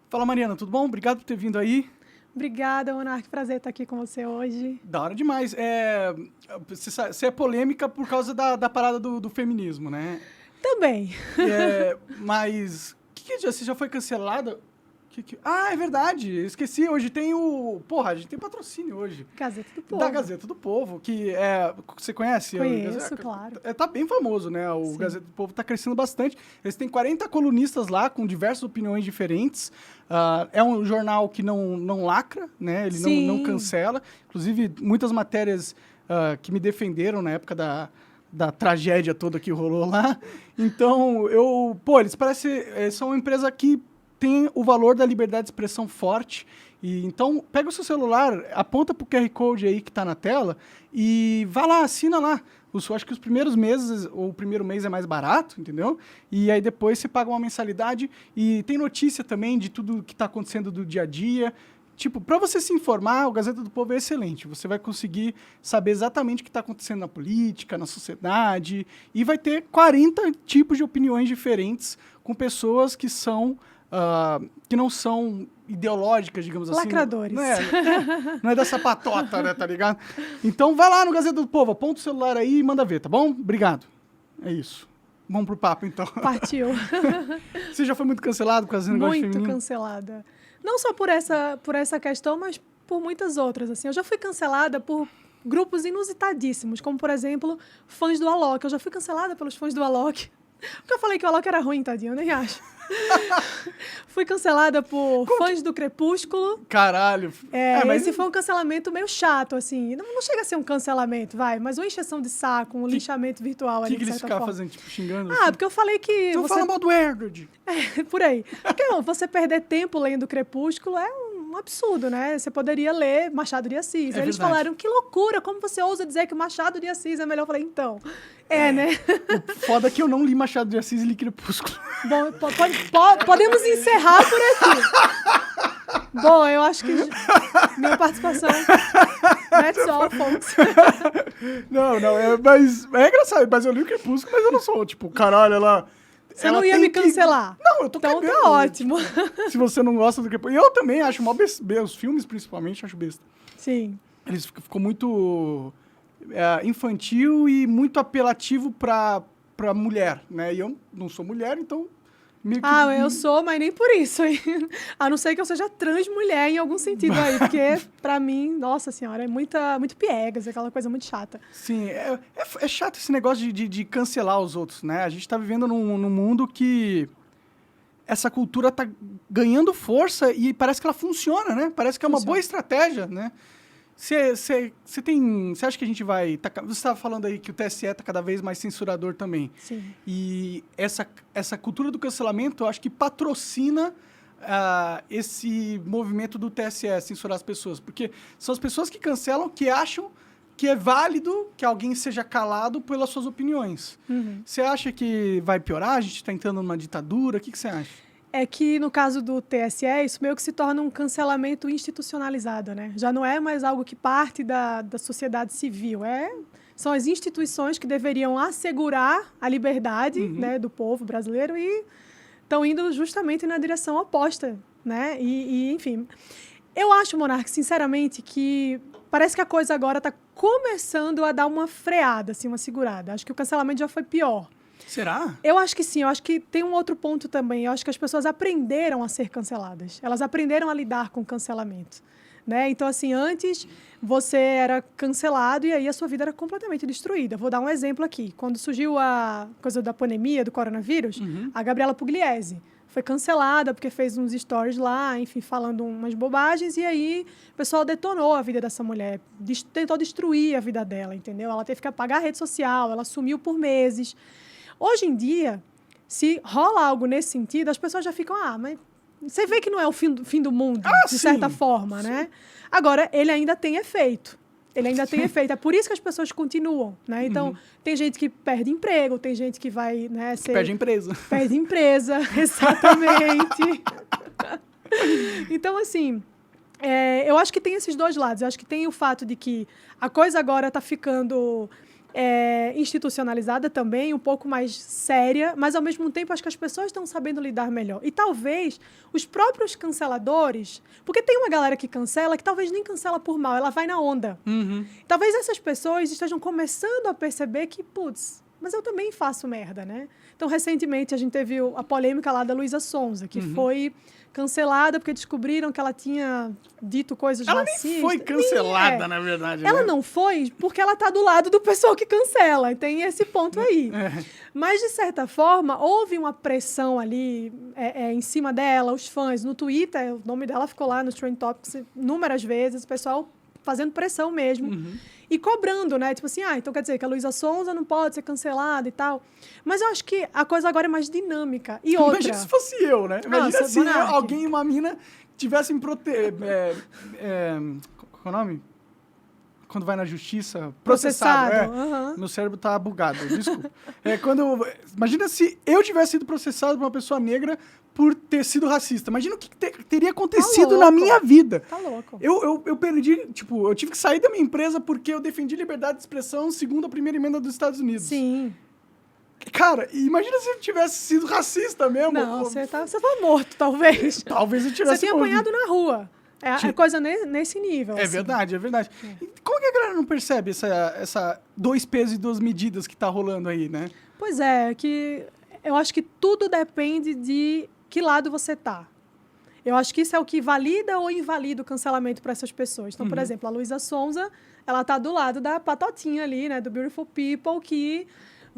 Fala, Mariana, tudo bom? Obrigado por ter vindo aí. Obrigada, Monark. Prazer estar aqui com você hoje. Da hora demais. Você é polêmica por causa da parada do feminismo, né? Também. Mas, você já foi cancelada? É verdade, esqueci. Hoje tem o... Porra, a gente tem patrocínio hoje. Gazeta do Povo. Da Gazeta do Povo, que é... Você conhece? Conheço, claro. Tá bem famoso, né? O Sim. Gazeta do Povo tá crescendo bastante. Eles têm 40 colunistas lá, com diversas opiniões diferentes. É um jornal que não lacra, né? Ele não cancela. Inclusive, muitas matérias que me defenderam na época da tragédia toda que rolou lá. Então, eles são uma empresa que tem o valor da liberdade de expressão forte. Então, pega o seu celular, aponta pro QR Code aí que tá na tela e vai lá, assina lá. Acho que os primeiros meses, ou o primeiro mês é mais barato, entendeu? E aí depois você paga uma mensalidade e tem notícia também de tudo que tá acontecendo do dia a dia. Tipo, para você se informar, o Gazeta do Povo é excelente. Você vai conseguir saber exatamente o que está acontecendo na política, na sociedade, e vai ter 40 tipos de opiniões diferentes com pessoas que não são ideológicas, digamos assim. Lacradores. Não é dessa patota, né, tá ligado? Então vai lá no Gazeta do Povo, aponta o celular aí e manda ver, tá bom? Obrigado. É isso. Vamos pro papo, então. Partiu. Você já foi muito cancelado por causa do negócio feminino? Muito cancelada. Não só por essa questão, mas por muitas outras. Assim. Eu já fui cancelada por grupos inusitadíssimos, como, por exemplo, fãs do Alok. Eu já fui cancelada pelos fãs do Alok. Porque eu falei que o Alok era ruim, tadinho, eu nem acho. Fui cancelada por fãs do Crepúsculo. Caralho. Mas esse foi um cancelamento meio chato, assim. Não chega a ser um cancelamento, mas uma encheção de saco, um linchamento virtual ali, de certa forma. O que eles ficavam fazendo, tipo, xingando? Assim? Porque eu falei que... Então fala mal do Edward. Por aí. Porque você perder tempo lendo Crepúsculo é um absurdo, né? Você poderia ler Machado de Assis. Aí eles falaram, que loucura, como você ousa dizer que o Machado de Assis é melhor? Eu falei, então, né? O foda é que eu não li Machado de Assis e li Crepúsculo. Bom, podemos encerrar por aqui. Bom, eu acho que minha participação... That's all, folks. Não, mas é engraçado, mas eu li o Crepúsculo, mas eu não sou, tipo, caralho, ela... Você não ia me cancelar? Não, eu tô então cagando. Tá ótimo. Tipo, se você não gosta do Crepúsculo... Eu também acho mó besta, os filmes principalmente, acho besta. Sim. Eles ficou muito infantil e muito apelativo pra mulher, né? E eu não sou mulher, então... eu sou, mas nem por isso, hein? A não ser que eu seja trans mulher em algum sentido aí, porque pra mim, nossa senhora, é muito piegas, aquela coisa muito chata. Sim, é chato esse negócio de cancelar os outros, né? A gente tá vivendo num mundo que essa cultura tá ganhando força e parece que ela funciona, né? Parece que é uma boa estratégia, né? Você acha que a gente vai... Você estava falando aí que o TSE está cada vez mais censurador também. Sim. E essa cultura do cancelamento, eu acho que patrocina esse movimento do TSE, censurar as pessoas. Porque são as pessoas que cancelam que acham que é válido que alguém seja calado pelas suas opiniões. Você acha que vai piorar? A gente está entrando numa ditadura? O que você acha? É que, no caso do TSE, isso meio que se torna um cancelamento institucionalizado, né? Já não é mais algo que parte da sociedade civil. São as instituições que deveriam assegurar a liberdade, né, do povo brasileiro e estão indo justamente na direção oposta, né? Enfim, eu acho, Monark, sinceramente, que parece que a coisa agora está começando a dar uma freada, assim, uma segurada. Acho que o cancelamento já foi pior. Será? Eu acho que sim, eu acho que tem um outro ponto também. Eu acho que as pessoas aprenderam a ser canceladas. Elas aprenderam a lidar com o cancelamento. Né? Então, assim, antes você era cancelado e aí a sua vida era completamente destruída. Vou dar um exemplo aqui. Quando surgiu a coisa da pandemia, do coronavírus, a Gabriela Pugliese foi cancelada porque fez uns stories lá, enfim, falando umas bobagens, e aí o pessoal detonou a vida dessa mulher, tentou destruir a vida dela, entendeu? Ela teve que apagar a rede social, ela sumiu por meses. Hoje em dia, se rola algo nesse sentido, as pessoas já ficam, mas você vê que não é o fim do mundo, de certa forma, né? Agora, ele ainda tem efeito. É por isso que as pessoas continuam, né? Então, tem gente que perde emprego, tem gente que vai, né, perde empresa. Perde empresa, exatamente. Então, assim, eu acho que tem esses dois lados. Eu acho que tem o fato de que a coisa agora está ficando... institucionalizada também, um pouco mais séria, mas ao mesmo tempo acho que as pessoas estão sabendo lidar melhor. E talvez os próprios canceladores, porque tem uma galera que cancela que talvez nem cancela por mal, ela vai na onda. Talvez essas pessoas estejam começando a perceber que, putz, mas eu também faço merda, né? Então, recentemente, a gente teve a polêmica lá da Luísa Sonza, que foi cancelada porque descobriram que ela tinha dito coisas racistas. Ela nem foi cancelada, na verdade. Ela não foi porque ela tá do lado do pessoal que cancela. Tem esse ponto aí. Mas, de certa forma, houve uma pressão ali em cima dela, os fãs. No Twitter, o nome dela ficou lá nos Trend Topics inúmeras vezes, o pessoal fazendo pressão mesmo. E cobrando, né? Tipo assim, então quer dizer que a Luísa Sonza não pode ser cancelada e tal. Mas eu acho que a coisa agora é mais dinâmica. E outra... Imagina se fosse eu, né? Imagina se alguém, uma mina, tivesse qual é o nome? Quando vai na justiça, processado. Meu cérebro tá bugado, desculpa. Imagina se eu tivesse sido processado por uma pessoa negra por ter sido racista. Imagina o que teria acontecido na minha vida. Tá louco. Eu perdi, eu tive que sair da minha empresa porque eu defendi liberdade de expressão segundo a primeira emenda dos Estados Unidos. Sim. Cara, imagina se eu tivesse sido racista mesmo. Não, você tá morto, talvez. Talvez eu tivesse Você tinha apanhado na rua. É coisa nesse nível. É assim. Verdade. E como que a galera não percebe essa 2 pesos e 2 medidas que tá rolando aí, né? Pois é, que eu acho que tudo depende de que lado você tá. Eu acho que isso é o que valida ou invalida o cancelamento para essas pessoas. Então, por exemplo, a Luísa Sonza, ela tá do lado da patotinha ali, né, do Beautiful People, que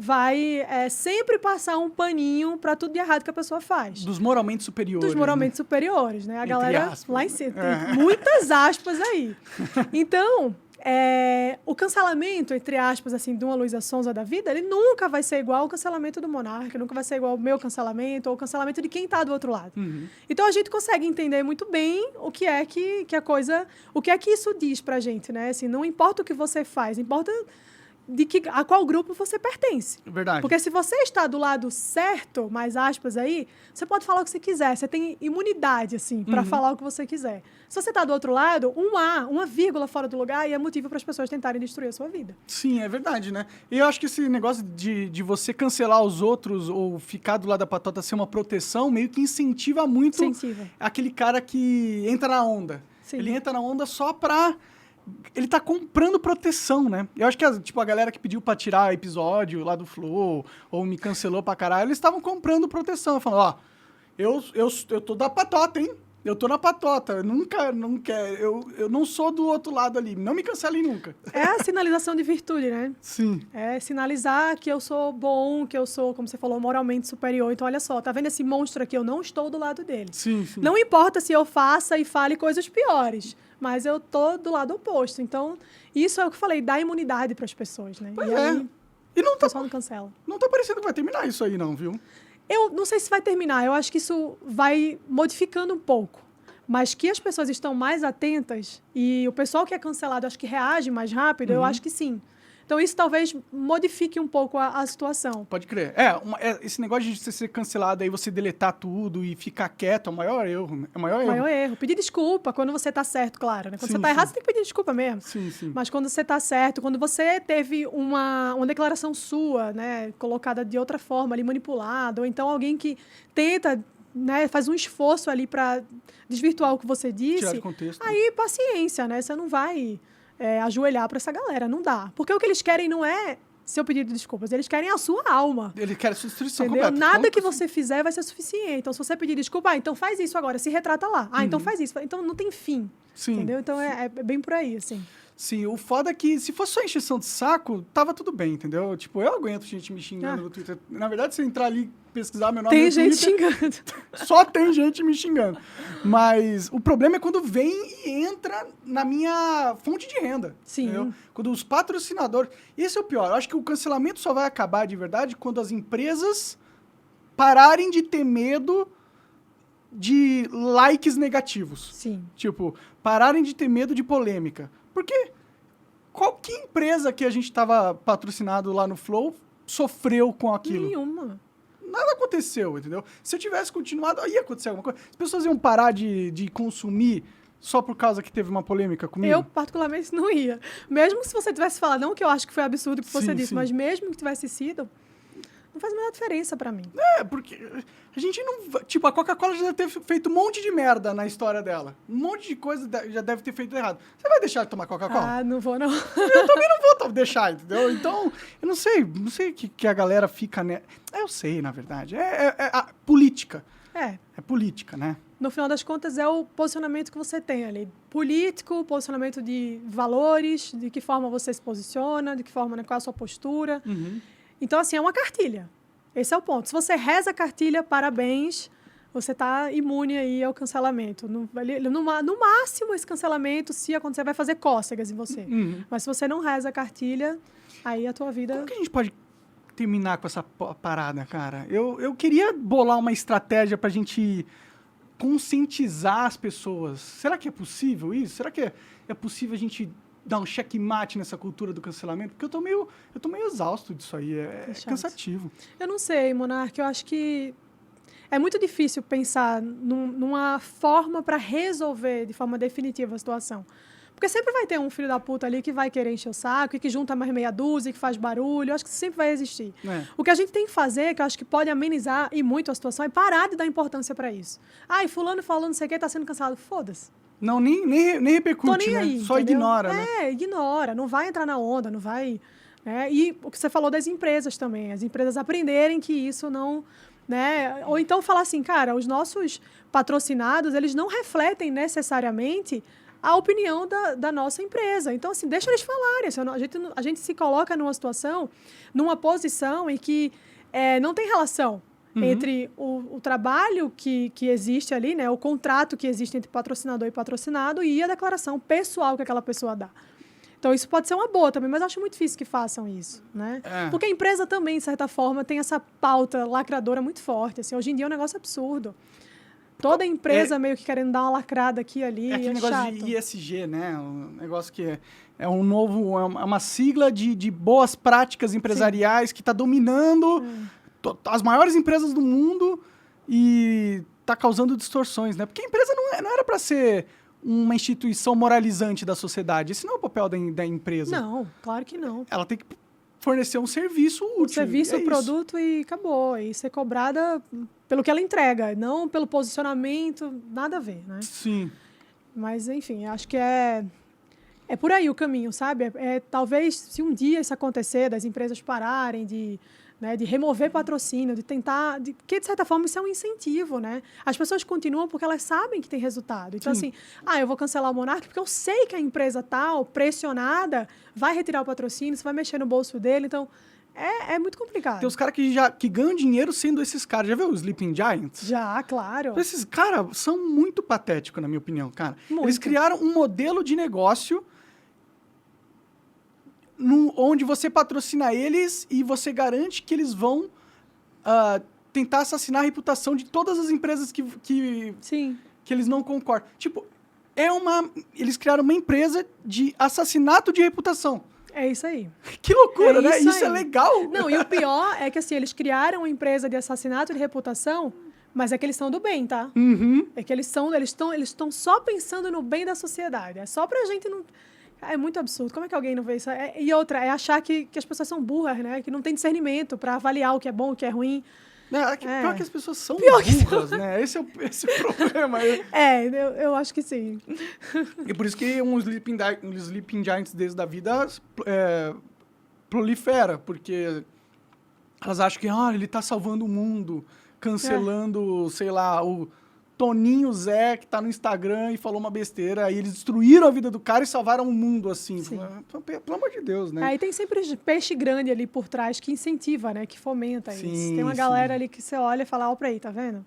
vai sempre passar um paninho para tudo de errado que a pessoa faz. Dos moralmente superiores. Dos moralmente superiores, né? A Entre galera aspas. lá em cima. Tem muitas aspas aí. Então, o cancelamento, entre aspas, assim, de uma Luísa Sonza da vida, ele nunca vai ser igual ao cancelamento do Monarca, nunca vai ser igual ao meu cancelamento ou o cancelamento de quem está do outro lado. Então, a gente consegue entender muito bem o que é que a coisa... O que é que isso diz pra gente, né? Assim, não importa o que você faz, importa... a qual grupo você pertence. Verdade. Porque se você está do lado certo, mais aspas aí, você pode falar o que você quiser. Você tem imunidade, assim, para falar o que você quiser. Se você está do outro lado, uma vírgula fora do lugar e é motivo para as pessoas tentarem destruir a sua vida. Sim, é verdade, né? E eu acho que esse negócio de você cancelar os outros ou ficar do lado da patota ser uma proteção, meio que incentiva muito aquele cara que entra na onda. Sim. Ele entra na onda só pra... Ele tá comprando proteção, né? Eu acho que a galera que pediu pra tirar episódio lá do Flow, ou me cancelou pra caralho, eles estavam comprando proteção. Falando, eu tô da patota, hein? Eu tô na patota. Eu não sou do outro lado ali. Não me cancelem nunca. É a sinalização de virtude, né? Sim. É sinalizar que eu sou bom, que eu sou, como você falou, moralmente superior. Então, olha só, tá vendo esse monstro aqui? Eu não estou do lado dele. Sim. Não importa se eu faça e fale coisas piores, mas eu tô do lado oposto. Então, isso é o que eu falei, dá imunidade para as pessoas, né? Pois e não o pessoal não cancela. Não tá parecendo que vai terminar isso aí, não, viu? Eu não sei se vai terminar. Eu acho que isso vai modificando um pouco. Mas que as pessoas estão mais atentas e o pessoal que é cancelado, acho que reage mais rápido, eu acho que sim. Então, isso talvez modifique um pouco a situação. Pode crer. Esse negócio de você ser cancelado aí, você deletar tudo e ficar quieto, é o maior erro. É o maior erro. Pedir desculpa quando você tá certo, claro. Né? Quando você tá errado, você tem que pedir desculpa mesmo. Sim. Mas quando você tá certo, quando você teve uma declaração sua, né, colocada de outra forma, ali manipulada, ou então alguém que tenta, né, faz um esforço ali para desvirtuar o que você disse. Tirar de contexto. Aí, paciência, né? Você não vai... ajoelhar para essa galera, não dá. Porque o que eles querem não é seu pedido de desculpas, eles querem a sua alma. Eles querem a sua destruição completa. completa. Nada que você fizer vai ser suficiente. Então, se você pedir desculpa, então faz isso agora, se retrata lá. Então faz isso. Então, não tem fim. Sim. Entendeu? Então, é bem por aí, assim. Sim, o foda é que se fosse só encheção de saco, tava tudo bem, entendeu? Tipo, eu aguento gente me xingando no Twitter. Na verdade, se eu entrar ali e pesquisar meu nome no Twitter... Tem gente xingando. Só tem gente me xingando. Mas o problema é quando vem e entra na minha fonte de renda. Sim. Entendeu? Quando os patrocinadores... Esse é o pior. Eu acho que o cancelamento só vai acabar de verdade quando as empresas pararem de ter medo de likes negativos. Sim. Tipo, pararem de ter medo de polêmica. Porque qualquer empresa que a gente estava patrocinado lá no Flow sofreu com aquilo. Nenhuma. Nada aconteceu, entendeu? Se eu tivesse continuado, ia acontecer alguma coisa. As pessoas iam parar de consumir Só por causa que teve uma polêmica comigo? Eu, particularmente, não ia. Mesmo se você tivesse falado, não que eu acho que foi absurdo o que você disse, sim. mas mesmo que tivesse sido, não faz a menor diferença pra mim. Porque a gente não... Tipo, a Coca-Cola já deve ter feito um monte de merda na história dela. Um monte de coisa já deve ter feito errado. Você vai deixar de tomar Coca-Cola? Ah, não vou, não. Eu também não vou deixar, entendeu? Então, eu não sei que a galera fica... Eu sei, na verdade. É a política. É política, né? No final das contas, é o posicionamento que você tem ali. Político, posicionamento de valores, de que forma você se posiciona, de que forma, né, qual é a sua postura. Uhum. Então, assim, é uma cartilha. Esse é o ponto. Se você reza a cartilha, parabéns, você está imune aí ao cancelamento. No máximo, esse cancelamento, se acontecer, vai fazer cócegas em você. Uhum. Mas se você não reza a cartilha, aí a tua vida... Como que a gente pode terminar com essa parada, cara? Eu queria bolar uma estratégia pra gente conscientizar as pessoas. Será que é possível isso? Será que é possível a gente dar um checkmate nessa cultura do cancelamento? Porque eu tô meio exausto disso aí. É cansativo. Eu não sei, Monark. Eu acho que é muito difícil pensar numa forma para resolver de forma definitiva a situação. Porque sempre vai ter um filho da puta ali que vai querer encher o saco e que junta mais meia dúzia, que faz barulho. Eu acho que sempre vai existir. O que a gente tem que fazer, que eu acho que pode amenizar e muito a situação, é parar de dar importância para isso. E fulano falando não sei o que, tá sendo cancelado. Foda-se. Não, nem repercute, né? Aí, só entendeu? ignora, né? Ignora. Não vai entrar na onda, não vai... E o que você falou das empresas também. As empresas aprenderem que isso não... Né? Ou então falar assim, cara, os nossos patrocinados, eles não refletem necessariamente a opinião da nossa empresa. Então, assim, deixa eles falarem. A gente se coloca numa situação, numa posição em que não tem relação entre o trabalho que existe ali, né, o contrato que existe entre patrocinador e patrocinado e a declaração pessoal que aquela pessoa dá. Então, isso pode ser uma boa também, mas acho muito difícil que façam isso, né? Porque a empresa também, de certa forma, tem essa pauta lacradora muito forte. Assim, hoje em dia é um negócio absurdo. Toda empresa meio que querendo dar uma lacrada aqui e ali. É aquele negócio chato. de ISG, né? Um negócio que é uma sigla de boas práticas empresariais que está dominando as maiores empresas do mundo e está causando distorções, né? Porque a empresa não era para ser uma instituição moralizante da sociedade. Esse não é o papel da empresa. Não, claro que não. Ela tem que fornecer um serviço útil. Um serviço, um produto e acabou. E ser cobrada pelo que ela entrega, não pelo posicionamento, nada a ver, né? Sim. Mas, enfim, acho que é por aí o caminho, sabe? Talvez, se um dia isso acontecer, das empresas pararem de remover patrocínio, de tentar... Porque, de certa forma, isso é um incentivo, né? As pessoas continuam porque elas sabem que tem resultado. Então, assim, eu vou cancelar o Monark porque eu sei que a empresa tal, pressionada, vai retirar o patrocínio, você vai mexer no bolso dele. Então, é muito complicado. Tem os caras que ganham dinheiro sendo esses caras. Já viu os Sleeping Giants? Já, claro. Esses caras são muito patéticos, na minha opinião, cara. Muito. Eles criaram um modelo de negócio onde você patrocina eles e você garante que eles vão tentar assassinar a reputação de todas as empresas que eles não concordam. Tipo, eles criaram uma empresa de assassinato de reputação. É isso aí. Que loucura, né? Isso é legal. Não, e o pior é que, assim, eles criaram uma empresa de assassinato de reputação, mas é que eles são do bem, tá? É que eles estão só pensando no bem da sociedade. É só pra gente não... É muito absurdo. Como é que alguém não vê isso? E outra, é achar que as pessoas são burras, né? Que não tem discernimento para avaliar o que é bom, o que é ruim. Pior que as pessoas são burras, né? Esse é o problema. Eu acho que sim. E por isso que um Sleeping Giants desde da vida prolifera, porque elas acham que ele tá salvando o mundo, cancelando, sei lá, o Toninho Zé, que tá no Instagram e falou uma besteira, aí eles destruíram a vida do cara e salvaram o mundo, assim. Pelo amor de Deus, né? Aí tem sempre peixe grande ali por trás que incentiva, né? Que fomenta isso. Tem uma galera ali que você olha e fala, pra aí, tá vendo?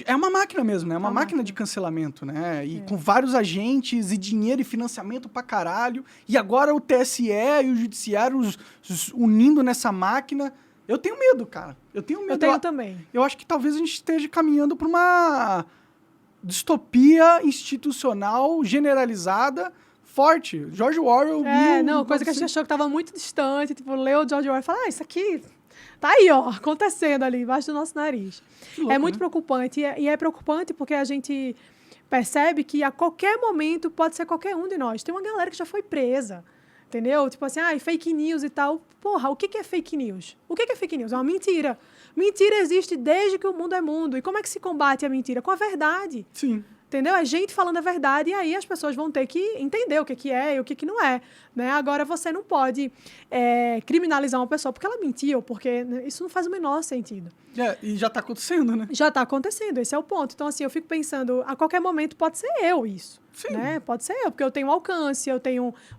É uma máquina mesmo, né? É uma máquina de cancelamento, né? E com vários agentes e dinheiro e financiamento pra caralho. E agora o TSE e o Judiciário unindo nessa máquina. Eu tenho medo, cara. Eu tenho também. Eu acho que talvez a gente esteja caminhando para uma distopia institucional generalizada forte. George Orwell... coisa que a gente achou que estava muito distante. Tipo, leu o George Orwell e falou, isso aqui tá aí, ó, acontecendo ali, embaixo do nosso nariz. Louco, é muito né? preocupante. E é preocupante porque a gente percebe que a qualquer momento pode ser qualquer um de nós. Tem uma galera que já foi presa, entendeu? Tipo assim, fake news e tal. Porra, o que é fake news? O que é fake news? É uma mentira. Mentira existe desde que o mundo é mundo. E como é que se combate a mentira? Com a verdade. Sim. Entendeu? É gente falando a verdade e aí as pessoas vão ter que entender o que é e o que não é. Né? Agora, você não pode criminalizar uma pessoa porque ela mentiu, porque isso não faz o menor sentido. E já está acontecendo, né? Já está acontecendo, esse é o ponto. Então, assim, eu fico pensando, a qualquer momento pode ser eu isso. Sim. Né? Pode ser eu, porque eu tenho alcance, o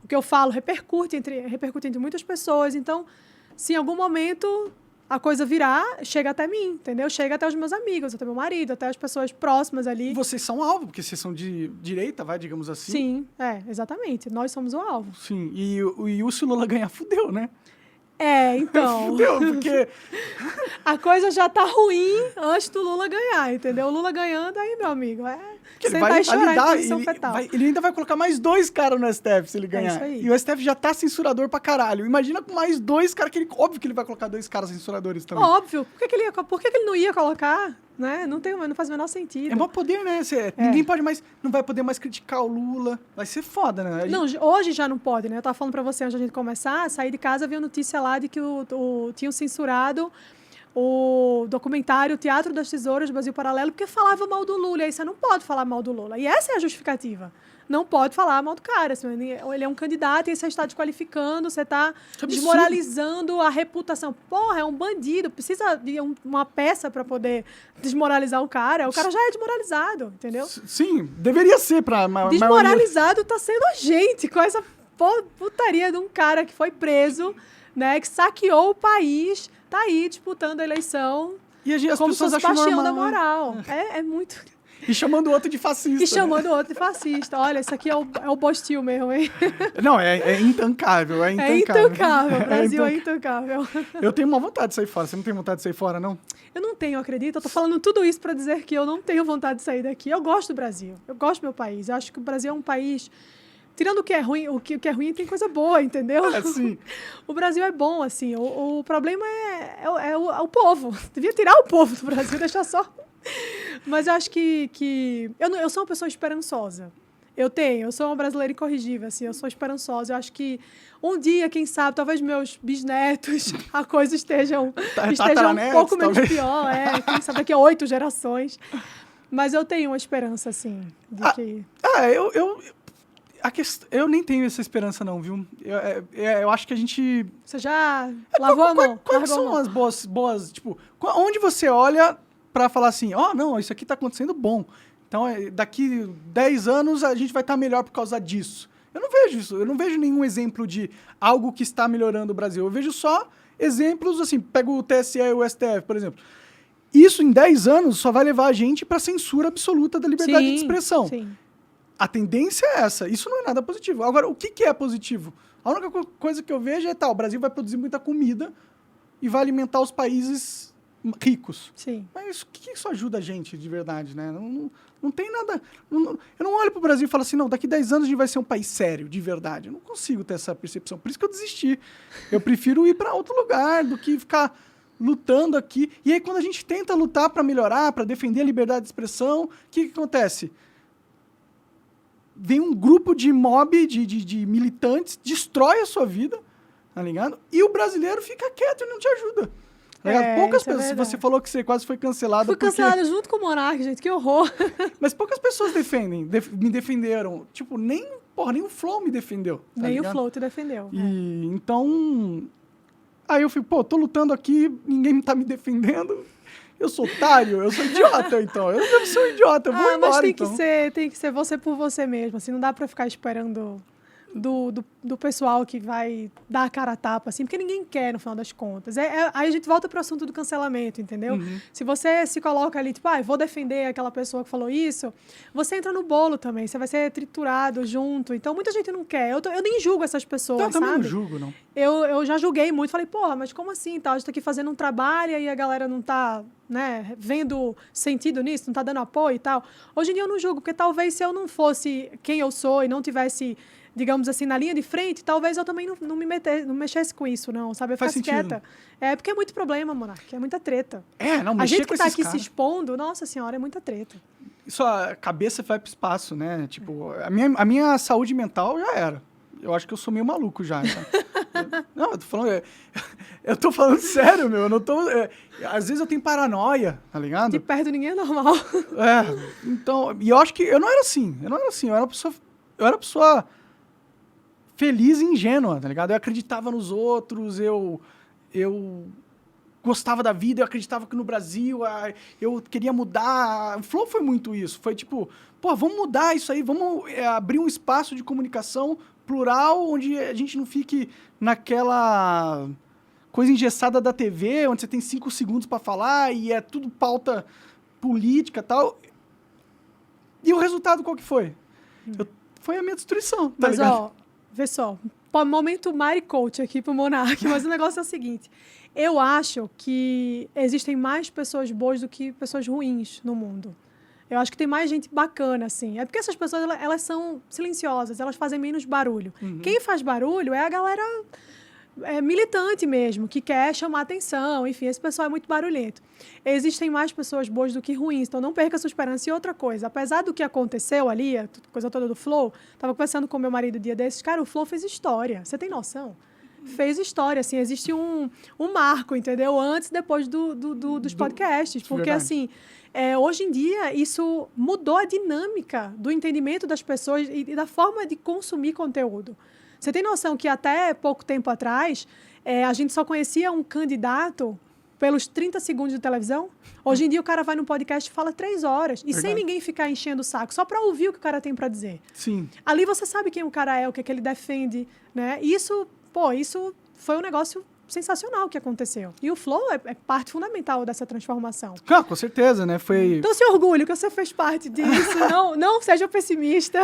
que eu falo repercute entre muitas pessoas. Então, se em algum momento a coisa virar, chega até mim, entendeu? Chega até os meus amigos, até meu marido, até as pessoas próximas ali. Vocês são alvo, porque vocês são de direita, digamos assim. Sim, exatamente. Nós somos o alvo. Sim, e se o Lula ganhar, fudeu, né? Então... Fudeu, porque... a coisa já tá ruim antes do Lula ganhar, entendeu? O Lula ganhando, aí, meu amigo, ele vai validar, ele ainda vai colocar mais 2 caras no STF se ele ganhar. Isso aí. E o STF já tá censurador pra caralho. Imagina com mais 2 caras que ele... Óbvio que ele vai colocar 2 caras censuradores também. Óbvio. Por que ele não ia colocar? Né? Não faz o menor sentido. É mau poder, né? Ninguém pode mais... Não vai poder mais criticar o Lula. Vai ser foda, né? Não, hoje já não pode, né? Eu tava falando pra você antes da gente começar, sair de casa, vi a notícia lá de que tinham censurado o documentário Teatro das Tesouras do Brasil Paralelo, porque falava mal do Lula. E aí você não pode falar mal do Lula. E essa é a justificativa. Não pode falar mal do cara. Assim, ele é um candidato e você está desqualificando, você está desmoralizando a reputação. Porra, é um bandido. Precisa de uma peça para poder desmoralizar o cara. O cara já é desmoralizado, entendeu? Sim, deveria ser para desmoralizado está sendo a gente com essa putaria de um cara que foi preso, né, que saqueou o país, tá aí disputando a eleição e as como pessoas se fosse acham paixão normal, da moral. É muito... E chamando o outro de fascista. E chamando o outro de fascista. Olha, isso aqui é o Bostil mesmo, hein? Não, é intancável, é intancável. É intancável, o Brasil é intancável. Eu tenho uma vontade de sair fora. Você não tem vontade de sair fora, não? Eu não tenho, acredita? Eu tô falando tudo isso para dizer que eu não tenho vontade de sair daqui. Eu gosto do Brasil. Eu gosto do meu país. Eu acho que o Brasil é um país... Tirando o que é ruim, o que é ruim tem coisa boa, entendeu? Sim. O Brasil é bom, assim. O problema é o povo. Devia tirar o povo do Brasil, deixar só... Mas eu acho que eu sou uma pessoa esperançosa. Eu sou uma brasileira incorrigível, assim, eu sou esperançosa. Eu acho que um dia, quem sabe, talvez meus bisnetos, a coisa esteja um pouco menos pior. Quem sabe daqui a 8 gerações. Mas eu tenho uma esperança, assim, de que... Eu nem tenho essa esperança, não, viu? Eu acho que a gente... Você já lavou a mão? Quais são as boas... Tipo, onde você olha para falar assim, não, isso aqui tá acontecendo bom. Então, daqui 10 anos a gente vai estar melhor por causa disso. Eu não vejo isso. Eu não vejo nenhum exemplo de algo que está melhorando o Brasil. Eu vejo só exemplos, assim, pego o TSE e o STF, por exemplo. Isso, em 10 anos, só vai levar a gente para censura absoluta da liberdade de expressão. Sim. A tendência é essa. Isso não é nada positivo. Agora, o que é positivo? A única coisa que eu vejo é, o Brasil vai produzir muita comida e vai alimentar os países ricos. Sim. Mas o que isso ajuda a gente de verdade, né? Não tem nada... eu não olho pro Brasil e falo assim, não, daqui 10 anos a gente vai ser um país sério, de verdade. Eu não consigo ter essa percepção. Por isso que eu desisti. Eu prefiro ir para outro lugar do que ficar lutando aqui. E aí, quando a gente tenta lutar para melhorar, para defender a liberdade de expressão, o que acontece? Vem um grupo de mob, de militantes, destrói a sua vida, tá ligado? E o brasileiro fica quieto e não te ajuda. Poucas pessoas... Você falou que você quase foi cancelado. Fui cancelado junto com o Monark, gente, que horror. Mas poucas pessoas me defenderam. Tipo, nem o Flow me defendeu. Tá nem ligado? o Flow te defendeu. E então... Aí eu fico, tô lutando aqui, ninguém tá me defendendo. Eu sou otário, eu sou idiota, então. Eu devo ser um idiota, eu vou embora, mas então. Tem que ser você por você mesmo, assim, não dá pra ficar esperando do pessoal que vai dar a cara a tapa, assim, porque ninguém quer, no final das contas. Aí a gente volta pro assunto do cancelamento, entendeu? Uhum. Se você se coloca ali, tipo, vou defender aquela pessoa que falou isso, você entra no bolo também, você vai ser triturado junto. Então, muita gente não quer. Eu nem julgo essas pessoas, Eu também sabe? não julgo, não. Eu já julguei muito, falei, porra, mas como assim, tá? A gente tá aqui fazendo um trabalho e a galera não tá, né, vendo sentido nisso, não tá dando apoio e tal. Hoje em dia eu não julgo, porque talvez se eu não fosse quem eu sou e não tivesse, digamos assim, na linha de frente, talvez eu também não mexesse com isso, não, sabe? Eu ficasse quieta. Porque é muito problema, Monark, é muita treta. Não, a mexer gente com que tá esses aqui caras. se expondo, nossa senhora, é muita treta. sua cabeça vai pro espaço, né? Tipo, a minha saúde mental já era. Eu acho que eu sou meio maluco já. Não, eu tô falando sério, meu. Eu não tô... às vezes eu tenho paranoia, tá ligado? De perto ninguém é normal. Então... E eu acho que eu não era assim. Eu era uma pessoa feliz e ingênua, tá ligado? Eu acreditava nos outros, eu gostava da vida, eu acreditava que no Brasil eu queria mudar. O Flow foi muito isso. Foi tipo, pô, vamos mudar isso aí, vamos abrir um espaço de comunicação plural, onde a gente não fique naquela coisa engessada da TV, onde você tem 5 segundos para falar e é tudo pauta política e tal. E o resultado qual que foi? Foi a minha destruição, tá Mas, ligado? ó, vê só, momento Mari Coach aqui pro Monark, mas o negócio é o seguinte, eu acho que existem mais pessoas boas do que pessoas ruins no mundo. Eu acho que tem mais gente bacana, assim. É porque essas pessoas, elas são silenciosas, elas fazem menos barulho. Quem faz barulho é a galera militante mesmo, que quer chamar atenção, enfim, esse pessoal é muito barulhento. Existem mais pessoas boas do que ruins, então não perca sua esperança. E outra coisa, apesar do que aconteceu ali, a coisa toda do Flow, estava conversando com meu marido um dia desses, cara, o Flow fez história, você tem noção? Fez história, assim, existe um marco, entendeu? Antes e depois dos podcasts, porque, verdade. Assim, hoje em dia, isso mudou a dinâmica do entendimento das pessoas e da forma de consumir conteúdo. Você tem noção que até pouco tempo atrás, a gente só conhecia um candidato pelos 30 segundos de televisão? Hoje em dia, o cara vai no podcast e fala 3 horas, e sem ninguém ficar enchendo o saco, só para ouvir o que o cara tem para dizer. Sim. Ali você sabe quem o cara é, o que é que ele defende, né? Isso foi um negócio sensacional que aconteceu. E o Flow é parte fundamental dessa transformação. Ah, com certeza, né? Então, se orgulho que você fez parte disso. não seja pessimista.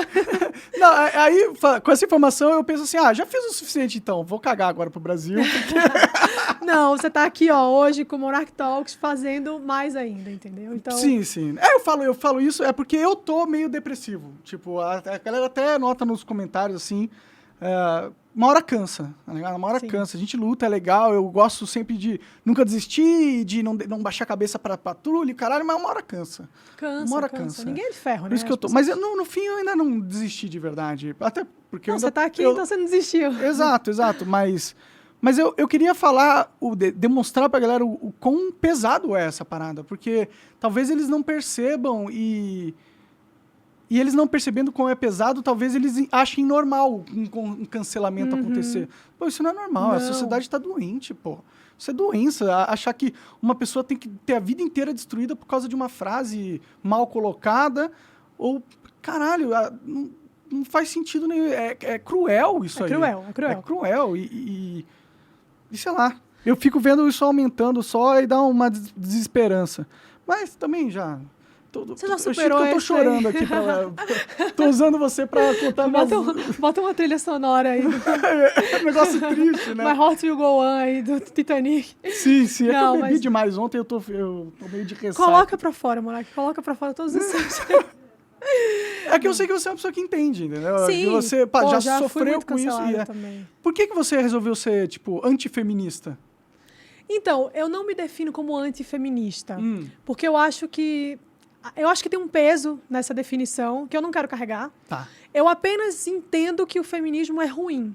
Não, aí, com essa informação, eu penso assim, já fiz o suficiente, então. Vou cagar agora pro Brasil. Porque... Não, você tá aqui, hoje com o Monark Talks fazendo mais ainda, entendeu? Então... Sim. Eu falo isso, é porque eu tô meio depressivo. Tipo, a galera até nota nos comentários, assim... uma hora cansa, tá ligado? Uma hora cansa. A gente luta, é legal. Eu gosto sempre de nunca desistir, de não baixar a cabeça pra patrulha, caralho, mas uma hora cansa. Uma hora cansa. Ninguém é de ferro, né? Por isso que eu tô. Mas no fim eu ainda não desisti de verdade. Até porque você tá aqui, então você não desistiu. Exato. Mas eu queria falar, demonstrar pra galera o quão pesado é essa parada. Porque talvez eles não percebam e eles não percebendo como é pesado, talvez eles achem normal um cancelamento acontecer. Pô, isso não é normal. Não. A sociedade tá doente, pô. Isso é doença. Achar que uma pessoa tem que ter a vida inteira destruída por causa de uma frase mal colocada. Ou, caralho, não faz sentido nenhum. É cruel isso aí. É cruel. E sei lá. Eu fico vendo isso aumentando só e dá uma desesperança. Mas também já... Você já superou. Eu tô chorando aqui. Tô usando você pra contar bota uma trilha sonora aí. É um negócio triste, né? My Heart Will Go On aí, do Titanic. Sim. Não, é que eu bebi demais ontem, eu tô meio de ressaca. Coloca pra fora, Monark. Coloca pra fora todos os seus... É que eu sei que você é uma pessoa que entende, entendeu? Sim. Que você já sofreu com isso. Também. Por que você resolveu ser, tipo, antifeminista? Então, eu não me defino como antifeminista. Porque eu acho que tem um peso nessa definição que eu não quero carregar. Tá. Eu apenas entendo que o feminismo é ruim.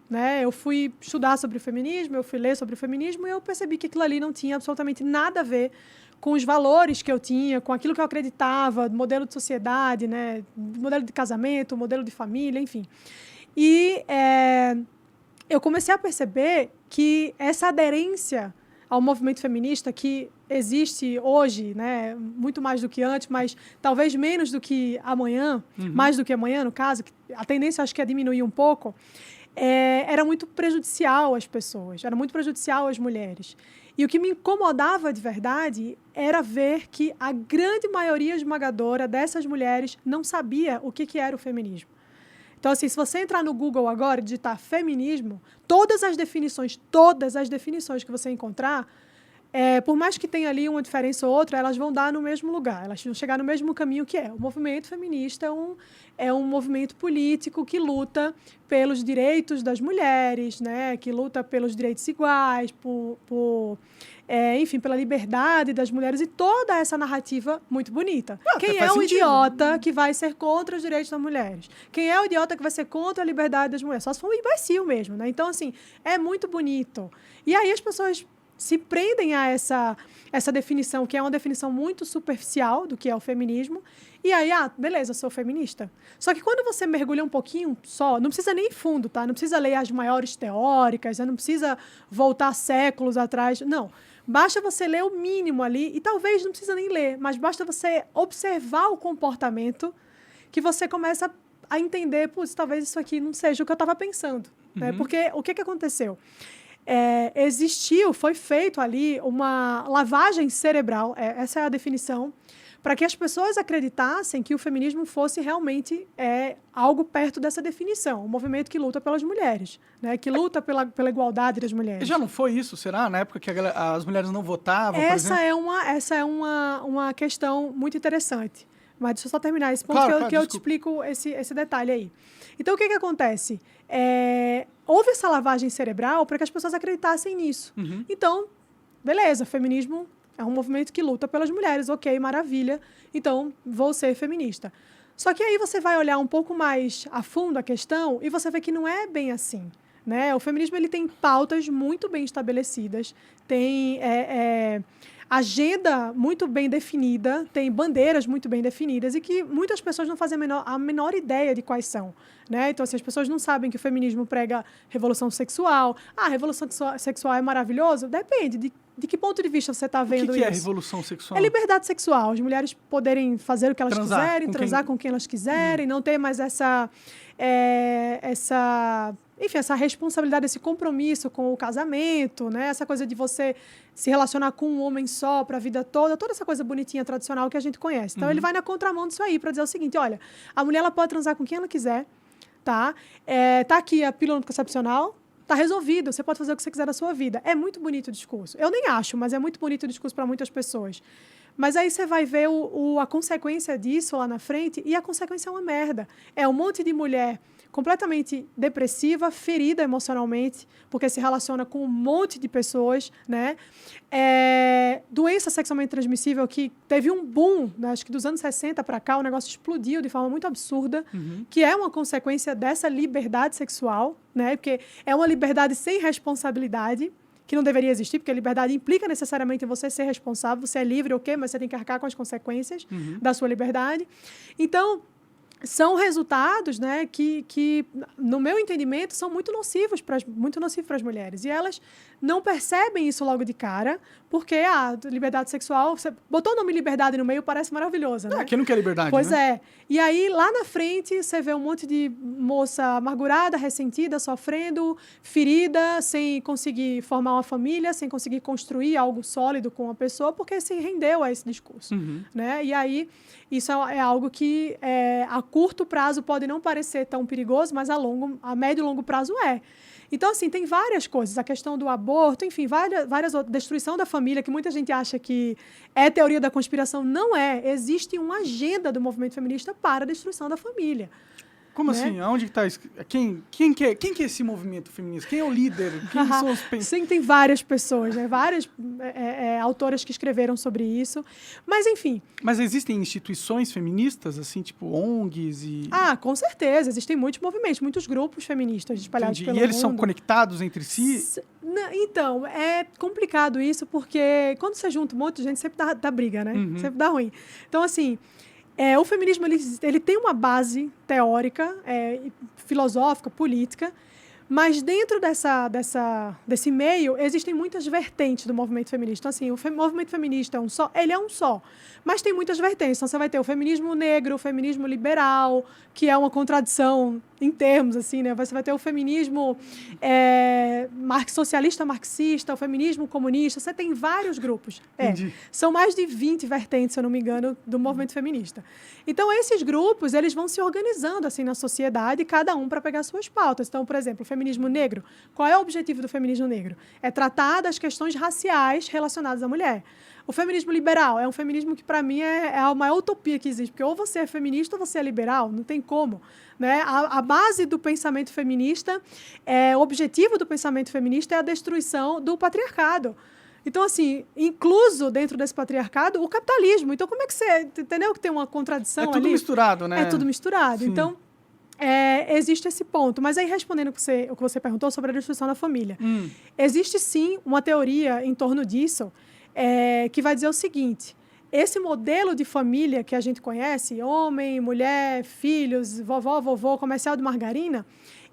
Né? Eu fui estudar sobre o feminismo, eu fui ler sobre o feminismo e eu percebi que aquilo ali não tinha absolutamente nada a ver com os valores que eu tinha, com aquilo que eu acreditava, modelo de sociedade, né? Modelo de casamento, modelo de família, enfim. E eu comecei a perceber que essa aderência ao movimento feminista que existe hoje, né, muito mais do que antes, mas talvez menos do que amanhã, mais do que amanhã, no caso, a tendência acho que é diminuir um pouco, era muito prejudicial às pessoas, era muito prejudicial às mulheres. E o que me incomodava de verdade era ver que a grande maioria esmagadora dessas mulheres não sabia o que era o feminismo. Então, assim, se você entrar no Google agora e digitar feminismo, todas as definições que você encontrar por mais que tenha ali uma diferença ou outra, elas vão dar no mesmo lugar, elas vão chegar no mesmo caminho que é. O movimento feminista é um movimento político que luta pelos direitos das mulheres, né? Que luta pelos direitos iguais, enfim, pela liberdade das mulheres e toda essa narrativa muito bonita. Quem é o idiota que vai ser contra os direitos das mulheres? Quem é o idiota que vai ser contra a liberdade das mulheres? Só se for um imbecil mesmo, né? Então, assim, é muito bonito. E aí as pessoas se prendem a essa definição, que é uma definição muito superficial do que é o feminismo, e aí, beleza, sou feminista. Só que quando você mergulha um pouquinho só, não precisa nem ir fundo, tá? Não precisa ler as maiores teóricas, não precisa voltar séculos atrás, não. Basta você ler o mínimo ali, e talvez não precisa nem ler, mas basta você observar o comportamento que você começa a entender, putz, talvez isso aqui não seja o que eu estava pensando. Né? Porque o que aconteceu? Foi feito ali uma lavagem cerebral, essa é a definição, para que as pessoas acreditassem que o feminismo fosse realmente algo perto dessa definição, um movimento que luta pelas mulheres, né? Que luta pela igualdade das mulheres. E já não foi isso, será? Na época que as mulheres não votavam, por exemplo? Essa é uma questão muito interessante. Mas deixa eu só terminar esse ponto, que eu te explico esse detalhe aí. Então, o que acontece? Houve essa lavagem cerebral para que as pessoas acreditassem nisso. Então, beleza, feminismo é um movimento que luta pelas mulheres, ok, maravilha, então vou ser feminista. Só que aí você vai olhar um pouco mais a fundo a questão e você vê que não é bem assim. Né? O feminismo ele tem pautas muito bem estabelecidas, tem agenda muito bem definida, tem bandeiras muito bem definidas e que muitas pessoas não fazem a menor ideia de quais são. Né? Então, assim, as pessoas não sabem que o feminismo prega revolução sexual. A revolução sexual é maravilhoso? Depende de que ponto de vista você está vendo isso. O que é revolução sexual? É liberdade sexual. As mulheres poderem fazer o que elas quiserem, transar com quem elas quiserem, não ter mais essa responsabilidade, esse compromisso com o casamento, né? Essa coisa de você se relacionar com um homem só para a vida toda essa coisa bonitinha, tradicional que a gente conhece. Então, ele vai na contramão disso aí para dizer o seguinte, olha, a mulher ela pode transar com quem ela quiser, tá? Tá aqui a pílula anticoncepcional, tá resolvido, você pode fazer o que você quiser da sua vida. É muito bonito o discurso. Eu nem acho, mas é muito bonito o discurso para muitas pessoas. Mas aí você vai ver a consequência disso lá na frente e a consequência é uma merda. É um monte de mulher completamente depressiva, ferida emocionalmente, porque se relaciona com um monte de pessoas, né? Doença sexualmente transmissível que teve um boom, né? Acho que dos anos 60 para cá, o negócio explodiu de forma muito absurda, que é uma consequência dessa liberdade sexual, né? Porque é uma liberdade sem responsabilidade, que não deveria existir, porque a liberdade implica necessariamente você ser responsável, você é livre, ok, mas você tem que arcar com as consequências da sua liberdade. Então, são resultados, né, que, no meu entendimento, são muito nocivos para as mulheres. E elas não percebem isso logo de cara, porque a liberdade sexual... Você botou o nome liberdade no meio, parece maravilhosa, né? Quem não quer liberdade, Pois né? é. E aí, lá na frente, você vê um monte de moça amargurada, ressentida, sofrendo, ferida, sem conseguir formar uma família, sem conseguir construir algo sólido com uma pessoa, porque se rendeu a esse discurso. Né? E aí, isso é algo que a curto prazo pode não parecer tão perigoso, mas a médio e longo prazo é. Então, assim, tem várias coisas. A questão do aborto, enfim, várias outras. Destruição da família, que muita gente acha que é teoria da conspiração. Não é. Existe uma agenda do movimento feminista para a destruição da família. Como né? assim? Aonde está isso? Quem que é esse movimento feminista? Quem é o líder? Quem são os Sim, tem várias pessoas, né? Várias autoras que escreveram sobre isso. Mas, enfim... Mas existem instituições feministas, assim, tipo ONGs e... com certeza. Existem muitos movimentos, muitos grupos feministas espalhados pelo mundo. E eles são conectados entre si? Então, é complicado isso, porque quando você junta um monte de gente, sempre dá briga, né? Sempre dá ruim. Então, assim... o feminismo ele tem uma base teórica, filosófica, política, mas dentro desse meio existem muitas vertentes do movimento feminista. Então, assim, o movimento feminista ele é um só, mas tem muitas vertentes. Então, você vai ter o feminismo negro, o feminismo liberal, que é uma contradição em termos, assim, né? Você vai ter o feminismo socialista marxista, o feminismo comunista, você tem vários grupos. São mais de 20 vertentes, se eu não me engano, do movimento feminista. Então, esses grupos, eles vão se organizando, assim, na sociedade, cada um para pegar suas pautas. Então, por exemplo, o feminismo negro, qual é o objetivo do feminismo negro? É tratar das questões raciais relacionadas à mulher. O feminismo liberal é um feminismo que, para mim, é a maior utopia que existe, porque ou você é feminista ou você é liberal, não tem como. Né? A base do pensamento feminista, o objetivo do pensamento feminista é a destruição do patriarcado. Então, assim, incluso dentro desse patriarcado, o capitalismo. Então, como é que você... Entendeu que tem uma contradição ali? É tudo misturado, né? É tudo misturado. Sim. Então, existe esse ponto. Mas aí, respondendo o que você perguntou sobre a destruição da família. Existe, sim, uma teoria em torno disso que vai dizer o seguinte: esse modelo de família que a gente conhece, homem, mulher, filhos, vovó, vovô, comercial de margarina,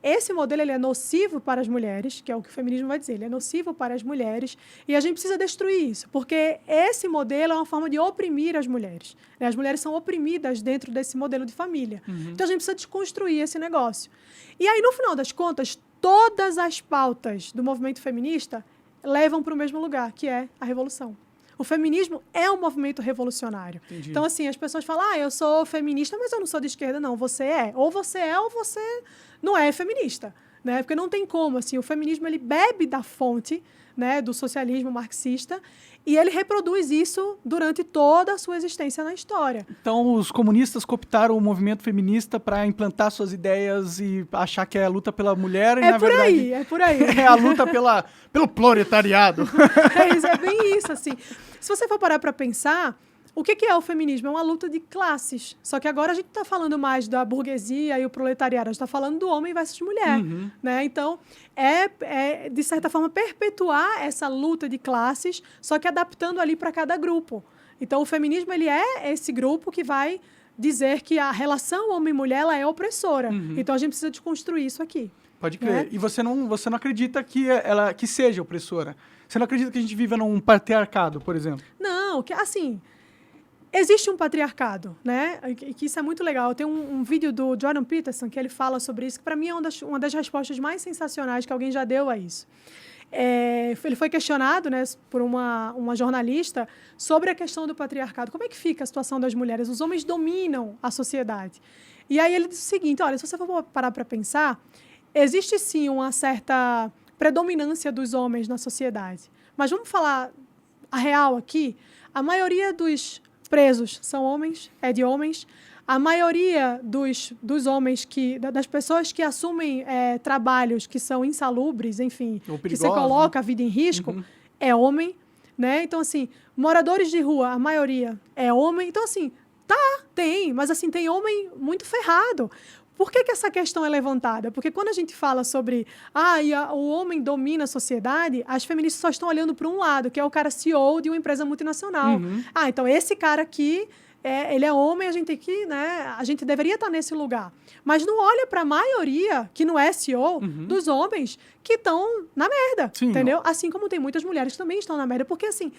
esse modelo ele é nocivo para as mulheres, que é o que o feminismo vai dizer, ele é nocivo para as mulheres, e a gente precisa destruir isso, porque esse modelo é uma forma de oprimir as mulheres. Né? As mulheres são oprimidas dentro desse modelo de família. Então, a gente precisa desconstruir esse negócio. E aí, no final das contas, todas as pautas do movimento feminista levam para o mesmo lugar, que é a revolução. O feminismo é um movimento revolucionário. Entendi. Então, assim, as pessoas falam, eu sou feminista, mas eu não sou de esquerda, não. Você é. Ou você não é feminista. Né? Porque não tem como. Assim, o feminismo ele bebe da fonte, né, do socialismo marxista e ele reproduz isso durante toda a sua existência na história. Então, os comunistas cooptaram o movimento feminista para implantar suas ideias e achar que é a luta pela mulher. É por aí. É a luta pelo proletariado. É bem isso, assim. Se você for parar para pensar, o que é o feminismo? É uma luta de classes. Só que agora a gente está falando mais da burguesia e o proletariado. A gente está falando do homem versus mulher. Né? Então, de certa forma, perpetuar essa luta de classes, só que adaptando ali para cada grupo. Então, o feminismo ele é esse grupo que vai dizer que a relação homem-mulher ela é opressora. Então, a gente precisa desconstruir isso aqui. Pode crer. Né? E você não acredita que seja opressora? Você não acredita que a gente viva num patriarcado, por exemplo? Não, assim... Existe um patriarcado, né? Que isso é muito legal. Tem um vídeo do Jordan Peterson que ele fala sobre isso, que para mim é uma das respostas mais sensacionais que alguém já deu a isso. Ele foi questionado, né, por uma jornalista sobre a questão do patriarcado. Como é que fica a situação das mulheres? Os homens dominam a sociedade. E aí ele disse o seguinte, olha, se você for parar para pensar, existe sim uma certa predominância dos homens na sociedade. Mas vamos falar a real aqui, a maioria dos presos são homens, de homens. A maioria dos homens, das pessoas que assumem trabalhos que são insalubres, enfim, que você coloca a vida em risco, é homem. Né? Então, assim, moradores de rua, a maioria é homem. Então, assim, tem, mas assim, tem homem muito ferrado. Por que essa questão é levantada? Porque quando a gente fala sobre o homem domina a sociedade, as feministas só estão olhando para um lado, que é o cara CEO de uma empresa multinacional. Então esse cara aqui, ele é homem, a gente tem que, né, a gente deveria estar nesse lugar. Mas não olha para a maioria, que não é CEO, dos homens que estão na merda, sim, entendeu? Não. Assim como tem muitas mulheres que também estão na merda. Porque, assim,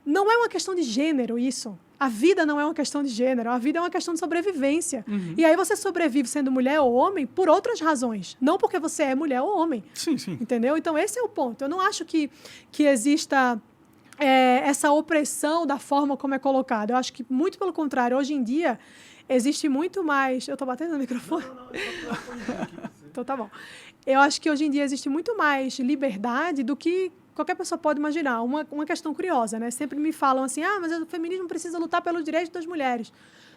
não é uma questão de gênero isso. A vida não é uma questão de gênero, a vida é uma questão de sobrevivência. E aí você sobrevive sendo mulher ou homem por outras razões, não porque você é mulher ou homem. Sim, sim. Entendeu? Então, esse é o ponto. Eu não acho que exista essa opressão da forma como é colocado. Eu acho que, muito pelo contrário, hoje em dia, existe muito mais... Eu estou batendo no microfone? Não. Então, tá bom. Eu acho que hoje em dia existe muito mais liberdade do que qualquer pessoa pode imaginar. Uma questão curiosa, né? Sempre me falam assim, mas o feminismo precisa lutar pelos direitos das mulheres.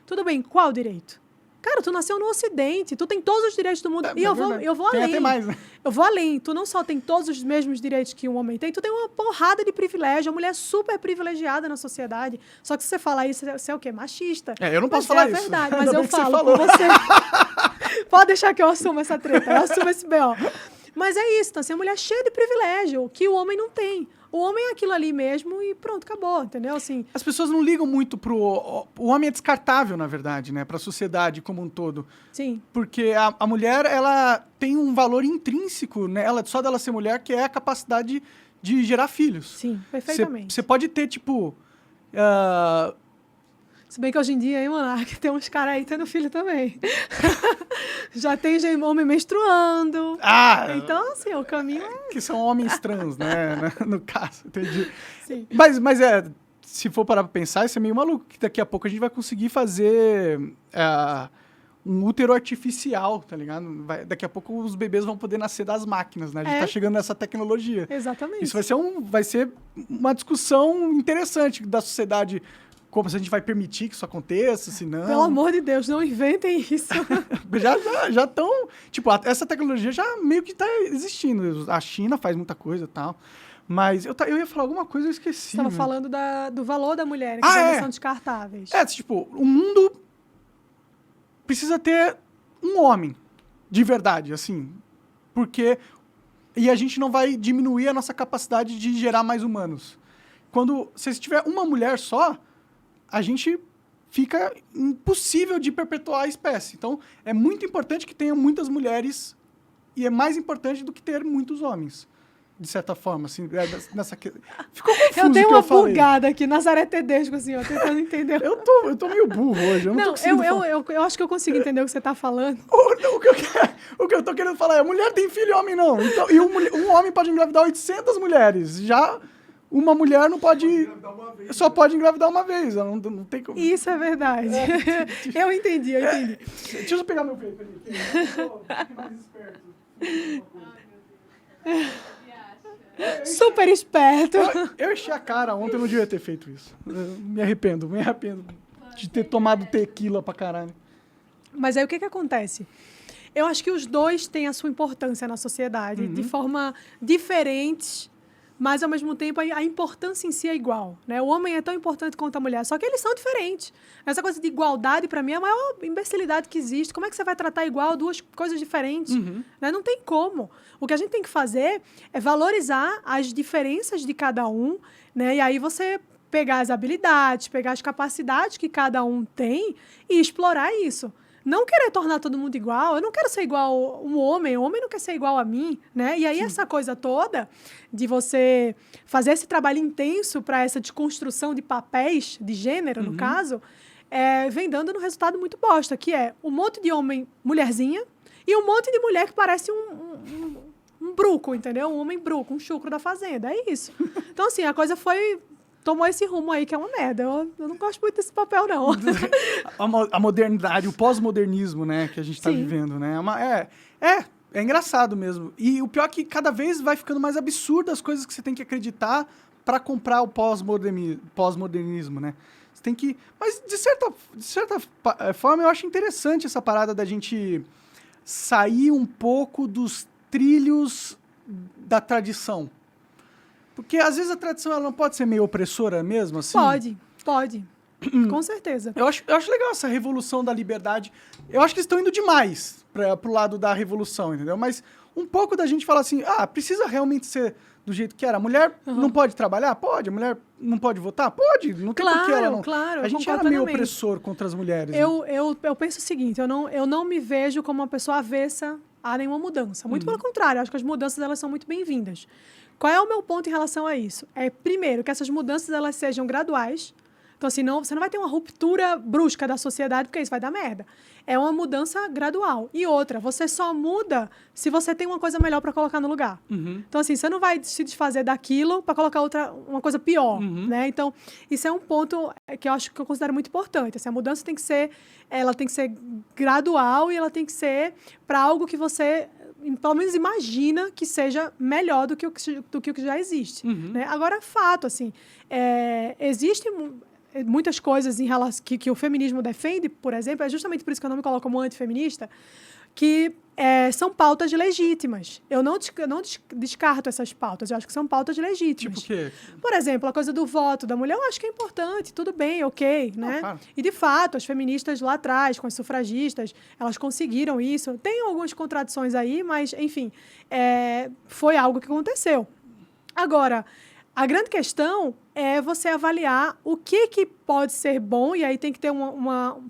Tudo bem, qual direito? Cara, tu nasceu no Ocidente, tu tem todos os direitos do mundo. E eu vou além. Tem até mais, né? Eu vou além. Tu não só tem todos os mesmos direitos que um homem tem, tu tem uma porrada de privilégio. A mulher é super privilegiada na sociedade. Só que se você falar isso, você é o quê? Machista. Eu não posso falar isso. É verdade, mas eu falo por você. Pode deixar que eu assumo essa treta, eu assumo esse B.O. Mas é isso, então, assim, a mulher é cheia de privilégio, que o homem não tem. O homem é aquilo ali mesmo e pronto, acabou, entendeu? Assim, as pessoas não ligam muito pro... O homem é descartável, na verdade, né? Pra sociedade como um todo. Sim. Porque a mulher, ela tem um valor intrínseco, né? Só dela ser mulher, que é a capacidade de gerar filhos. Sim, perfeitamente. Você pode ter, tipo... Se bem que hoje em dia, hein, Monark, tem uns caras aí tendo filho também. Já tem homem menstruando. Então, assim, o caminho é... Que são homens trans, né? No caso, entendi. Sim. Mas se for parar pra pensar, isso é meio maluco, que daqui a pouco a gente vai conseguir fazer um útero artificial, tá ligado? Daqui a pouco os bebês vão poder nascer das máquinas, né? A gente tá chegando nessa tecnologia. Exatamente. Isso vai ser uma discussão interessante da sociedade, como se a gente vai permitir que isso aconteça, se não... Pelo amor de Deus, não inventem isso. já estão... Tipo, essa tecnologia já meio que tá existindo. A China faz muita coisa e tal. Mas eu ia falar alguma coisa e eu esqueci. Você estava falando do valor da mulher, que já não são descartáveis. Tipo, o mundo precisa ter um homem, de verdade, assim. Porque... E a gente não vai diminuir a nossa capacidade de gerar mais humanos. Se tiver uma mulher só, a gente fica impossível de perpetuar a espécie. Então, é muito importante que tenha muitas mulheres e é mais importante do que ter muitos homens. De certa forma, assim, Ficou confuso. Eu dei uma bugada aqui, Nazaré Tedesco, assim, ó, tentando entender. Eu tô meio burro hoje. Eu acho que eu consigo entender o que você tá falando. O que eu tô querendo falar é, mulher tem filho e homem não. Então, e um homem pode engravidar 800 mulheres. Já uma mulher não pode... Só pode engravidar uma vez. Não tem como... Isso é verdade. Eu entendi. Deixa eu pegar meu peito ali. Eu tô mais esperto. Super esperto. Eu enchi a cara ontem, eu não devia ter feito isso. Me arrependo de ter tomado tequila pra caralho. Mas aí o que acontece? Eu acho que os dois têm a sua importância na sociedade, de forma diferentes, mas ao mesmo tempo a importância em si é igual, né? O homem é tão importante quanto a mulher, só que eles são diferentes. Essa coisa de igualdade, para mim, é a maior imbecilidade que existe. Como é que você vai tratar igual duas coisas diferentes? Né? Não tem como. O que a gente tem que fazer é valorizar as diferenças de cada um, né? E aí você pegar as habilidades, pegar as capacidades que cada um tem e explorar isso. Não querer tornar todo mundo igual. Eu não quero ser igual um homem. O homem não quer ser igual a mim, né? E aí essa coisa toda de você fazer esse trabalho intenso para essa desconstrução de papéis de gênero, no caso, vem dando um resultado muito bosta, que é um monte de homem mulherzinha e um monte de mulher que parece um bruco, entendeu? Um homem bruco, um chucro da fazenda. É isso. Então, assim, a coisa tomou esse rumo aí, que é uma merda. Eu não gosto muito desse papel, não. A modernidade, o pós-modernismo, né, que a gente tá vivendo, né? É engraçado mesmo. E o pior é que cada vez vai ficando mais absurdo as coisas que você tem que acreditar para comprar o pós-modernismo, né? Você tem que... Mas, de certa forma, eu acho interessante essa parada da gente sair um pouco dos trilhos da tradição. Porque, às vezes, a tradição ela não pode ser meio opressora mesmo, assim? Pode. Com certeza. Eu acho legal essa revolução da liberdade. Eu acho que estão indo demais pro lado da revolução, entendeu? Mas um pouco da gente falar assim, precisa realmente ser do jeito que era. A mulher não pode trabalhar? Pode. A mulher não pode votar? Pode. Não tem por que ela não. Claro, a gente era meio opressor contra as mulheres. Eu penso o seguinte, eu não me vejo como uma pessoa avessa a nenhuma mudança. Muito pelo contrário, eu acho que as mudanças elas são muito bem-vindas. Qual é o meu ponto em relação a isso? Primeiro, que essas mudanças elas sejam graduais. Então, assim, você não vai ter uma ruptura brusca da sociedade, porque isso vai dar merda. É uma mudança gradual. E outra, você só muda se você tem uma coisa melhor para colocar no lugar. Então, assim, você não vai se desfazer daquilo para colocar uma coisa pior, né? Então, isso é um ponto que eu considero muito importante. Assim, a mudança ela tem que ser gradual e ela tem que ser para algo que você pelo menos imagina que seja melhor do que o que já existe. Né? Agora, fato, assim, existem muitas coisas em relação que o feminismo defende, por exemplo, é justamente por isso que eu não me coloco como antifeminista, que são pautas legítimas. Eu não descarto essas pautas, eu acho que são pautas legítimas. Tipo o quê? Por exemplo, a coisa do voto da mulher, eu acho que é importante, tudo bem, ok, né? Claro. E, de fato, as feministas lá atrás, com as sufragistas, elas conseguiram isso. Tem algumas contradições aí, mas, enfim, foi algo que aconteceu. Agora, A grande questão é você avaliar o que pode ser bom, e aí tem que ter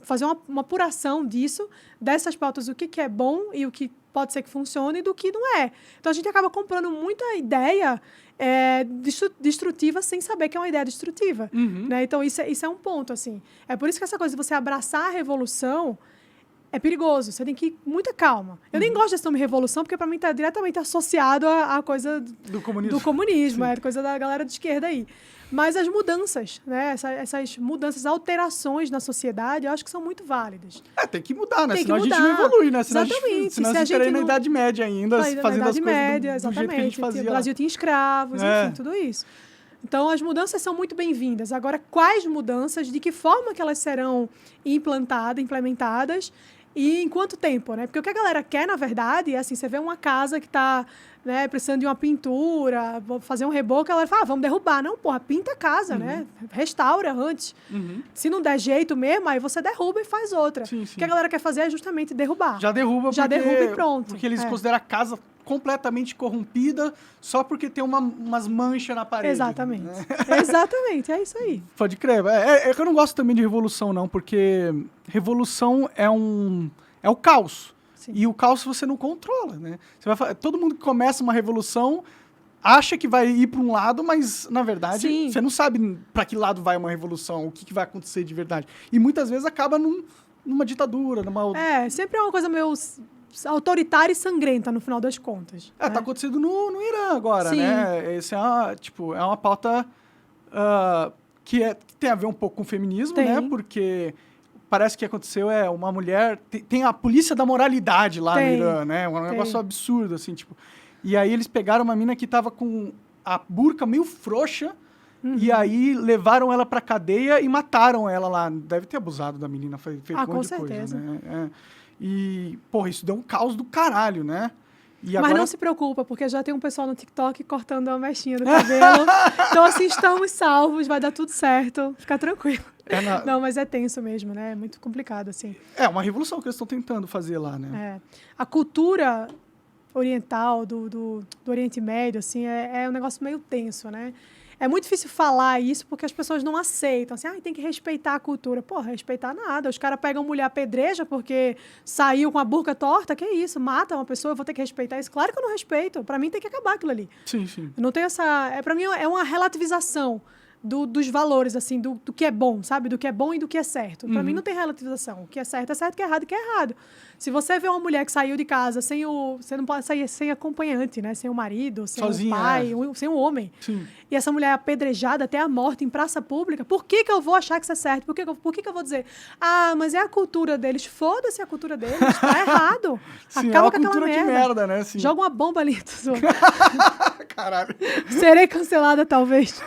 fazer uma apuração disso, dessas pautas, o que é bom e o que pode ser que funcione e do que não é. Então, a gente acaba comprando muita ideia destrutiva sem saber que é uma ideia destrutiva. Né? Então, isso é um ponto, assim. É por isso que essa coisa de você abraçar a revolução é perigoso. Você tem que ir com muita calma. Eu nem gosto desse nome revolução, porque para mim está diretamente associado à coisa do comunismo, coisa da galera de esquerda aí. Mas as mudanças, né? Essas mudanças, alterações na sociedade, eu acho que são muito válidas. Tem que mudar, né? Tem senão que mudar. A gente não evolui, né? Exatamente. Senão a gente estaria na Idade Média ainda, fazendo as coisas do jeito que a gente fazia. O Brasil tinha escravos, enfim, tudo isso. Então, as mudanças são muito bem-vindas. Agora, quais mudanças, de que forma que elas serão implementadas e em quanto tempo, né? Porque o que a galera quer, na verdade, é assim, você vê uma casa que está, né, precisando de uma pintura, vou fazer um reboco, a galera fala, vamos derrubar. Não, porra, pinta a casa, né? Restaura antes. Se não der jeito mesmo, aí você derruba e faz outra. Sim. O que a galera quer fazer é justamente derrubar. Já derruba e pronto. Porque eles consideram a casa completamente corrompida só porque tem umas manchas na parede. Exatamente. Né? Exatamente, é isso aí. Pode crer. É que eu não gosto também de revolução, não, porque revolução é o caos. Sim. E o caos você não controla, né? Todo mundo que começa uma revolução acha que vai ir para um lado, mas, na verdade, você não sabe para que lado vai uma revolução, o que vai acontecer de verdade. E muitas vezes acaba numa ditadura, sempre é uma coisa meio autoritária e sangrenta, no final das contas. Tá acontecendo no Irã agora, né? Esse é uma pauta que tem a ver um pouco com o feminismo, né? Porque parece que aconteceu uma mulher... Tem a polícia da moralidade lá no Irã, né? Um negócio absurdo, assim, tipo... E aí eles pegaram uma mina que tava com a burca meio frouxa, e aí levaram ela pra cadeia e mataram ela lá. Deve ter abusado da menina, feito um monte de coisa, né? E, porra, isso deu um caos do caralho, né? Mas agora... não se preocupa, porque já tem um pessoal no TikTok cortando a mechinha do cabelo. Então, assim, estamos salvos, vai dar tudo certo. Fica tranquilo. Não, mas é tenso mesmo, né? É muito complicado, assim. É uma revolução que eles estão tentando fazer lá, né? A cultura oriental, do Oriente Médio, assim, é um negócio meio tenso, né? É muito difícil falar isso porque as pessoas não aceitam. Assim, tem que respeitar a cultura. Porra, respeitar nada. Os caras pegam mulher apedreja porque saiu com a burca torta. Que isso? Mata uma pessoa, eu vou ter que respeitar isso? Claro que eu não respeito. Para mim tem que acabar aquilo ali. Sim. Não tem essa... Para mim é uma relativização dos valores, assim, do que é bom, sabe? Do que é bom e do que é certo. Para mim não tem relativização. O que é certo, o que é errado, o que é errado. Se você vê uma mulher que saiu de casa você não pode sair sem acompanhante, né? Sem o marido, sem sozinha, o pai, sem o homem. Sim. E essa mulher é apedrejada até a morte em praça pública, por que eu vou achar que isso é certo? Por que eu vou dizer, mas é a cultura deles? Foda-se a cultura deles, tá errado. Sim, acaba é uma com aquela cultura de merda, né? Sim. Joga uma bomba ali. Caralho. Serei cancelada, talvez.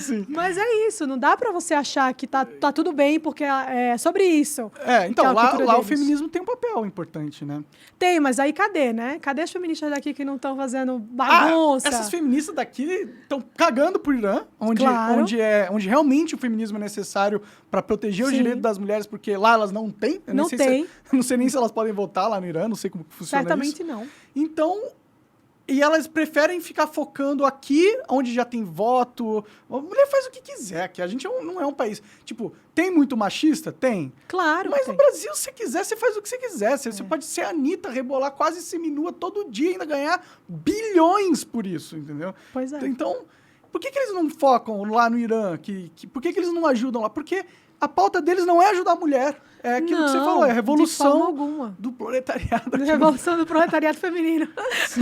Sim. Mas é isso, não dá pra você achar que tá tudo bem, porque é sobre isso. Então, lá o feminismo tem um papel importante, né? Tem, mas aí cadê, né? Cadê as feministas daqui que não estão fazendo bagunça? Essas feministas daqui estão cagando pro Irã, onde realmente o feminismo é necessário para proteger os direitos das mulheres, porque lá elas não têm. Eu não sei nem se elas podem votar lá no Irã, não sei como funciona Certamente isso. não. Então... E elas preferem ficar focando aqui, onde já tem voto. A mulher faz o que quiser aqui. A gente não é um país... Tipo, tem muito machista? Tem. Claro. Mas no Brasil, se você quiser, você faz o que você quiser. Você pode ser a Anitta, rebolar quase seminua todo dia e ainda ganhar bilhões por isso, entendeu? Pois é. Então, por que eles não focam lá no Irã? Por que eles não ajudam lá? Porque a pauta deles não é ajudar a mulher. É aquilo que você falou, é a revolução do proletariado. Revolução do proletariado feminino. Sim.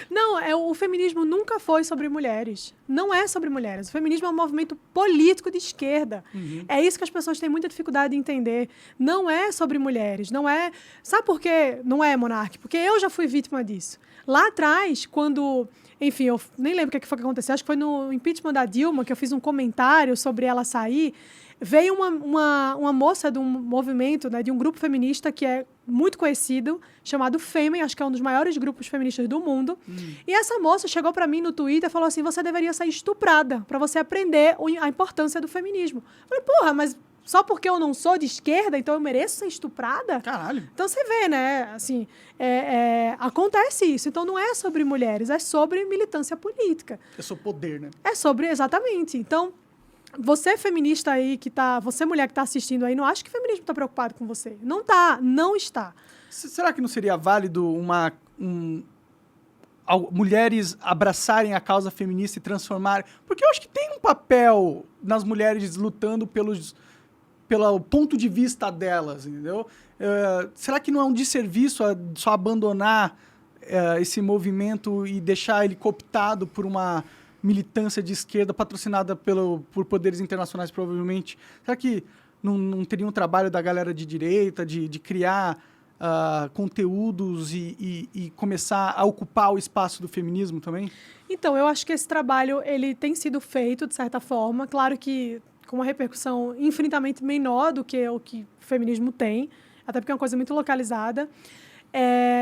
Não, o feminismo nunca foi sobre mulheres. Não é sobre mulheres. O feminismo é um movimento político de esquerda. É isso que as pessoas têm muita dificuldade de entender. Não é sobre mulheres. Não é... Sabe por quê? Não é, Monark? Porque eu já fui vítima disso. Lá atrás, quando... Enfim, eu nem lembro o que foi que aconteceu. Acho que foi no impeachment da Dilma, que eu fiz um comentário sobre ela sair. Veio uma moça de um movimento, né, de um grupo feminista que é muito conhecido, chamado Fêmea, acho que é um dos maiores grupos feministas do mundo. E essa moça chegou para mim no Twitter e falou assim, você deveria ser estuprada para você aprender a importância do feminismo. Eu falei, porra, mas só porque eu não sou de esquerda, então eu mereço ser estuprada? Caralho. Então você vê, né? Assim, acontece isso. Então não é sobre mulheres, é sobre militância política. É sobre poder, né? É sobre, exatamente. Então, você feminista aí você mulher que está assistindo aí, não acha que o feminismo está preocupado com você. Não tá, não está. Será que não seria válido mulheres abraçarem a causa feminista e transformarem... Porque eu acho que tem um papel nas mulheres lutando pelo ponto de vista delas, entendeu? Será que não é um desserviço só abandonar esse movimento e deixar ele cooptado por uma militância de esquerda patrocinada por poderes internacionais, provavelmente? Será que não teria um trabalho da galera de direita de criar conteúdos e começar a ocupar o espaço do feminismo também? Então, eu acho que esse trabalho ele tem sido feito, de certa forma. Claro que com uma repercussão infinitamente menor do que o que o feminismo tem, até porque é uma coisa muito localizada.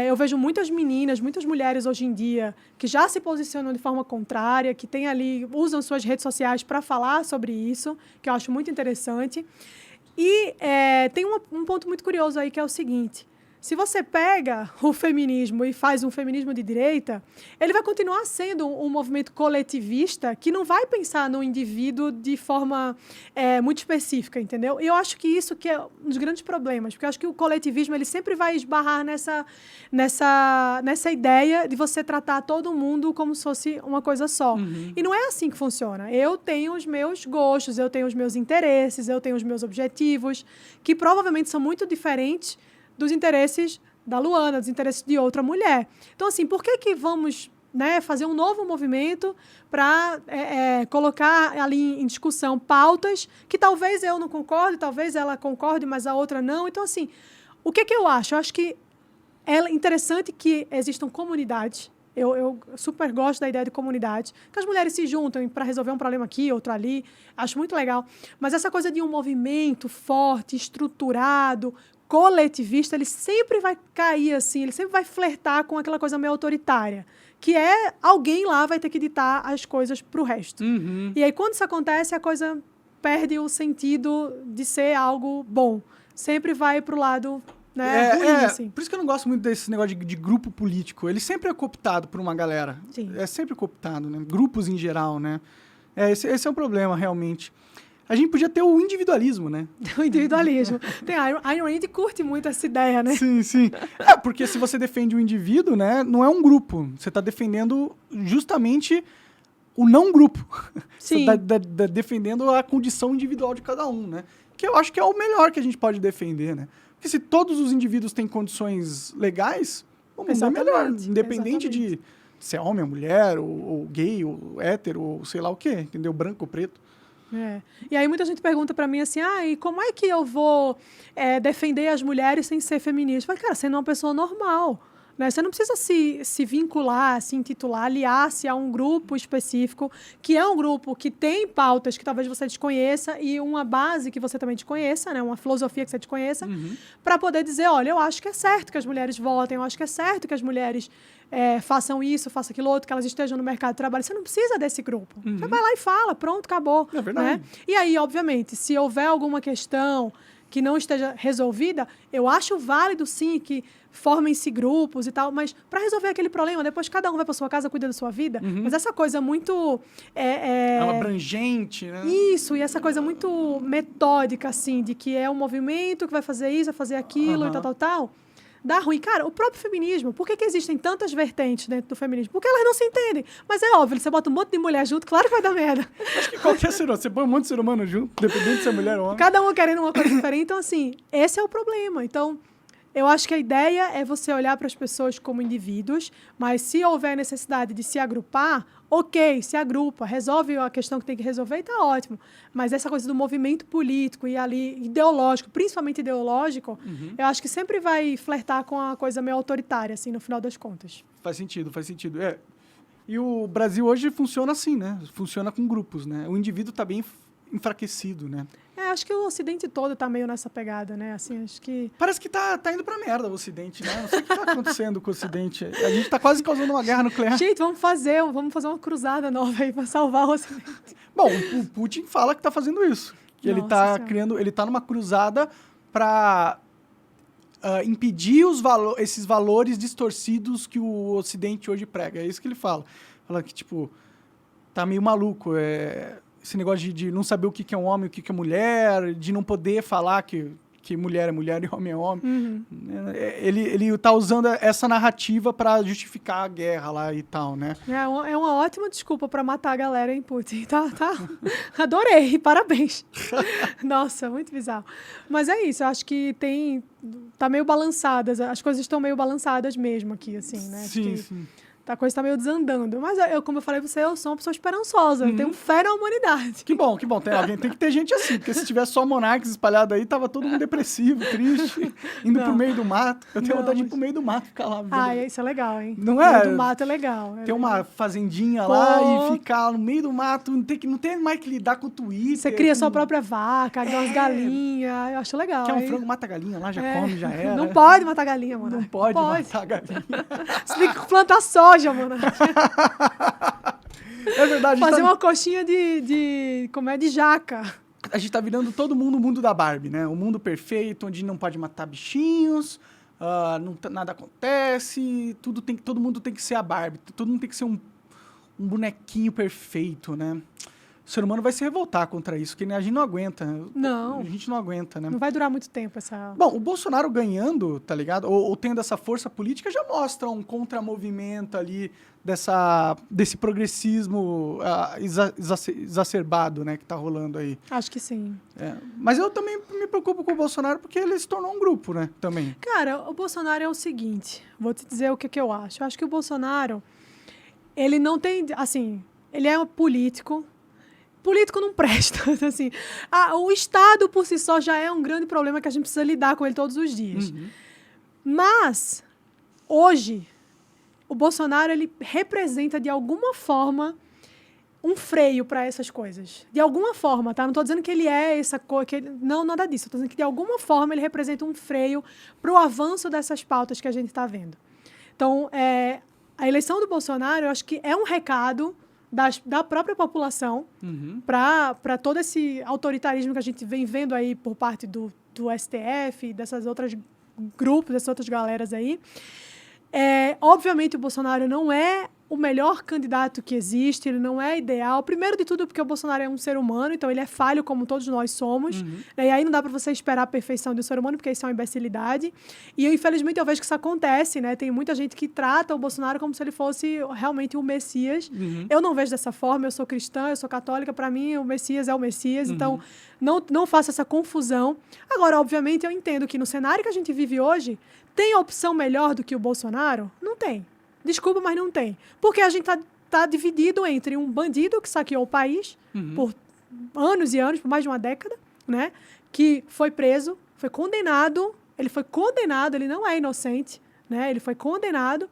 Eu vejo muitas meninas, muitas mulheres hoje em dia que já se posicionam de forma contrária, que usam suas redes sociais para falar sobre isso, que eu acho muito interessante. E tem um ponto muito curioso aí, que é o seguinte: se você pega o feminismo e faz um feminismo de direita, ele vai continuar sendo um movimento coletivista que não vai pensar no indivíduo de forma muito específica, entendeu? E eu acho que isso que é um dos grandes problemas, porque eu acho que o coletivismo ele sempre vai esbarrar nessa ideia de você tratar todo mundo como se fosse uma coisa só. Uhum. E não é assim que funciona. Eu tenho os meus gostos, eu tenho os meus interesses, eu tenho os meus objetivos, que provavelmente são muito diferentes dos interesses da Luana, dos interesses de outra mulher. Então, assim, por que vamos fazer um novo movimento para colocar ali em discussão pautas que talvez eu não concorde, talvez ela concorde, mas a outra não? Então, assim, o que eu acho? Eu acho que é interessante que existam comunidades. Eu super gosto da ideia de comunidade, que as mulheres se juntam para resolver um problema aqui, outro ali. Acho muito legal. Mas essa coisa de um movimento forte, estruturado, coletivista, ele sempre vai cair assim, ele sempre vai flertar com aquela coisa meio autoritária, que alguém lá vai ter que ditar as coisas pro resto. Uhum. E aí, quando isso acontece, a coisa perde o sentido de ser algo bom. Sempre vai pro lado ruim, assim. Por isso que eu não gosto muito desse negócio de grupo político. Ele sempre é cooptado por uma galera. Sim. É sempre cooptado, né? Grupos em geral, né? Esse é o problema, realmente. A gente podia ter o individualismo, né? O individualismo. A Ayn Rand curte muito essa ideia, né? Sim, sim. Porque se você defende o indivíduo, né, não é um grupo. Você está defendendo justamente o não grupo. Sim. Você está defendendo a condição individual de cada um, né? Que eu acho que é o melhor que a gente pode defender, né? Porque se todos os indivíduos têm condições legais, o mundo é melhor. Independente de se é homem ou mulher, ou gay, ou hétero, ou sei lá o quê, entendeu? Branco ou preto. E aí muita gente pergunta para mim assim, e como é que eu vou defender as mulheres sem ser feminista? Eu falei, cara, sendo uma pessoa normal, né? Você não precisa se vincular, se intitular, aliar-se a um grupo específico, que é um grupo que tem pautas que talvez você desconheça e uma base que você também desconheça, né? Uma filosofia que você desconheça, para poder dizer, olha, eu acho que é certo que as mulheres votem, eu acho que é certo que as mulheres façam isso, façam aquilo outro, que elas estejam no mercado de trabalho. Você não precisa desse grupo. Você vai lá e fala, pronto, acabou. É verdade. Né? E aí, obviamente, se houver alguma questão que não esteja resolvida, eu acho válido, sim, que formem-se grupos e tal, mas para resolver aquele problema, depois cada um vai para sua casa, cuida da sua vida, mas essa coisa muito... É uma abrangente, né? Isso, e essa coisa muito metódica, assim, de que é um movimento que vai fazer isso, vai fazer aquilo e tal, dá ruim. Cara, o próprio feminismo, por que existem tantas vertentes dentro do feminismo? Porque elas não se entendem. Mas é óbvio, você bota um monte de mulher junto, claro que vai dar merda. Acho que qualquer ser humano, você põe um monte de ser humano junto, dependendo se é mulher ou homem. Cada um querendo uma coisa diferente. Então, assim, esse é o problema. Então, eu acho que a ideia é você olhar para as pessoas como indivíduos, mas se houver necessidade de se agrupar, ok, se agrupa, resolve a questão que tem que resolver e está ótimo. Mas essa coisa do movimento político e ali ideológico, principalmente ideológico, eu acho que sempre vai flertar com a coisa meio autoritária, assim, no final das contas. Faz sentido, faz sentido. E o Brasil hoje funciona assim, né? Funciona com grupos, né? O indivíduo está bem enfraquecido, né? Acho que o Ocidente todo tá meio nessa pegada, né? Assim, acho que... Parece que tá indo pra merda o Ocidente, né? Não sei o que tá acontecendo com o Ocidente. A gente tá quase causando uma guerra nuclear. Gente, vamos fazer uma cruzada nova aí pra salvar o Ocidente. Bom, o Putin fala que tá fazendo isso. Que ele tá criando, ele tá numa cruzada para impedir esses valores distorcidos que o Ocidente hoje prega. É isso que ele fala. Fala que, tipo, tá meio maluco. Esse negócio de não saber o que é um homem, o que é mulher, de não poder falar que mulher é mulher e homem é homem. Uhum. Ele tá usando essa narrativa para justificar a guerra lá e tal, né? É uma ótima desculpa para matar a galera, hein, Putin? Tá. Adorei, parabéns. Nossa, muito bizarro. Mas é isso, eu acho que tá meio balançadas, as coisas estão meio balançadas mesmo aqui, assim, né? Sim. A coisa tá meio desandando. Mas como eu falei pra você, eu sou uma pessoa esperançosa. Eu tenho fé na humanidade. Que bom. Tem que ter gente assim. Porque se tivesse só monarcas espalhados aí, tava todo mundo depressivo, triste, indo pro meio do mato. Eu tenho vontade de ir pro meio do mato, ficar lá. Isso é legal, hein? Não é? No meio do mato é legal. Ter uma fazendinha lá e ficar no meio do mato. Não tem mais que lidar com o Twitter. Você cria sua própria vaca, umas galinhas. Eu acho legal. Quer um frango, mata a galinha lá, já come, já era. Não pode matar galinha, mano. Não pode matar a galinha. Você tem que plantar soja, mano. É verdade. Fazer uma coxinha de jaca. A gente tá virando todo mundo o mundo da Barbie, né? O mundo perfeito, onde não pode matar bichinhos, nada acontece, todo mundo tem que ser a Barbie, todo mundo tem que ser um bonequinho perfeito, né? O ser humano vai se revoltar contra isso, porque a gente não aguenta. Não. A gente não aguenta, né? Não vai durar muito tempo essa... Bom, o Bolsonaro ganhando, tá ligado? Ou tendo essa força política, já mostra um contramovimento ali desse progressismo exacerbado, né, que tá rolando aí. Acho que sim. Mas eu também me preocupo com o Bolsonaro porque ele se tornou um grupo, né, também. Cara, o Bolsonaro é o seguinte, vou te dizer o que eu acho. Eu acho que o Bolsonaro, ele não tem, assim, ele é um político não presta, assim. O Estado, por si só, já é um grande problema que a gente precisa lidar com ele todos os dias. Uhum. Mas, hoje, o Bolsonaro, ele representa, de alguma forma, um freio para essas coisas. De alguma forma, tá? Não estou dizendo que ele é essa coisa... Não, nada disso. Estou dizendo que, de alguma forma, ele representa um freio para o avanço dessas pautas que a gente está vendo. Então, a eleição do Bolsonaro, eu acho que é um recado da própria população para todo esse autoritarismo que a gente vem vendo aí por parte do STF, dessas outras grupos, dessas outras galeras aí. Obviamente, o Bolsonaro não é o melhor candidato que existe, ele não é ideal. Primeiro de tudo, porque o Bolsonaro é um ser humano, então ele é falho como todos nós somos. E aí não dá para você esperar a perfeição do ser humano, porque isso é uma imbecilidade. E, infelizmente, eu vejo que isso acontece, né? Tem muita gente que trata o Bolsonaro como se ele fosse realmente o Messias. Eu não vejo dessa forma, eu sou cristã, eu sou católica, para mim o Messias é o Messias, então não faça essa confusão. Agora, obviamente, eu entendo que no cenário que a gente vive hoje, tem opção melhor do que o Bolsonaro? Não tem. Desculpa, mas não tem. Porque a gente tá dividido entre um bandido que saqueou o país por anos e anos, por mais de uma década, né? Que foi preso, foi condenado, ele não é inocente, né? Ele foi condenado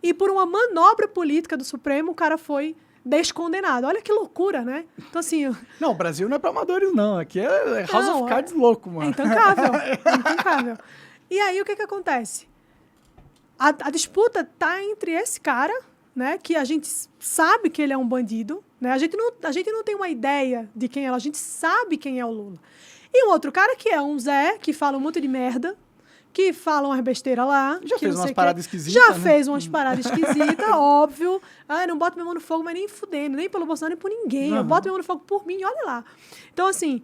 e por uma manobra política do Supremo, o cara foi descondenado. Olha que loucura, né? Então, assim... Não, o Brasil não é para amadores, não. Aqui é House of Cards louco, mano. É intancável. E aí, o que acontece? A disputa tá entre esse cara, né, que a gente sabe que ele é um bandido, né? A gente não tem uma ideia de quem é, a gente sabe quem é o Lula. E um outro cara que é um Zé, que fala um monte de merda, que fala umas besteiras lá. Já fez umas paradas esquisitas, Já fez umas paradas esquisitas, óbvio. Não boto minha mão no fogo, mas nem fudendo, nem pelo Bolsonaro, nem por ninguém. Eu boto minha mão no fogo por mim, olha lá. Então, assim,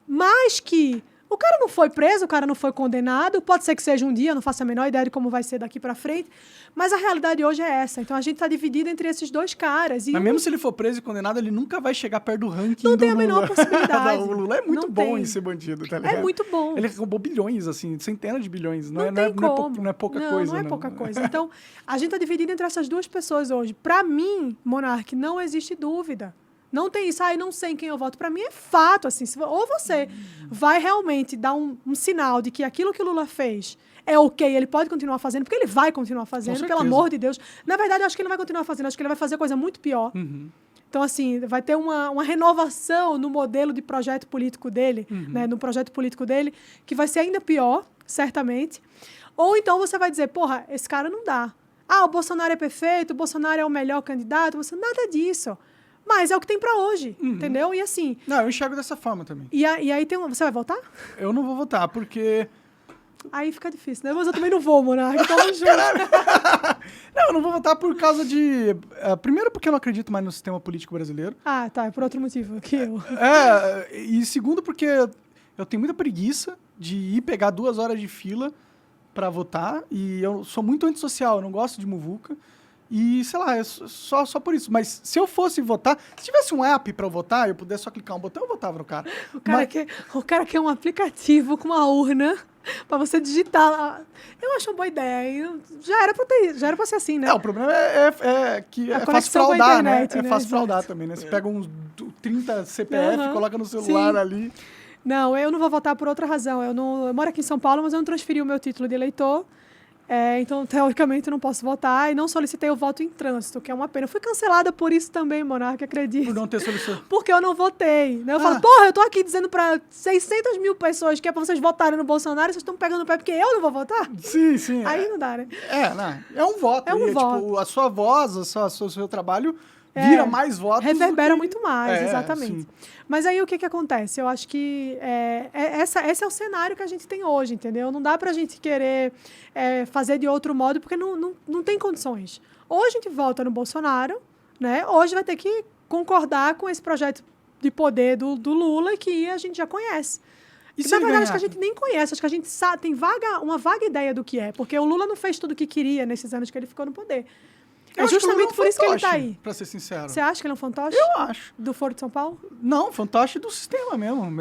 mais que... O cara não foi preso, o cara não foi condenado, pode ser que seja um dia, eu não faço a menor ideia de como vai ser daqui pra frente, mas a realidade hoje é essa. Então a gente tá dividido entre esses dois caras. Mas mesmo se ele for preso e condenado, ele nunca vai chegar perto do ranking não do tem a Lula. menor possibilidade. O Lula é muito não bom tem. em ser bandido, tá ligado? É muito bom. Ele roubou bilhões, assim, centenas de bilhões. Não é pouca coisa. Não é pouca coisa. Então, a gente tá dividido entre essas duas pessoas hoje. Pra mim, Monark, não existe dúvida. Não tem isso, eu não sei em quem eu voto. Para mim é fato, assim, ou você vai realmente dar um sinal de que aquilo que o Lula fez é ok, ele pode continuar fazendo, porque ele vai continuar fazendo, pelo amor de Deus. Na verdade, eu acho que ele vai continuar fazendo, acho que ele vai fazer coisa muito pior. Então, assim, vai ter uma renovação no modelo de projeto político dele, né, no projeto político dele, que vai ser ainda pior, certamente. Ou então você vai dizer, porra, esse cara não dá. O Bolsonaro é perfeito, o Bolsonaro é o melhor candidato, nada disso. Mas é o que tem para hoje, entendeu? E assim... Não, eu enxergo dessa forma também. E aí tem você vai votar? Eu não vou votar, porque... Aí fica difícil, né? Mas eu também não vou, Monark. Tamo junto. Não, eu não vou votar por causa de... primeiro, porque eu não acredito mais no sistema político brasileiro. Ah, tá. É por outro motivo que eu... E segundo, porque eu tenho muita preguiça de ir pegar 2 horas de fila pra votar. E eu sou muito antissocial, eu não gosto de muvuca. E, sei lá, só por isso. Mas se eu fosse votar... Se tivesse um app pra eu votar, eu pudesse só clicar um botão, eu votava no cara. O cara quer um aplicativo com uma urna pra você digitar lá. Eu acho uma boa ideia. Já era pra ser assim, né? O problema é que é fácil fraudar, né? É fácil fraudar também, né? Você pega uns 30 CPF, coloca no celular ali. Não, eu não vou votar por outra razão. Eu moro aqui em São Paulo, mas eu não transferi o meu título de eleitor. Então, teoricamente, eu não posso votar e não solicitei o voto em trânsito, que é uma pena. Eu fui cancelada por isso também, Monark, acredito. Por não ter solicitado. Porque eu não votei. Né? Eu falo, porra, eu tô aqui dizendo pra 600 mil pessoas que é pra vocês votarem no Bolsonaro e vocês estão pegando o pé porque eu não vou votar? Sim. Aí não dá, né? É um voto. É um voto. Tipo, a sua voz, o seu trabalho vira mais votos. Reverbera muito mais, exatamente. Sim. Mas aí o que acontece? Eu acho que esse é o cenário que a gente tem hoje, entendeu? Não dá pra gente querer fazer de outro modo, porque não tem condições. Ou a gente vota no Bolsonaro, né? Ou a gente vai ter que concordar com esse projeto de poder do Lula que a gente já conhece. E na verdade, acho que a gente nem conhece, acho que a gente tem uma vaga ideia do que é, porque o Lula não fez tudo o que queria nesses anos que ele ficou no poder. É justamente por isso que ele está aí. Pra ser sincero. Você acha que ele é um fantoche? Eu acho. Do Foro de São Paulo? Não, fantoche do sistema mesmo.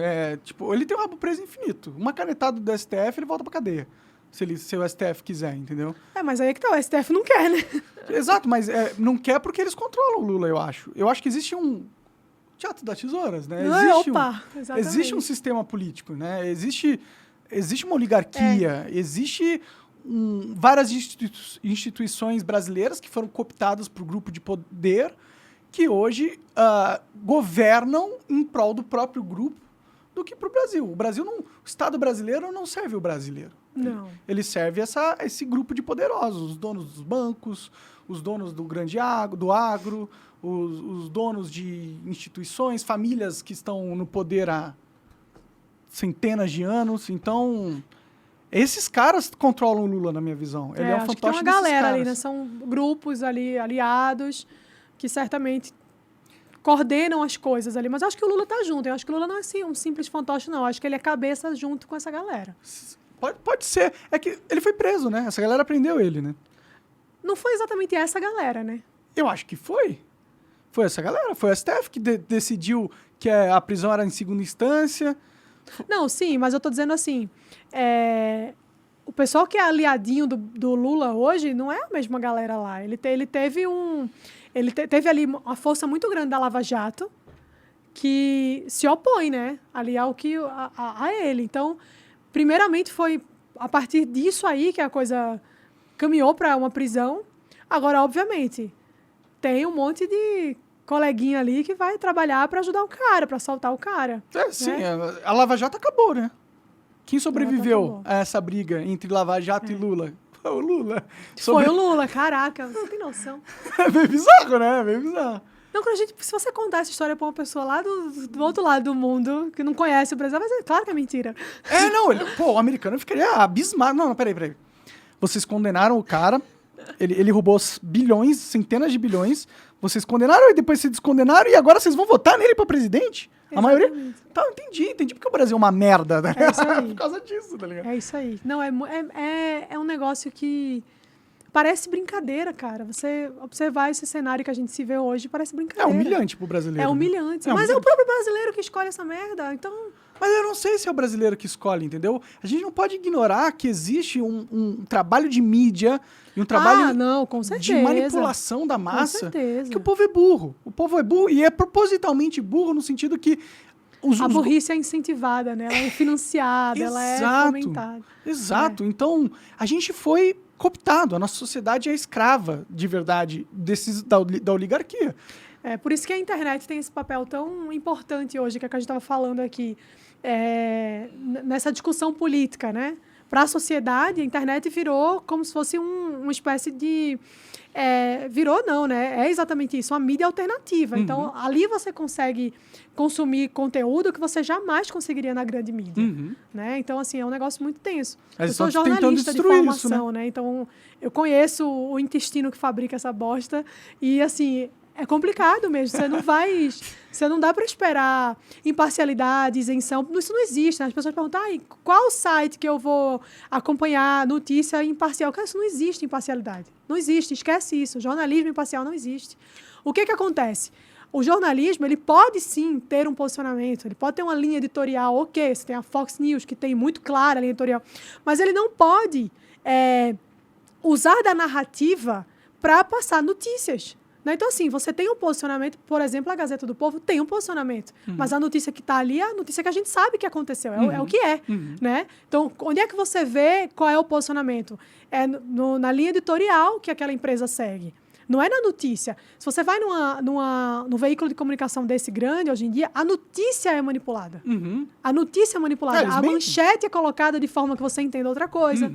Tipo, ele tem um rabo preso infinito. Uma canetada do STF, ele volta pra cadeia. Se o STF quiser, entendeu? Mas aí é que tá, o STF não quer, né? Exato, mas não quer porque eles controlam o Lula, eu acho. Eu acho que existe um teatro das tesouras, né? Existe um sistema político, né? Existe uma oligarquia, existe... várias instituições brasileiras que foram cooptadas para o grupo de poder que hoje governam em prol do próprio grupo do que para o Brasil. O Estado brasileiro não serve o brasileiro. Não. Ele serve esse grupo de poderosos, os donos dos bancos, os donos do do agro, os donos de instituições, famílias que estão no poder há centenas de anos. Então... esses caras controlam o Lula, na minha visão. Ele é um fantoche desses caras. Acho que tem uma galera ali, né? São grupos ali, aliados, que certamente coordenam as coisas ali. Mas acho que o Lula tá junto. Eu acho que o Lula não é assim, um simples fantoche, não. Eu acho que ele é cabeça junto com essa galera. Pode ser. É que ele foi preso, né? Essa galera prendeu ele, né? Não foi exatamente essa galera, né? Eu acho que foi. Foi essa galera. Foi o STF que decidiu que a prisão era em segunda instância. Não, sim, mas eu tô dizendo assim, o pessoal que é aliadinho do Lula hoje não é a mesma galera lá. Ele teve ali uma força muito grande da Lava Jato que se opõe, né, ali a ele. Então, primeiramente foi a partir disso aí que a coisa caminhou para uma prisão. Agora, obviamente, tem um monte de coleguinha ali que vai trabalhar para ajudar o cara, para soltar o cara. Sim. Né? A Lava Jato acabou, né? Quem sobreviveu a essa briga entre Lava Jato e Lula? Foi o Lula. Foi o Lula, caraca, você tem noção. É meio bizarro, né? É meio bizarro. Não, se você contar essa história pra uma pessoa lá do outro lado do mundo, que não conhece o Brasil, mas é claro que é mentira. O americano ficaria abismado. Não, peraí. Vocês condenaram o cara, ele roubou bilhões, centenas de bilhões, vocês condenaram e depois se descondenaram e agora vocês vão votar nele pra presidente? Exatamente. A maioria... Tá, entendi porque o Brasil é uma merda, né? É isso aí. Por causa disso, tá ligado? É isso aí. Não, é um negócio que parece brincadeira, cara. Você observar esse cenário que a gente se vê hoje, parece brincadeira. É humilhante pro brasileiro. É humilhante. Mas é o próprio brasileiro que escolhe essa merda, então... Mas eu não sei se é o brasileiro que escolhe, entendeu? A gente não pode ignorar que existe um trabalho de mídia e um trabalho com de manipulação da massa. Com certeza. Que o povo é burro. O povo é burro e é propositalmente burro no sentido que... A burrice é incentivada, né? Ela é financiada, ela é fomentada. Exato. Então, a gente foi cooptado. A nossa sociedade é escrava, de verdade, da oligarquia. Por isso que a internet tem esse papel tão importante hoje, que é o que a gente estava falando aqui, nessa discussão política, né? para a sociedade, a internet virou como se fosse uma espécie de... virou não, né? É exatamente isso, uma mídia alternativa. Então, ali você consegue consumir conteúdo que você jamais conseguiria na grande mídia. Né? Então, assim, é um negócio muito tenso. Eu sou jornalista de formação, isso, né? Então, eu conheço o intestino que fabrica essa bosta e, assim... É complicado mesmo, você não dá para esperar imparcialidade, isenção, isso não existe, né? As pessoas perguntam, qual site que eu vou acompanhar notícia imparcial? Cara, isso não existe imparcialidade, não existe, esquece isso, jornalismo imparcial não existe. O que acontece? O jornalismo, ele pode sim ter um posicionamento, ele pode ter uma linha editorial, ok, você tem a Fox News, que tem muito clara a linha editorial, mas ele não pode usar da narrativa para passar notícias. Então, assim, você tem um posicionamento, por exemplo, a Gazeta do Povo tem um posicionamento, mas a notícia que está ali é a notícia que a gente sabe que aconteceu, é o que é, né? Então, onde é que você vê qual é o posicionamento? É na linha editorial que aquela empresa segue, não é na notícia. Se você vai num veículo de comunicação desse grande, hoje em dia, a notícia é manipulada. A notícia é manipulada, a manchete é colocada de forma que você entenda outra coisa.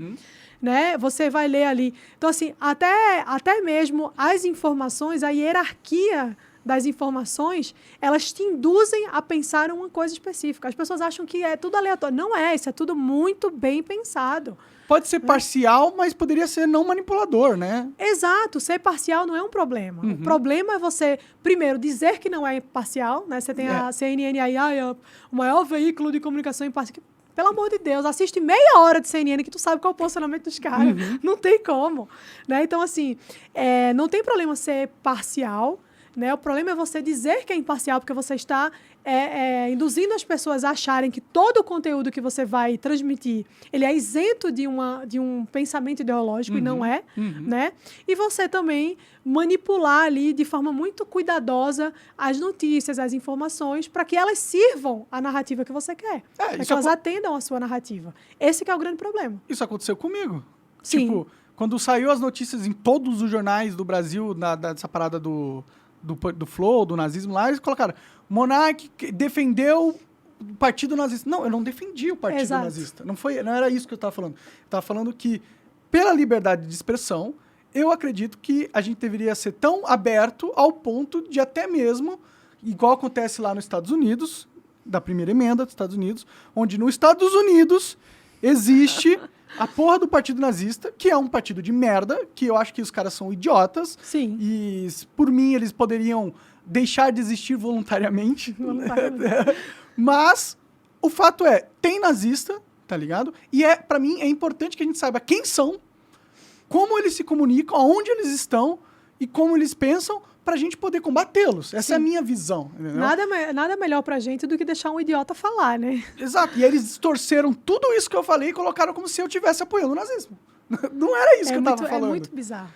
Né? Você vai ler ali. Então, assim, até mesmo as informações, a hierarquia das informações, elas te induzem a pensar uma coisa específica. As pessoas acham que é tudo aleatório. Não é, isso é tudo muito bem pensado. Pode ser parcial, mas poderia ser não manipulador, né? Exato, ser parcial não é um problema. O problema é você, primeiro, dizer que não é parcial, né? Você tem a CNN aí, o maior veículo de comunicação imparcial. Pelo amor de Deus, assiste meia hora de CNN que tu sabe qual é o posicionamento dos caras. Não tem como. Né? Então, assim, não tem problema ser parcial. Né? O problema é você dizer que é imparcial, porque você está induzindo as pessoas a acharem que todo o conteúdo que você vai transmitir, ele é isento de um pensamento ideológico, e não é. Né? E você também manipular ali de forma muito cuidadosa as notícias, as informações, para que elas sirvam a narrativa que você quer. Para que elas atendam a sua narrativa. Esse que é o grande problema. Isso aconteceu comigo. Sim. Tipo, quando saiu as notícias em todos os jornais do Brasil, dessa parada do Flow, do nazismo lá, eles colocaram, Monark defendeu o partido nazista. Não, eu não defendi o partido nazista. Não era isso que eu estava falando. Eu estava falando que, pela liberdade de expressão, eu acredito que a gente deveria ser tão aberto ao ponto de até mesmo, igual acontece lá nos Estados Unidos, da primeira emenda dos Estados Unidos, onde nos Estados Unidos existe a porra do partido nazista, que é um partido de merda, que eu acho que os caras são idiotas. Sim. E, por mim, eles poderiam deixar de existir voluntariamente. Mas o fato é, tem nazista, tá ligado? E pra mim é importante que a gente saiba quem são, como eles se comunicam, aonde eles estão e como eles pensam, pra gente poder combatê-los. Essa é a minha visão. Entendeu? Nada melhor pra gente do que deixar um idiota falar, né? Exato. E aí eles distorceram tudo isso que eu falei e colocaram como se eu estivesse apoiando o nazismo. Não era isso que eu tava falando. É muito bizarro.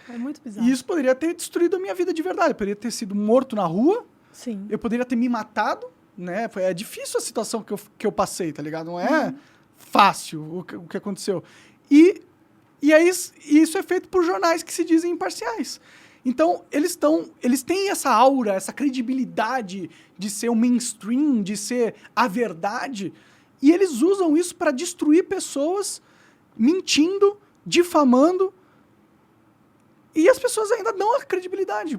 E isso poderia ter destruído a minha vida de verdade. Eu poderia ter sido morto na rua. Sim. Eu poderia ter me matado, né? É difícil a situação que eu passei, tá ligado? Não é fácil o que aconteceu. E isso é feito por jornais que se dizem imparciais. Então, eles têm essa aura, essa credibilidade de ser o mainstream, de ser a verdade, e eles usam isso para destruir pessoas, mentindo, difamando, e as pessoas ainda dão a credibilidade.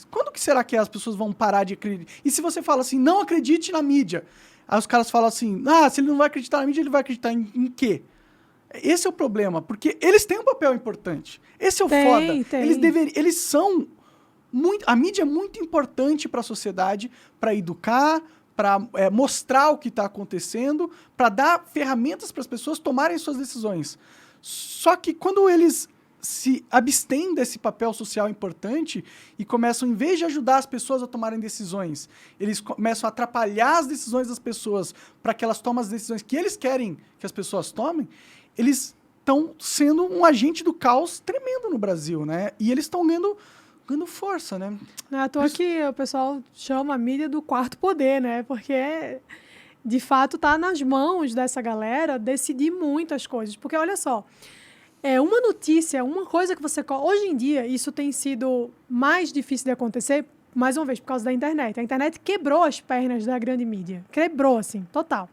Quando que será que as pessoas vão parar de acreditar? E se você fala assim, não acredite na mídia, aí os caras falam assim, se ele não vai acreditar na mídia, ele vai acreditar em quê? Esse é o problema, porque eles têm um papel importante. Esse é o foda. Eles são muito... A mídia é muito importante para a sociedade, para educar, para mostrar o que está acontecendo, para dar ferramentas para as pessoas tomarem suas decisões. Só que quando eles se abstêm desse papel social importante e começam, em vez de ajudar as pessoas a tomarem decisões, eles começam a atrapalhar as decisões das pessoas para que elas tomem as decisões que eles querem que as pessoas tomem, eles estão sendo um agente do caos tremendo no Brasil, né? E eles estão ganhando força, né? Não é à toa que o pessoal chama a mídia do quarto poder, né? Porque, de fato, tá nas mãos dessa galera decidir muitas coisas. Porque, olha só, uma notícia, uma coisa que você... Hoje em dia, isso tem sido mais difícil de acontecer, mais uma vez, por causa da internet. A internet quebrou as pernas da grande mídia. Quebrou, assim, total.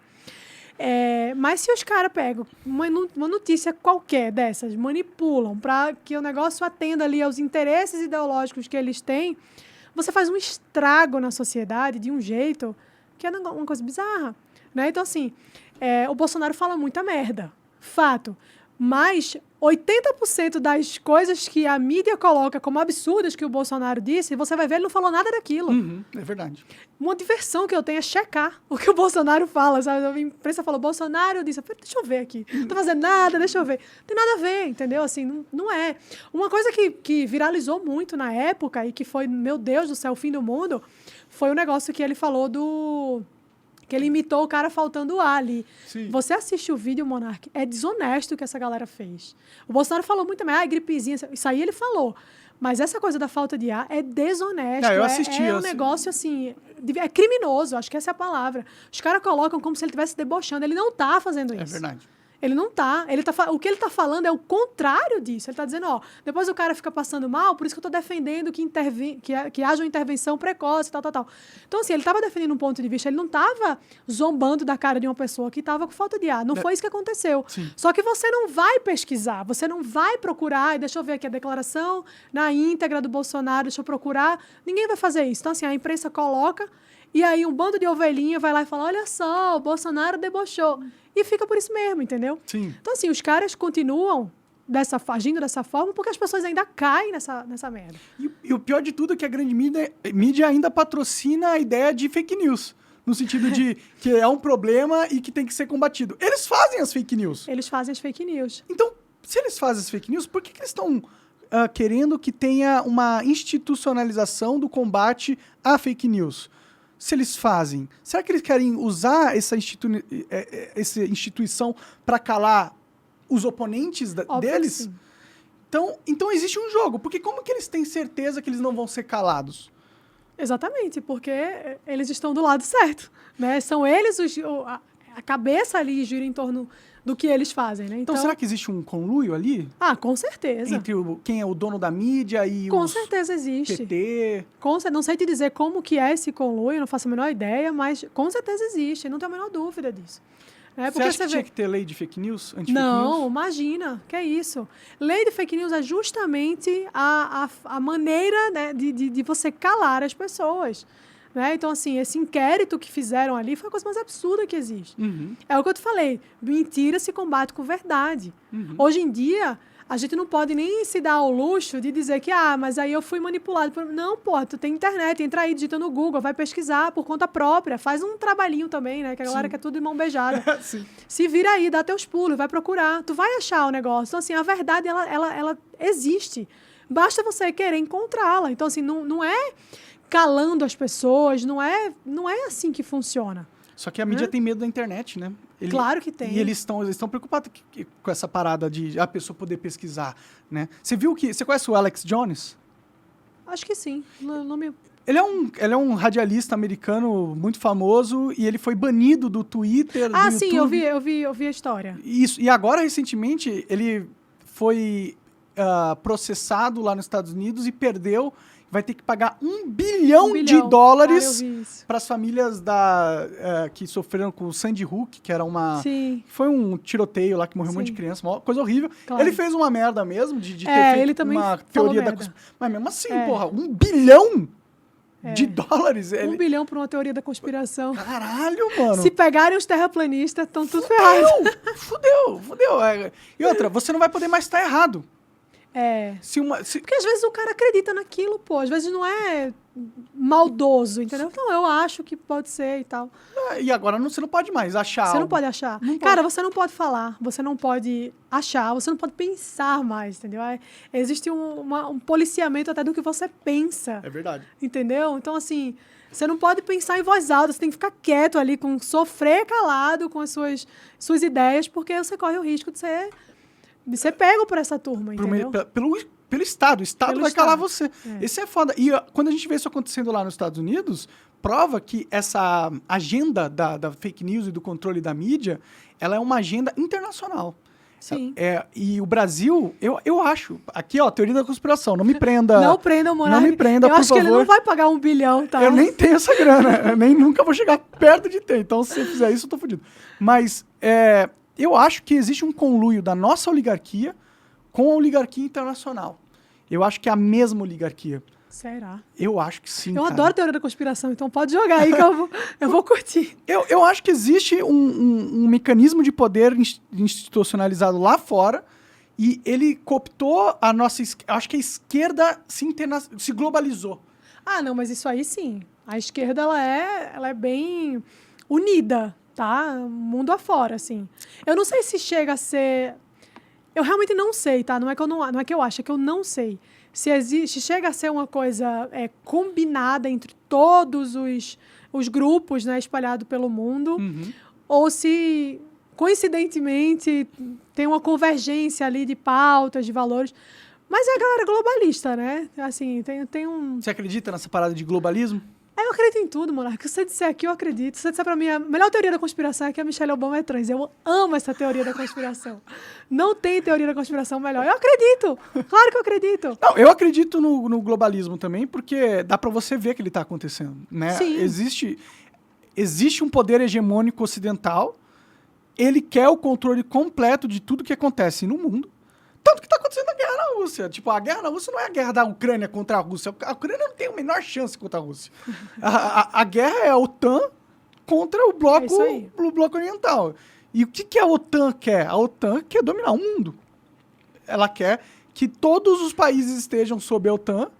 Mas se os caras pegam uma notícia qualquer dessas, manipulam para que o negócio atenda ali aos interesses ideológicos que eles têm, você faz um estrago na sociedade de um jeito que é uma coisa bizarra. Né? Então, assim, o Bolsonaro fala muita merda. Fato. Mas 80% das coisas que a mídia coloca como absurdas que o Bolsonaro disse, você vai ver, ele não falou nada daquilo. É verdade. Uma diversão que eu tenho é checar o que o Bolsonaro fala, sabe? A imprensa falou, Bolsonaro disse, deixa eu ver aqui. Não tô fazendo nada, deixa eu ver. Não tem nada a ver, entendeu? Assim, não é. Uma coisa que viralizou muito na época e que foi, meu Deus do céu, o fim do mundo, foi o negócio que ele falou que ele imitou o cara faltando ar ali. Sim. Você assiste o vídeo, Monark, é desonesto o que essa galera fez. O Bolsonaro falou muito também, gripezinha, isso aí ele falou. Mas essa coisa da falta de ar é desonesto. Eu assisti. É um negócio, assim, é criminoso, acho que essa é a palavra. Os caras colocam como se ele estivesse debochando. Ele não tá fazendo isso. É verdade. Ele não tá. O que ele tá falando é o contrário disso. Ele tá dizendo, depois o cara fica passando mal, por isso que eu tô defendendo que haja uma intervenção precoce, tal. Então, assim, ele tava defendendo um ponto de vista, ele não tava zombando da cara de uma pessoa que tava com falta de ar. Não foi isso que aconteceu. Sim. Só que você não vai pesquisar, você não vai procurar, deixa eu ver aqui a declaração na íntegra do Bolsonaro, deixa eu procurar. Ninguém vai fazer isso. Então, assim, a imprensa coloca, e aí um bando de ovelhinha vai lá e fala, olha só, o Bolsonaro debochou. E fica por isso mesmo, entendeu? Sim. Então, assim, os caras continuam agindo dessa forma porque as pessoas ainda caem nessa merda. E o pior de tudo é que a grande mídia ainda patrocina a ideia de fake news. No sentido de que é um problema e que tem que ser combatido. Eles fazem as fake news. Eles fazem as fake news. Então, se eles fazem as fake news, por que eles estão querendo que tenha uma institucionalização do combate à fake news? Se eles fazem, será que eles querem usar essa instituição para calar os oponentes deles? Então existe um jogo, porque como que eles têm certeza que eles não vão ser calados? Exatamente, porque eles estão do lado certo, né? São eles a cabeça ali gira em torno do que eles fazem, né? Então será que existe um conluio ali? Com certeza. Entre quem é o dono da mídia e com certeza existe. PT? Não sei te dizer como que é esse conluio, não faço a menor ideia, mas com certeza existe, não tenho a menor dúvida disso. Você acha que tinha que ter lei de fake news? Não, imagina, que é isso. Lei de fake news é justamente a maneira, né, de você calar as pessoas. Né? Então, assim, esse inquérito que fizeram ali foi a coisa mais absurda que existe. Uhum. É o que eu te falei, mentira se combate com verdade. Uhum. Hoje em dia, a gente não pode nem se dar ao luxo de dizer que, mas aí eu fui manipulado. Não, tu tem internet, entra aí, digita no Google, vai pesquisar por conta própria, faz um trabalhinho também, né? Que a galera quer tudo de mão beijada. Se vira aí, dá teus pulos, vai procurar, tu vai achar o negócio. Então, assim, a verdade, ela existe. Basta você querer encontrá-la. Então, assim, não é calando as pessoas, não é assim que funciona. Só que a mídia tem medo da internet, né? Claro que tem. E eles estão preocupados com essa parada de a pessoa poder pesquisar, né? Você conhece o Alex Jones? Acho que sim. Ele é um radialista americano muito famoso e ele foi banido do Twitter, do sim, YouTube. eu vi a história. Isso. E agora, recentemente, ele foi processado lá nos Estados Unidos e perdeu. Vai ter que pagar $1 bilhão de dólares para as famílias que sofreram com o Sandy Hook, que era foi um tiroteio lá que morreu um monte de criança, uma coisa horrível. Claro. Ele fez uma merda mesmo de ter feito uma teoria da conspiração. Mas mesmo assim, porra, $1 bilhão de dólares? $1 bilhão para uma teoria da conspiração. Caralho, mano. Se pegarem os terraplanistas, estão tudo ferrados. Fudeu. E outra, você não vai poder mais estar errado. Porque às vezes o cara acredita naquilo, às vezes não é maldoso, entendeu? Então, eu acho que pode ser e tal. E agora você não pode mais achar. Você não pode achar. Cara, você não pode falar, você não pode achar, você não pode pensar mais, entendeu? Existe um policiamento até do que você pensa. É verdade. Entendeu? Então, assim, você não pode pensar em voz alta, você tem que ficar quieto ali, sofrer calado com as suas ideias, porque você corre o risco de ser pego por essa turma, entendeu? Pelo Estado. O Estado vai calar você. Isso é foda. E quando a gente vê isso acontecendo lá nos Estados Unidos, prova que essa agenda da fake news e do controle da mídia, ela é uma agenda internacional. Sim. E o Brasil, eu acho... Aqui, ó, teoria da conspiração. Não me prenda... Não prenda o monarca. Não me prenda, por favor. Eu acho que ele não vai pagar 1 bilhão, tá? Eu nem tenho essa grana. Eu nem nunca vou chegar perto de ter. Então, se eu fizer isso, eu tô fudido. Mas eu acho que existe um conluio da nossa oligarquia com a oligarquia internacional. Eu acho que é a mesma oligarquia. Será? Eu acho que sim, Eu cara. adoro teoria da conspiração, então pode jogar aí que eu vou curtir. Eu acho que existe um mecanismo de poder institucionalizado lá fora e ele cooptou a nossa... Acho que a esquerda se globalizou. Ah, não, mas isso aí sim. A esquerda, ela é bem unida, tá? Mundo afora, assim. Eu não sei se chega a ser... Eu realmente não sei, tá? Não é que eu acho, é que eu não sei. Se chega a ser uma coisa combinada entre todos os grupos, né, espalhados pelo mundo, ou se, coincidentemente, tem uma convergência ali de pautas, de valores. Mas é a galera globalista, né? Assim, tem um... Você acredita nessa parada de globalismo? Eu acredito em tudo, Monarca. Se você disser aqui, eu acredito. Se você disser pra mim, a melhor teoria da conspiração é que a Michelle Obama é trans. Eu amo essa teoria da conspiração. Não tem teoria da conspiração melhor. Eu acredito. Claro que eu acredito. Não, eu acredito no globalismo também, porque dá pra você ver que ele tá acontecendo, né? Sim. Existe um poder hegemônico ocidental, ele quer o controle completo de tudo que acontece no mundo. Tanto que tá acontecendo a guerra na Rússia. Tipo, a guerra na Rússia não é a guerra da Ucrânia contra a Rússia. A Ucrânia não tem a menor chance contra a Rússia. A guerra é a OTAN contra o bloco oriental. E o que a OTAN quer? A OTAN quer dominar o mundo. Ela quer que todos os países estejam sob a OTAN,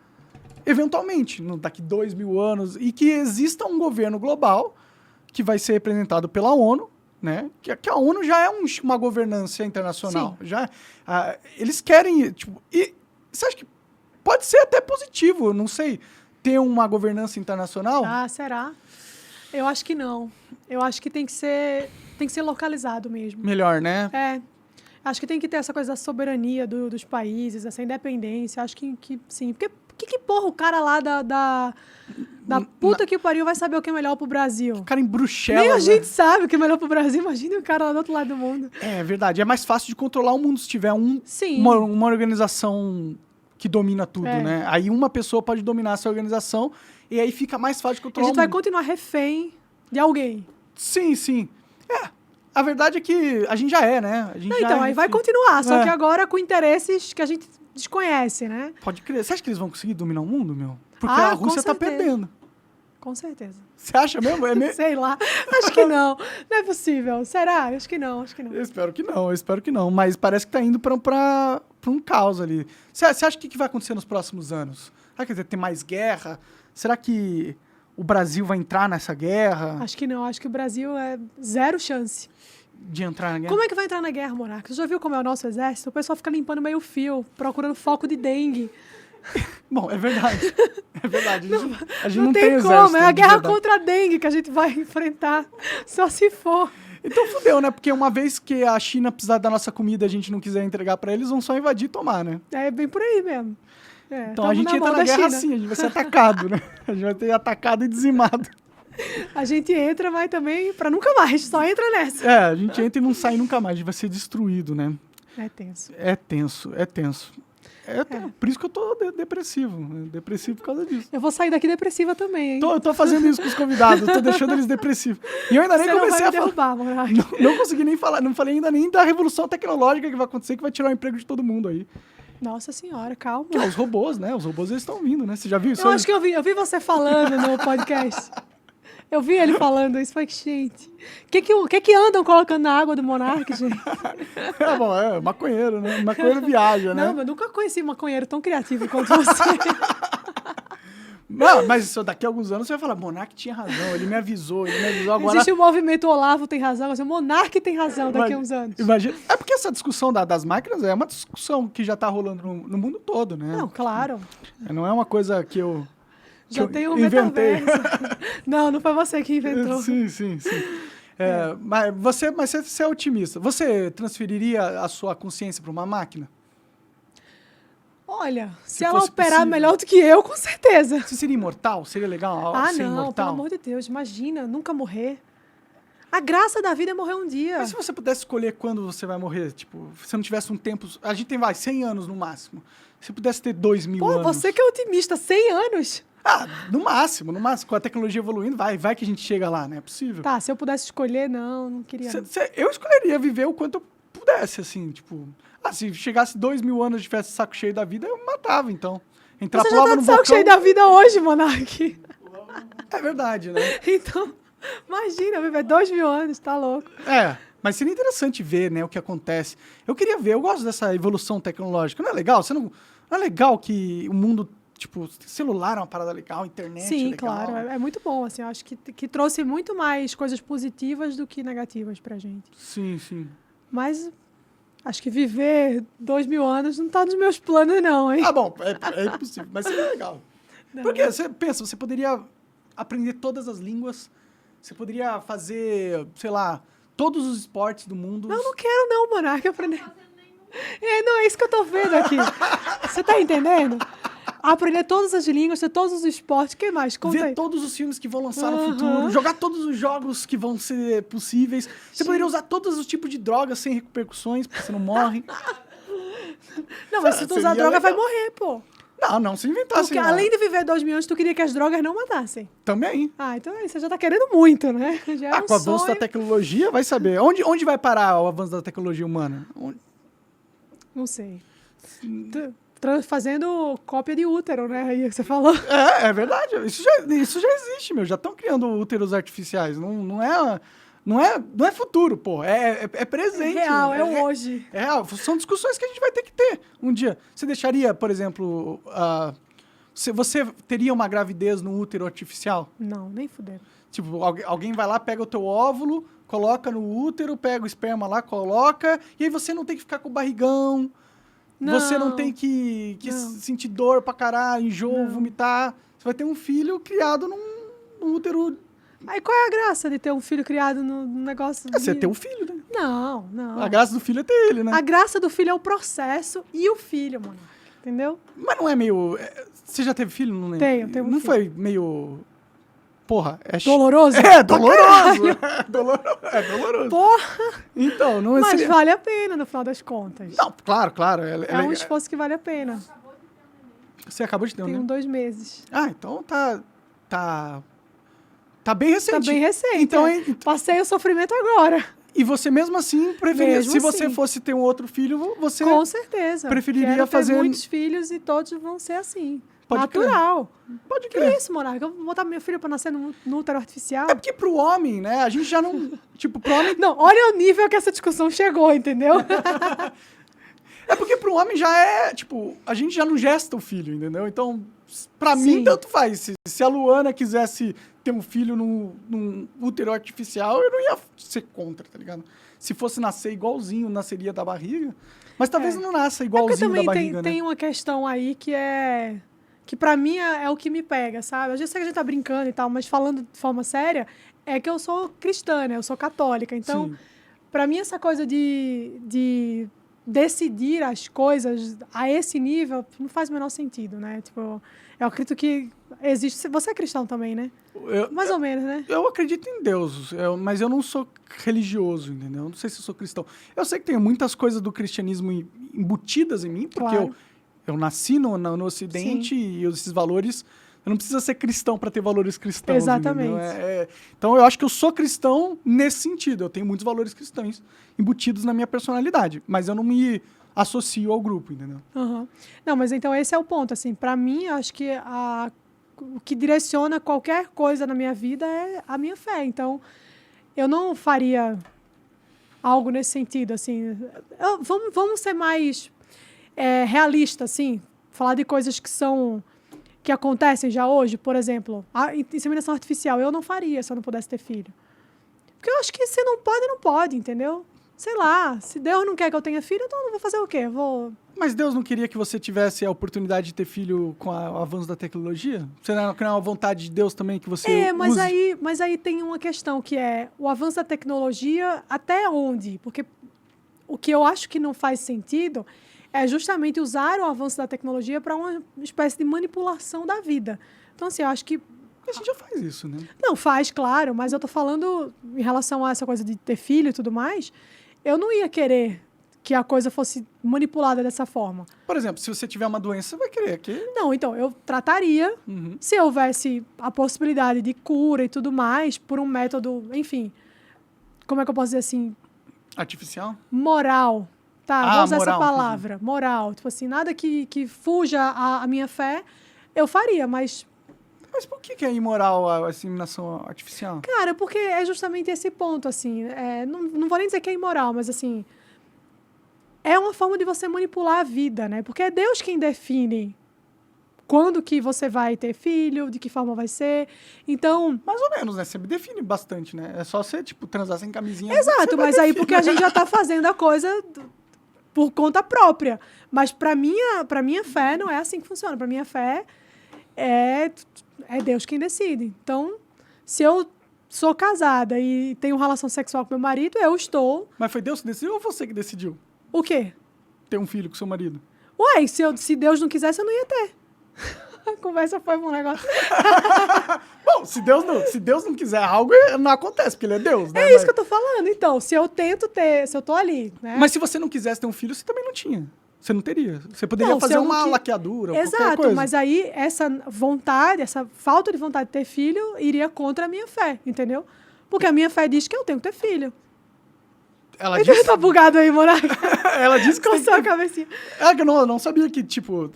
eventualmente, daqui 2000 anos, e que exista um governo global que vai ser representado pela ONU, né? Que a ONU já é uma governança internacional. Já, eles querem... Tipo, e você acha que pode ser até positivo, não sei, ter uma governança internacional? Ah, será? Eu acho que não. Eu acho que tem que ser localizado mesmo. Melhor, né? Acho que tem que ter essa coisa da soberania dos países, essa independência. Acho que sim. Porque que porra o cara lá da puta que pariu vai saber o que é melhor pro Brasil? O cara em Bruxelas... Nem a gente sabe o que é melhor pro Brasil. Imagina o cara lá do outro lado do mundo. É verdade. É mais fácil de controlar o mundo se tiver uma organização que domina tudo, né? Aí uma pessoa pode dominar essa organização e aí fica mais fácil de controlar o mundo. A gente vai continuar refém de alguém. Sim. A verdade é que a gente já é, né? Então, aí vai continuar. Só que agora com interesses que a gente desconhece, né? Pode crer. Você acha que eles vão conseguir dominar o mundo, meu? Porque a Rússia tá perdendo. Com certeza. Você acha mesmo? Sei lá. Acho que não. Não é possível. Será? Acho que não. Eu espero que não. Mas parece que tá indo pra um caos ali. Você acha que vai acontecer nos próximos anos? Será que vai ter mais guerra? Será que o Brasil vai entrar nessa guerra? Acho que não. Acho que o Brasil é zero chance de entrar na guerra. Como é que vai entrar na guerra, Monarca? Você já viu como é o nosso exército? O pessoal fica limpando meio fio, procurando foco de dengue. Bom, é verdade. É verdade. A gente não tem como. Exército, é a guerra contra a dengue que a gente vai enfrentar. Só se for. Então fudeu, né? Porque uma vez que a China precisar da nossa comida e a gente não quiser entregar pra eles, vão só invadir e tomar, né? É bem por aí mesmo. Então a gente entra na guerra assim, a gente vai ser atacado, né? A gente vai ter atacado e dizimado. A gente entra, mas também pra nunca mais, só entra nessa. A gente entra e não sai nunca mais, a gente vai ser destruído, né? É tenso. É tenso. Por isso que eu tô depressivo. Depressivo por causa disso. Eu vou sair daqui depressiva também, hein? Eu tô fazendo isso com os convidados, eu tô deixando eles depressivos. E eu ainda nem comecei a falar. Não consegui nem falar, não falei ainda nem da revolução tecnológica que vai acontecer, que vai tirar o emprego de todo mundo aí. Nossa senhora, calma. Os robôs, né? Os robôs eles estão vindo, né? Você já viu isso? Eu acho que eu vi você falando no podcast. Eu vi ele falando isso, foi que, gente... O que andam colocando na água do Monark, gente? É maconheiro, né? Maconheiro viaja, né? Não, eu nunca conheci um maconheiro tão criativo quanto você. Não, mas daqui a alguns anos você vai falar, Monark tinha razão, ele me avisou agora... Existe o movimento Olavo tem razão, mas o Monark tem razão daqui a uns anos. Imagina. É porque essa discussão das máquinas é uma discussão que já tá rolando no mundo todo, né? Não, claro. Não é uma coisa que eu... Já tem o inventei. metaverso. Não foi você que inventou. Sim. Mas você é otimista. Você transferiria a sua consciência para uma máquina? Olha, se ela operar melhor do que eu, com certeza. Você seria imortal? Seria legal ser imortal? Não, pelo amor de Deus. Imagina, nunca morrer. A graça da vida é morrer um dia. Mas se você pudesse escolher quando você vai morrer, tipo, se você não tivesse um tempo... A gente tem, 100 anos no máximo. Se pudesse ter 2.000 Pô, anos... você que é otimista, 100 anos? No máximo. Com a tecnologia evoluindo, vai que a gente chega lá, né? É possível. Tá, se eu pudesse escolher, não queria. Eu escolheria viver o quanto eu pudesse, assim, tipo... se chegasse 2.000 anos e tivesse saco cheio da vida, eu matava, então. Você já tá de saco cheio da vida hoje, Monark. É verdade, né? Então, imagina, viver 2.000 anos, tá louco. Mas seria interessante ver, né, o que acontece. Eu queria ver, eu gosto dessa evolução tecnológica. Não é legal? Não é legal que o mundo, tipo, celular é uma parada legal, internet Sim, é legal. claro, é muito bom, assim, eu acho que trouxe muito mais coisas positivas do que negativas pra gente. Sim, sim. Mas acho que viver 2.000 anos não tá nos meus planos, não, hein? Bom, é impossível, mas seria legal. Porque você pensa, você poderia aprender todas as línguas, você poderia fazer, sei lá, todos os esportes do mundo. Não quero não, Monark, aprender. Não é isso que eu tô vendo aqui. Você tá entendendo? Aprender todas as línguas, ter todos os esportes, o que mais? Conta ver aí. todos os filmes que vão lançar no futuro, jogar todos os jogos que vão ser possíveis. Você poderia usar todos os tipos de drogas sem repercussões, porque você não morre. Não, mas se tu usar droga, vai morrer, pô. Não, se inventasse. Porque além de viver 2.000 anos, tu queria que as drogas não matassem. Também. Então você já tá querendo muito, né? Já é com o avanço da tecnologia, vai saber. Onde vai parar o avanço da tecnologia humana? Não sei. Fazendo cópia de útero, né? Aí que você falou. É verdade. Isso já existe, meu. Já estão criando úteros artificiais. Não é futuro, pô. É presente. É real, é hoje. É real. São discussões que a gente vai ter que ter um dia. Você deixaria, por exemplo... você teria uma gravidez no útero artificial? Não, nem fudendo. Tipo, alguém vai lá, pega o teu óvulo, coloca no útero, pega o esperma lá, coloca, e aí você não tem que ficar com o barrigão, você não tem que sentir dor pra caralho, enjoo, vomitar. Você vai ter um filho criado num útero. Aí qual é a graça de ter um filho criado num negócio? Você ter um filho, né? Não. A graça do filho é ter ele, né? A graça do filho é o processo e o filho, mano. Entendeu? Mas não é meio... Você já teve filho? Não lembro. Tenho um Não filho. foi meio... Porra, doloroso? É doloroso. É doloroso. Porra! Então, não é... Mas vale a pena, no final das contas. Não, claro. É um esforço que vale a pena. Você acabou de ter, né? Tem 2 meses. Então tá bem recente. Tá bem recente. Então, passei o sofrimento agora. E você mesmo assim preferia... Mesmo se você assim. fosse ter um outro filho, você... Com certeza. preferiria Quero fazer... ter muitos filhos e todos vão ser assim. Pode natural. Pode Que crer. isso, Monarca? Eu vou botar meu filho pra nascer no útero artificial? É porque pro homem, né? A gente já não... Tipo, pro homem... Não, olha o nível que essa discussão chegou, entendeu? É porque pro homem já é... Tipo, a gente já não gesta o filho, entendeu? Então, pra mim, tanto faz. Se a Luana quisesse ter um filho num útero artificial, eu não ia ser contra, tá ligado? Se fosse nascer igualzinho, nasceria da barriga. Mas talvez não nasça igualzinho da barriga, tem uma questão aí que é... Que pra mim é o que me pega, sabe? Eu já sei que a gente tá brincando e tal, mas falando de forma séria, é que eu sou cristã, né? Eu sou católica. Então, pra mim, essa coisa de decidir as coisas a esse nível não faz o menor sentido, né? Tipo, eu acredito que existe... Você é cristão também, né? Mais ou menos, né? Eu acredito em Deus, mas eu não sou religioso, entendeu? Eu não sei se eu sou cristão. Eu sei que tem muitas coisas do cristianismo embutidas em mim, porque eu nasci no Ocidente e esses valores... Eu não preciso ser cristão para ter valores cristãos. Exatamente. Então, eu acho que eu sou cristão nesse sentido. Eu tenho muitos valores cristãos embutidos na minha personalidade, mas eu não me associo ao grupo, entendeu? Uhum. Não, mas então esse é o ponto. Assim, para mim, acho que o que direciona qualquer coisa na minha vida é a minha fé. Então, eu não faria algo nesse sentido. Assim, vamos ser mais realistas, assim, falar de coisas que acontecem já hoje, por exemplo, a inseminação artificial, eu não faria se eu não pudesse ter filho. Porque eu acho que se não pode, não pode, entendeu? Sei lá, se Deus não quer que eu tenha filho, então eu vou fazer o quê? Mas Deus não queria que você tivesse a oportunidade de ter filho com o avanço da tecnologia? Você não é uma vontade de Deus também que você mas aí tem uma questão que é o avanço da tecnologia até onde? Porque o que eu acho que não faz sentido é justamente usar o avanço da tecnologia para uma espécie de manipulação da vida. Então, assim, eu acho que A gente já faz isso, né? Não, faz, claro, mas eu tô falando em relação a essa coisa de ter filho e tudo mais, eu não ia querer que a coisa fosse manipulada dessa forma. Por exemplo, se você tiver uma doença, você vai querer que... Não, então, eu trataria, se houvesse a possibilidade de cura e tudo mais, por um método, enfim, como é que eu posso dizer assim? Artificial? Moral. Tá, vou usar moral, essa palavra. Moral. Tipo assim, nada que fuja à minha fé, eu faria, mas... Mas por que é imoral a inseminação artificial? Cara, porque é justamente esse ponto, assim. Não vou nem dizer que é imoral, mas assim... É uma forma de você manipular a vida, né? Porque é Deus quem define quando que você vai ter filho, de que forma vai ser. Então... Mais ou menos, né? Você define bastante, né? É só você, tipo, transar sem camisinha. Exato, mas aí porque a gente já tá fazendo a coisa por conta própria. Mas pra minha fé não é assim que funciona. Pra minha fé é Deus quem decide. Então, se eu sou casada e tenho relação sexual com meu marido, eu estou... Mas foi Deus que decidiu ou você que decidiu O quê? ter um filho com seu marido? Ué, se Deus não quisesse, eu não ia ter. A conversa foi um negócio... Bom, se Deus não quiser algo, não acontece, porque ele é Deus, né? É isso que eu tô falando. Então, se eu tento ter... Se eu tô ali, né? Mas se você não quisesse ter um filho, você também não tinha. Você não teria. Você poderia fazer uma laqueadura, qualquer Exato, coisa. mas aí essa vontade, essa falta de vontade de ter filho iria contra a minha fé, entendeu? Porque a minha fé diz que eu tenho que ter filho. Ela disse... Tá bugado aí, Monarca. Ela disse que Coçou a cabecinha. É que eu não sabia que, tipo,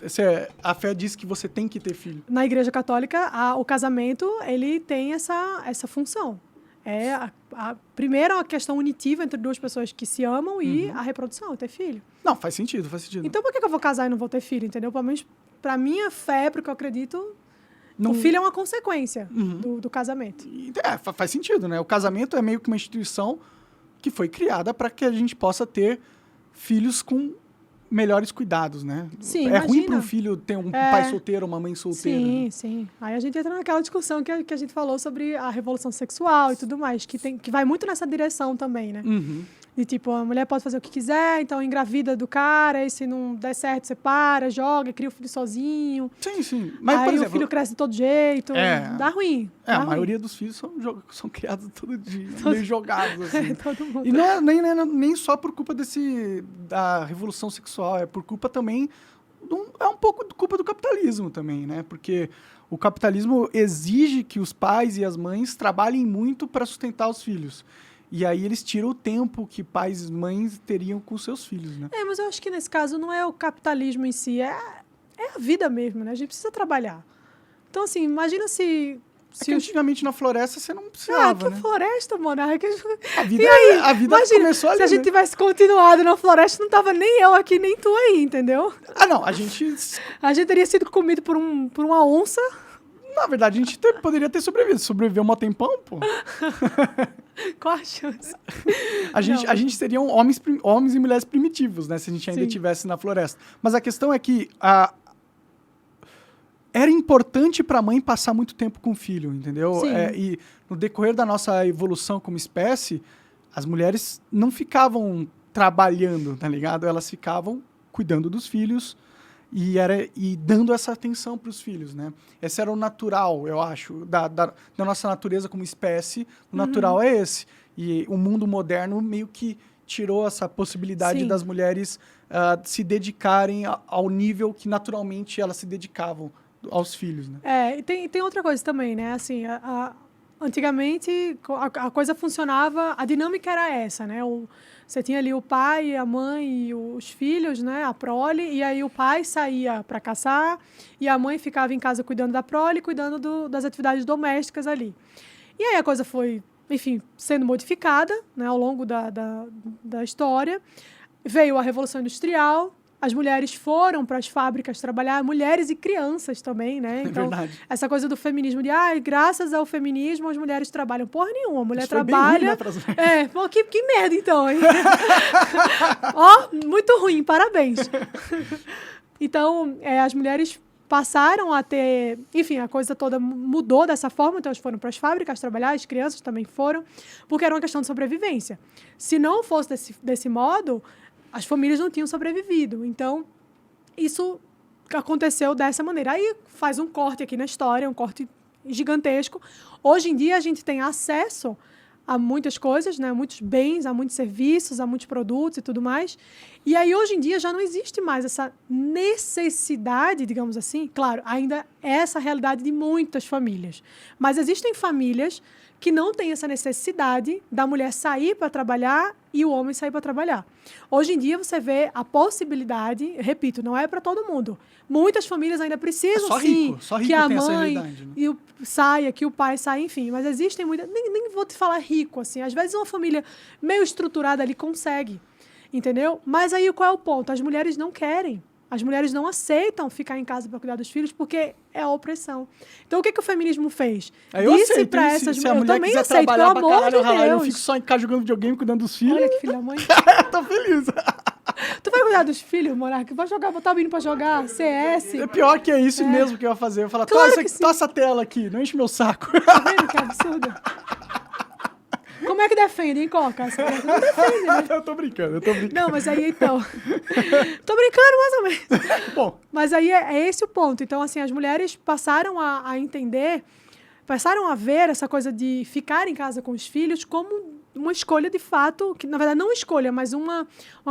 a fé diz que você tem que ter filho. Na Igreja Católica, o casamento, ele tem essa função. Primeiro, a questão unitiva entre duas pessoas que se amam e a reprodução, ter filho. Não, faz sentido, faz sentido. Então, por que eu vou casar e não vou ter filho, entendeu? Pelo menos, pra minha fé, porque eu acredito, o filho é uma consequência do casamento. Faz sentido, né? O casamento é meio que uma instituição que foi criada para que a gente possa ter filhos com melhores cuidados, né? Sim, é ruim imagina. para um filho ter um pai solteiro, uma mãe solteira. Sim, né? sim. Aí a gente entra naquela discussão que a gente falou sobre a revolução sexual e tudo mais, que vai muito nessa direção também, né? De tipo, a mulher pode fazer o que quiser, então engravida do cara, e se não der certo, separa, joga, cria o filho sozinho. Sim, sim. Mas, aí por exemplo, o filho cresce de todo jeito. Dá ruim. A maioria dos filhos são criados todo dia, meio jogados, assim. Todo mundo. E não é nem só por culpa da revolução sexual, é por culpa também... É um pouco culpa do capitalismo também, né? Porque o capitalismo exige que os pais e as mães trabalhem muito para sustentar os filhos. E aí eles tiram o tempo que pais e mães teriam com seus filhos, né? Mas eu acho que nesse caso não é o capitalismo em si, é a vida mesmo, né? A gente precisa trabalhar. Então, assim, imagina se que antigamente na floresta você não precisava, que floresta, Monarca. A vida imagina, começou ali, se a gente tivesse continuado na floresta, não tava nem eu aqui, nem tu aí, entendeu? Não, a gente teria sido comido por uma onça. Na verdade, a gente poderia ter sobrevivido. Sobreviveu um tempão, pô. Qual a chance? A gente seriam homens e mulheres primitivos, né? Se a gente ainda estivesse na floresta. Mas a questão é que era importante para a mãe passar muito tempo com o filho, entendeu? E no decorrer da nossa evolução como espécie, as mulheres não ficavam trabalhando, tá ligado? Elas ficavam cuidando dos filhos e dando essa atenção para os filhos, né? Esse era o natural, eu acho, da nossa natureza como espécie. O natural é esse. E o mundo moderno meio que tirou essa possibilidade das mulheres se dedicarem ao nível que naturalmente elas se dedicavam aos filhos, né? E tem outra coisa também, né? Assim, antigamente a coisa funcionava, a dinâmica era essa, né? Você tinha ali o pai, a mãe e os filhos, né? A prole, e aí o pai saía para caçar e a mãe ficava em casa cuidando da prole, cuidando das atividades domésticas ali. E aí a coisa foi, enfim, sendo modificada, né? Ao longo da história. Veio a Revolução Industrial. As mulheres foram para as fábricas trabalhar, mulheres e crianças também, né? Então, essa coisa do feminismo, graças ao feminismo, as mulheres trabalham. Porra nenhuma, a mulher trabalha... Que merda, então, hein? Muito ruim, parabéns. Então, as mulheres passaram a ter... Enfim, a coisa toda mudou dessa forma, então elas foram para as fábricas trabalhar, as crianças também foram, porque era uma questão de sobrevivência. Se não fosse desse modo... As famílias não tinham sobrevivido. Então, isso aconteceu dessa maneira. Aí faz um corte aqui na história, um corte gigantesco. Hoje em dia, a gente tem acesso a muitas coisas, né? A muitos bens, a muitos serviços, a muitos produtos e tudo mais. E aí, hoje em dia, já não existe mais essa necessidade, digamos assim. Claro, ainda é essa a realidade de muitas famílias. Mas existem famílias que não têm essa necessidade da mulher sair para trabalhar e o homem sair para trabalhar. Hoje em dia, você vê a possibilidade, repito, não é para todo mundo. Muitas famílias ainda precisam, só sim, rico que a tem essa mãe realidade, né? saia, que o pai saia, enfim. Mas existem muitas... Nem vou te falar rico, assim. Às vezes, uma família meio estruturada ali consegue, entendeu? Mas aí, qual é o ponto? As mulheres não querem. As mulheres não aceitam ficar em casa para cuidar dos filhos porque é a opressão. Então, o que o feminismo fez? Eu Disse aceito, para se, essas se a mulheres. mulher Eu também quiser aceito, pelo trabalhar pra amor de caralho, eu Deus. fico só em casa jogando videogame, cuidando dos filhos. Olha que filha da mãe. Tô feliz. Tu vai cuidar dos filhos, Monarca? Vai jogar, botar o menino pra jogar CS? É pior que é isso mesmo que eu ia fazer. Eu ia falar, Claro que tossa essa tela aqui, não enche meu saco. Tá vendo que absurdo? Como é que defende, hein, Coca? Essa criança não defende, né? Eu tô brincando. Não, mas aí, então... Tô brincando, mais ou menos. Bom, Mas aí é esse o ponto. Então, assim, as mulheres passaram a entender, passaram a ver essa coisa de ficar em casa com os filhos como uma escolha de fato, que na verdade não escolha, mas uma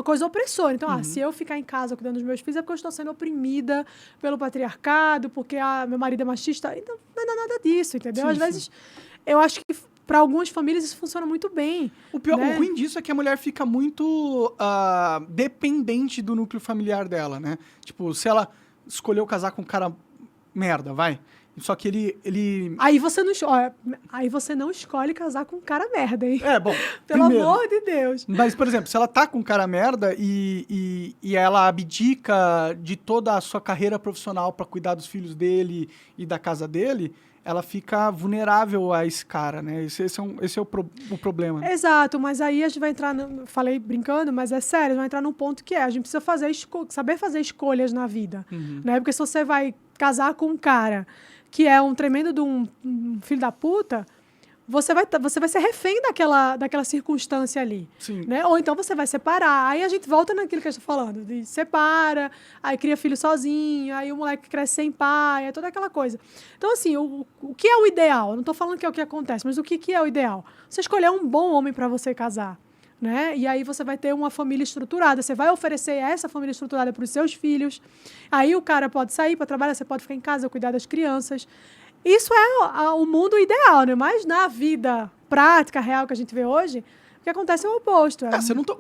coisa opressora. Então, se eu ficar em casa cuidando dos meus filhos é porque eu estou sendo oprimida pelo patriarcado, porque meu marido é machista. Então, não é nada disso, entendeu? Sim, Às vezes, eu acho que para algumas famílias isso funciona muito bem. o né? ruim disso é que a mulher fica muito dependente do núcleo familiar dela, né? Tipo, se ela escolheu casar com um cara merda, vai. Só que ele... Aí você não escolhe casar com um cara merda, hein? Bom, Pelo primeiro, amor de Deus. Mas, por exemplo, se ela tá com um cara merda e ela abdica de toda a sua carreira profissional pra cuidar dos filhos dele e da casa dele, ela fica vulnerável a esse cara, né? Esse é o problema. Né? Exato, mas aí a gente vai entrar, falei brincando, mas é sério, vai entrar num ponto que a gente precisa saber fazer escolhas na vida, né? Porque se você vai casar com um cara que é um tremendo de um filho da puta, você vai ser refém daquela circunstância ali. Sim. Né? Ou então você vai separar. Aí a gente volta naquilo que a gente está falando, de separa, aí cria filho sozinho, aí o moleque cresce sem pai, é toda aquela coisa. Então, assim, o que é o ideal? Eu não estou falando que é o que acontece, mas o que é o ideal? Você escolher um bom homem para você casar. Né? E aí você vai ter uma família estruturada, você vai oferecer essa família estruturada para os seus filhos, aí o cara pode sair para trabalhar, você pode ficar em casa, cuidar das crianças. Isso é o mundo ideal, né? Mas na vida prática, real que a gente vê hoje, o que acontece é o oposto.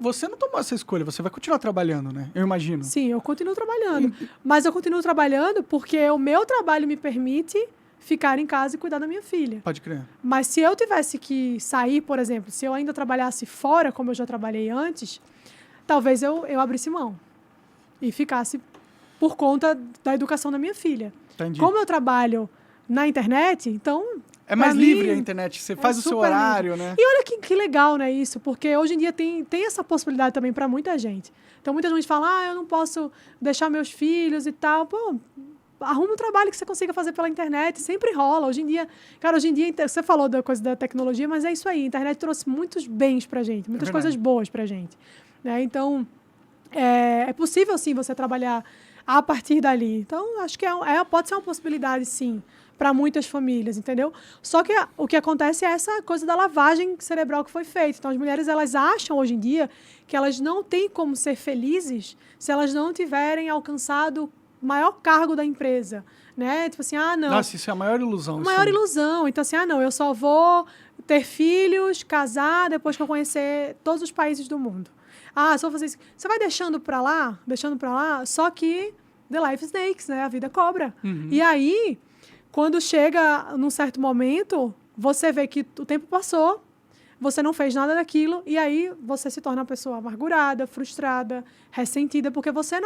Você não tomou essa escolha, você vai continuar trabalhando, né? Eu imagino. Sim, eu continuo trabalhando, mas eu continuo trabalhando porque o meu trabalho me permite ficar em casa e cuidar da minha filha. Pode crer. Mas se eu tivesse que sair, por exemplo, se eu ainda trabalhasse fora, como eu já trabalhei antes, talvez eu abrisse mão e ficasse por conta da educação da minha filha. Entendi. Como eu trabalho na internet, então... É mais mim, livre a internet, você faz o seu horário, livre. né? E olha que legal, né, isso, porque hoje em dia tem essa possibilidade também para muita gente. Então, muita gente fala, eu não posso deixar meus filhos e tal. Pô, arruma um trabalho que você consiga fazer pela internet, sempre rola. Hoje em dia, você falou da coisa da tecnologia, mas é isso aí, a internet trouxe muitos bens pra gente, muitas coisas boas pra gente. Né? Então, é possível, sim, você trabalhar a partir dali. Então, acho que pode ser uma possibilidade, sim, para muitas famílias, entendeu? Só que o que acontece é essa coisa da lavagem cerebral que foi feita. Então, as mulheres, elas acham hoje em dia que elas não têm como ser felizes se elas não tiverem alcançado o maior cargo da empresa, né? Tipo assim, não. Nossa, isso é a maior ilusão. A maior ilusão. Então, assim, não, eu só vou ter filhos, casar, depois que eu conhecer todos os países do mundo. Só vou fazer isso. Você vai deixando pra lá, só que the life snakes, né? A vida cobra. Uhum. E aí, quando chega num certo momento, você vê que o tempo passou, você não fez nada daquilo, e aí você se torna uma pessoa amargurada, frustrada, ressentida, porque você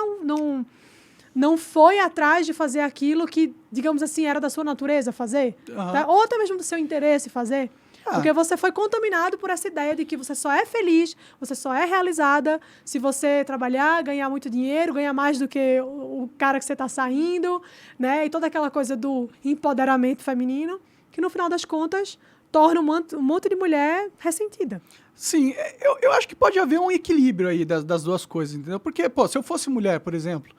não foi atrás de fazer aquilo que, digamos assim, era da sua natureza fazer, tá? Ou até mesmo do seu interesse fazer. Porque você foi contaminado por essa ideia de que você só é feliz, você só é realizada se você trabalhar, ganhar muito dinheiro, ganhar mais do que o cara que você está saindo, né? E toda aquela coisa do empoderamento feminino, que no final das contas torna um monte de mulher ressentida. Sim, eu acho que pode haver um equilíbrio aí das duas coisas, entendeu? Porque, se eu fosse mulher, por exemplo,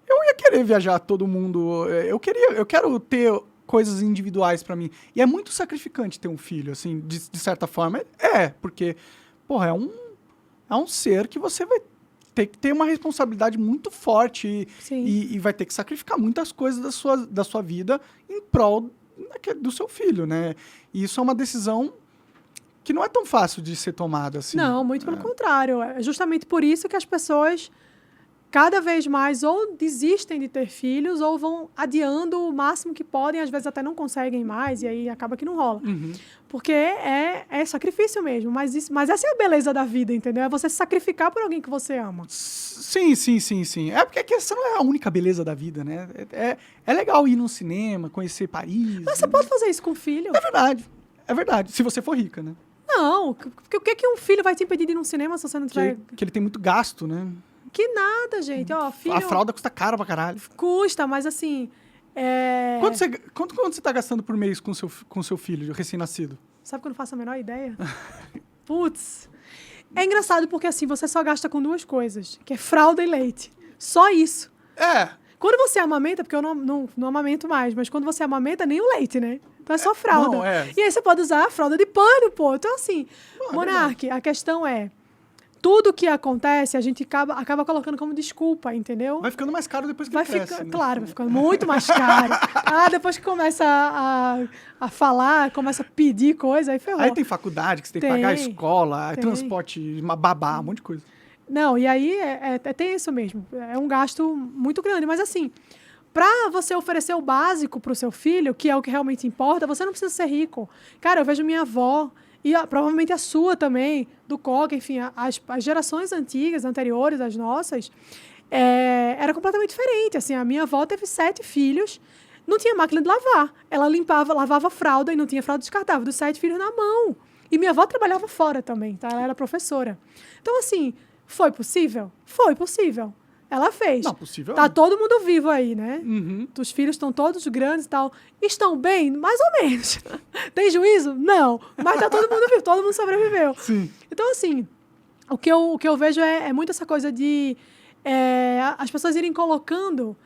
eu ia querer viajar todo mundo. Eu quero ter coisas individuais pra mim. E é muito sacrificante ter um filho, assim, de certa forma. Porque, porra, é um ser que você vai ter que ter uma responsabilidade muito forte e vai ter que sacrificar muitas coisas da sua vida em prol do seu filho, né? E isso é uma decisão que não é tão fácil de ser tomada, assim. Não, muito pelo contrário. É justamente por isso que as pessoas cada vez mais ou desistem de ter filhos ou vão adiando o máximo que podem, às vezes até não conseguem mais, e aí acaba que não rola. Porque é sacrifício mesmo, mas essa é a beleza da vida, entendeu? É você se sacrificar por alguém que você ama. Sim. É porque essa não é a única beleza da vida, né? É legal ir num cinema, conhecer Paris. Mas você pode fazer isso com o filho. É verdade, se você for rica, né? Não, porque o que um filho vai te impedir de ir num cinema se você não tiver... Que ele tem muito gasto, né? Que nada, gente. Ó, filho... A fralda custa caro pra caralho. Custa, mas assim... Quanto você tá gastando por mês com seu filho recém-nascido? Sabe que eu não faço a menor ideia? Putz. É engraçado porque assim, você só gasta com duas coisas, que é fralda e leite. Só isso. Quando você amamenta, porque eu não amamento mais, mas quando você amamenta, nem o leite, né? Então é só fralda. E aí você pode usar a fralda de pano, pô. Então assim, Monark, a questão é... Tudo que acontece, a gente acaba colocando como desculpa, entendeu? Vai ficando mais caro depois que cresce, né? Claro, vai ficando muito mais caro. Depois que começa a falar, começa a pedir coisa, aí ferrou. Aí tem faculdade, que você tem que pagar a escola, transporte, babá, um monte de coisa. Não, e aí tem isso mesmo. É um gasto muito grande. Mas assim, para você oferecer o básico para o seu filho, que é o que realmente importa, você não precisa ser rico. Cara, eu vejo minha avó... E provavelmente a sua também, do Coca, enfim, as gerações anteriores, as nossas, era completamente diferente. Assim, a minha avó teve 7 filhos, não tinha máquina de lavar. Ela lavava fralda e não tinha fralda descartável, dos 7 filhos na mão. E minha avó trabalhava fora também, tá? Ela era professora. Então, assim, foi possível? Foi possível. Ela fez. Não, possível. Tá todo mundo vivo aí, né? Uhum. Os filhos estão todos grandes e tal. Estão bem? Mais ou menos. Tem juízo? Não. Mas tá todo mundo vivo, todo mundo sobreviveu. Sim. Então, assim, o que eu vejo é muito essa coisa de as pessoas irem colocando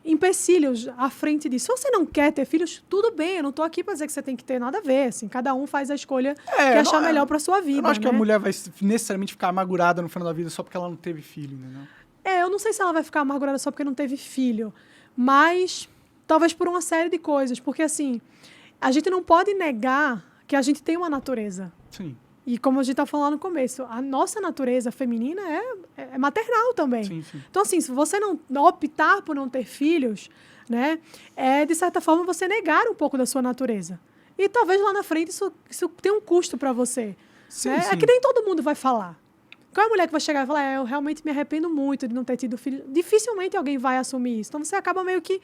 empecilhos à frente disso. Se você não quer ter filhos, tudo bem. Eu não tô aqui para dizer que você tem que ter nada a ver. Assim, cada um faz a escolha que achar melhor para sua vida. Eu não acho que né? a mulher vai necessariamente ficar amargurada no final da vida só porque ela não teve filho, né? Eu não sei se ela vai ficar amargurada só porque não teve filho, mas talvez por uma série de coisas. Porque, assim, a gente não pode negar que a gente tem uma natureza. Sim. E como a gente está falando no começo, a nossa natureza feminina é maternal também. Sim. Então, assim, se você não optar por não ter filhos, né, de certa forma, você negar um pouco da sua natureza. E talvez lá na frente isso tenha um custo para você. Sim, né? sim. É que nem todo mundo vai falar. Qual é a mulher que vai chegar e falar, eu realmente me arrependo muito de não ter tido filho? Dificilmente alguém vai assumir isso. Então, você acaba meio que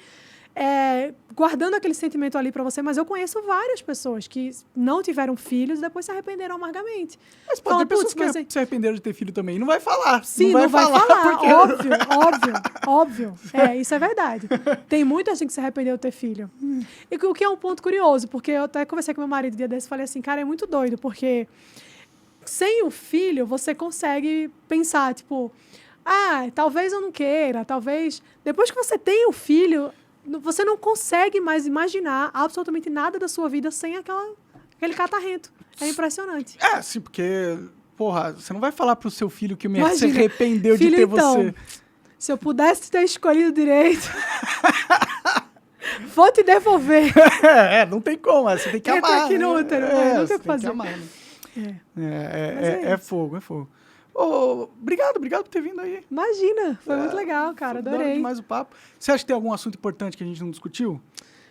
guardando aquele sentimento ali para você. Mas eu conheço várias pessoas que não tiveram filhos e depois se arrependeram amargamente. Mas pode ter pessoas que se arrependeram de ter filho também. Não vai falar. Sim, não vai falar. Porque... Óbvio. Isso é verdade. Tem muita gente que se arrependeu de ter filho. E o que é um ponto curioso, porque eu até conversei com meu marido um dia desse e falei assim, cara, é muito doido, porque... Sem o filho, você consegue pensar, tipo, talvez eu não queira, talvez... Depois que você tem o filho, você não consegue mais imaginar absolutamente nada da sua vida sem aquele catarrento. É impressionante. Sim, porque, porra, você não vai falar pro seu filho que se arrependeu de ter você. Se eu pudesse ter escolhido direito... Vou te devolver. Não tem como, você tem que amar. Entra aqui no útero, não tem o que fazer. Tem que amar, né? É fogo. Obrigado por ter vindo aí. Imagina, foi muito legal, cara, adorei. Demais o papo. Você acha que tem algum assunto importante que a gente não discutiu?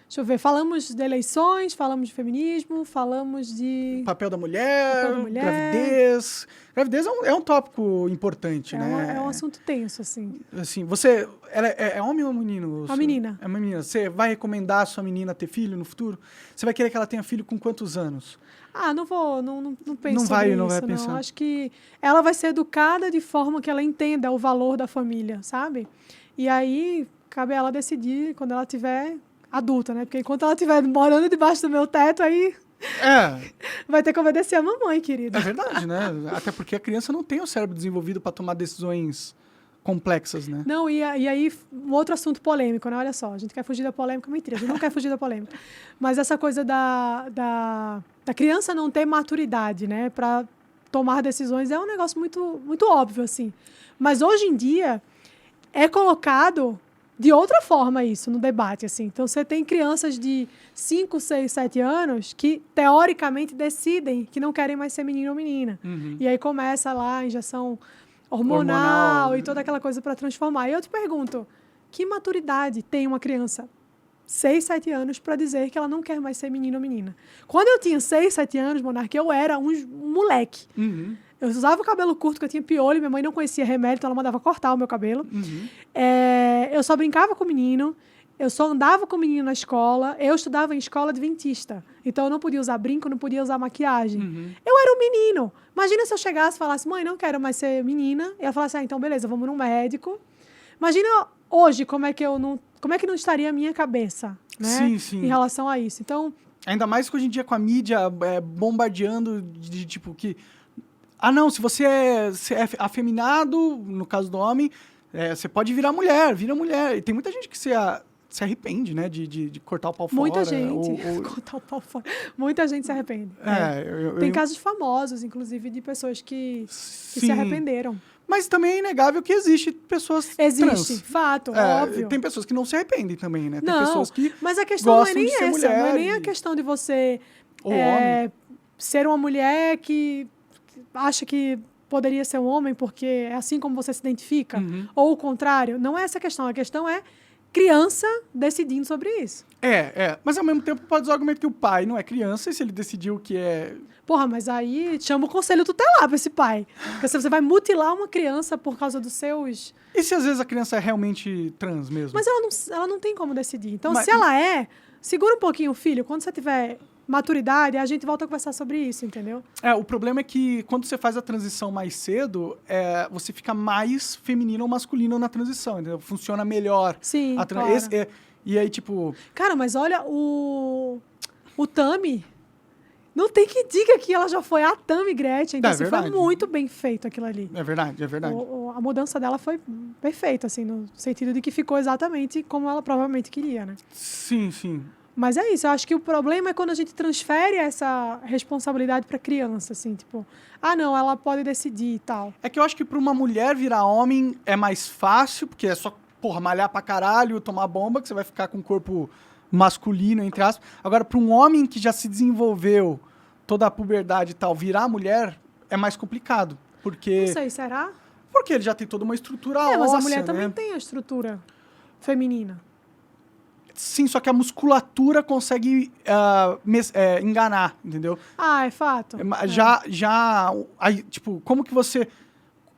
Deixa eu ver, falamos de eleições, falamos de feminismo, falamos de... Papel da mulher, gravidez. Gravidez é um tópico importante, né? É um assunto tenso, assim. Assim, você... É homem ou menino? Uma menina. É uma menina. Você vai recomendar a sua menina ter filho no futuro? Você vai querer que ela tenha filho com quantos anos? Não vou, não penso não sobre não isso, vai pensar. Acho que ela vai ser educada de forma que ela entenda o valor da família, sabe? E aí, cabe a ela decidir quando ela tiver adulta, né? Porque enquanto ela estiver morando debaixo do meu teto, aí... vai ter que obedecer a mamãe, querida. É verdade, né? Até porque a criança não tem o cérebro desenvolvido para tomar decisões complexas, né? Não, e aí, um outro assunto polêmico, né? Olha só, a gente quer fugir da polêmica, mentira, a gente não quer fugir da polêmica. Mas essa coisa da criança não ter maturidade, né, para tomar decisões é um negócio muito, muito óbvio, assim. Mas hoje em dia é colocado de outra forma isso no debate, assim. Então, você tem crianças de 5, 6, 7 anos que, teoricamente, decidem que não querem mais ser menino ou menina. Uhum. E aí começa lá a injeção hormonal e toda aquela coisa para transformar. E eu te pergunto, que maturidade tem uma criança 6, 7 anos para dizer que ela não quer mais ser menino ou menina? Quando eu tinha 6, 7 anos, Monark, eu era um moleque. Uhum. Eu usava o cabelo curto, porque eu tinha piolho, minha mãe não conhecia remédio, então ela mandava cortar o meu cabelo. Uhum. Eu só brincava com menino, eu só andava com menino na escola, eu estudava em escola adventista. Então eu não podia usar brinco, não podia usar maquiagem. Uhum. Eu era um menino. Imagina se eu chegasse e falasse, mãe, não quero mais ser menina. E ela falasse, então beleza, vamos num médico. Imagina hoje como é que não estaria a minha cabeça, né? Sim, sim. Em relação a isso. Então, ainda mais que hoje em dia com a mídia bombardeando de tipo que... não, se você é afeminado, no caso do homem, você pode virar mulher, vira mulher. E tem muita gente que se arrepende, né, de cortar o pau fora. Muita gente. Cortar o pau fora. Muita gente se arrepende. Tem casos famosos, inclusive, de pessoas que se arrependeram. Mas também é inegável que existe pessoas trans. Fato, óbvio. Tem pessoas que não se arrependem também, né? Tem não, pessoas que mas a questão não é nem essa. Mulher, não é nem a questão de você ser uma mulher que acha que poderia ser um homem porque é assim como você se identifica, uhum. ou o contrário. Não é essa a questão é criança decidindo sobre isso. Mas ao mesmo tempo pode usar o argumento que o pai não é criança e se ele decidiu que é... Porra, mas aí chama o conselho tutelar pra esse pai. Porque você vai mutilar uma criança por causa dos seus... E se às vezes a criança é realmente trans mesmo? Mas ela não tem como decidir. Então, se ela segura um pouquinho o filho. Quando você tiver maturidade, a gente volta a conversar sobre isso, entendeu? O problema é que quando você faz a transição mais cedo, você fica mais feminino ou masculino na transição, entendeu? Funciona melhor. Sim, claro. E aí, tipo... Cara, mas olha, o Tami... Não tem que diga que ela já foi a Tami Gretchen. Então, assim, foi muito bem feito aquilo ali. É verdade. A mudança dela foi perfeita, assim, no sentido de que ficou exatamente como ela provavelmente queria, né? Sim. Mas é isso, eu acho que o problema é quando a gente transfere essa responsabilidade pra criança, assim, tipo... não, ela pode decidir e tal. É que eu acho que pra uma mulher virar homem é mais fácil, porque é só, malhar pra caralho, tomar bomba, que você vai ficar com o corpo... masculino, entre aspas. Agora, para um homem que já se desenvolveu toda a puberdade e tal, virar mulher é mais complicado. Porque... Não sei, será? Porque ele já tem toda uma estrutura óssea, mas a mulher né? também tem a estrutura feminina. Sim, só que a musculatura consegue enganar, entendeu? É fato. Aí, tipo, como que você...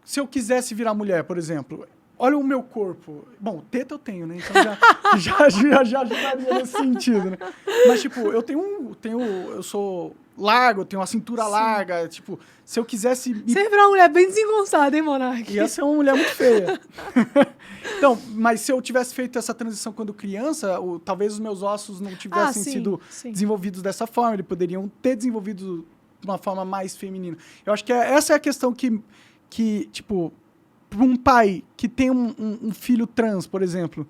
Se eu quisesse virar mulher, por exemplo... Olha o meu corpo. Bom, teta eu tenho, né? Então já ajudaria nesse sentido, né? Mas, tipo, eu sou largo, eu tenho uma cintura larga. Tipo, se eu quisesse... Você ia virar uma mulher bem desengonçada, hein, Monark? Ia ser uma mulher muito feia. Então, mas se eu tivesse feito essa transição quando criança, talvez os meus ossos não tivessem sido desenvolvidos dessa forma. Eles poderiam ter desenvolvido de uma forma mais feminina. Eu acho que essa é a questão que tipo... Para um pai que tem um filho trans, por exemplo,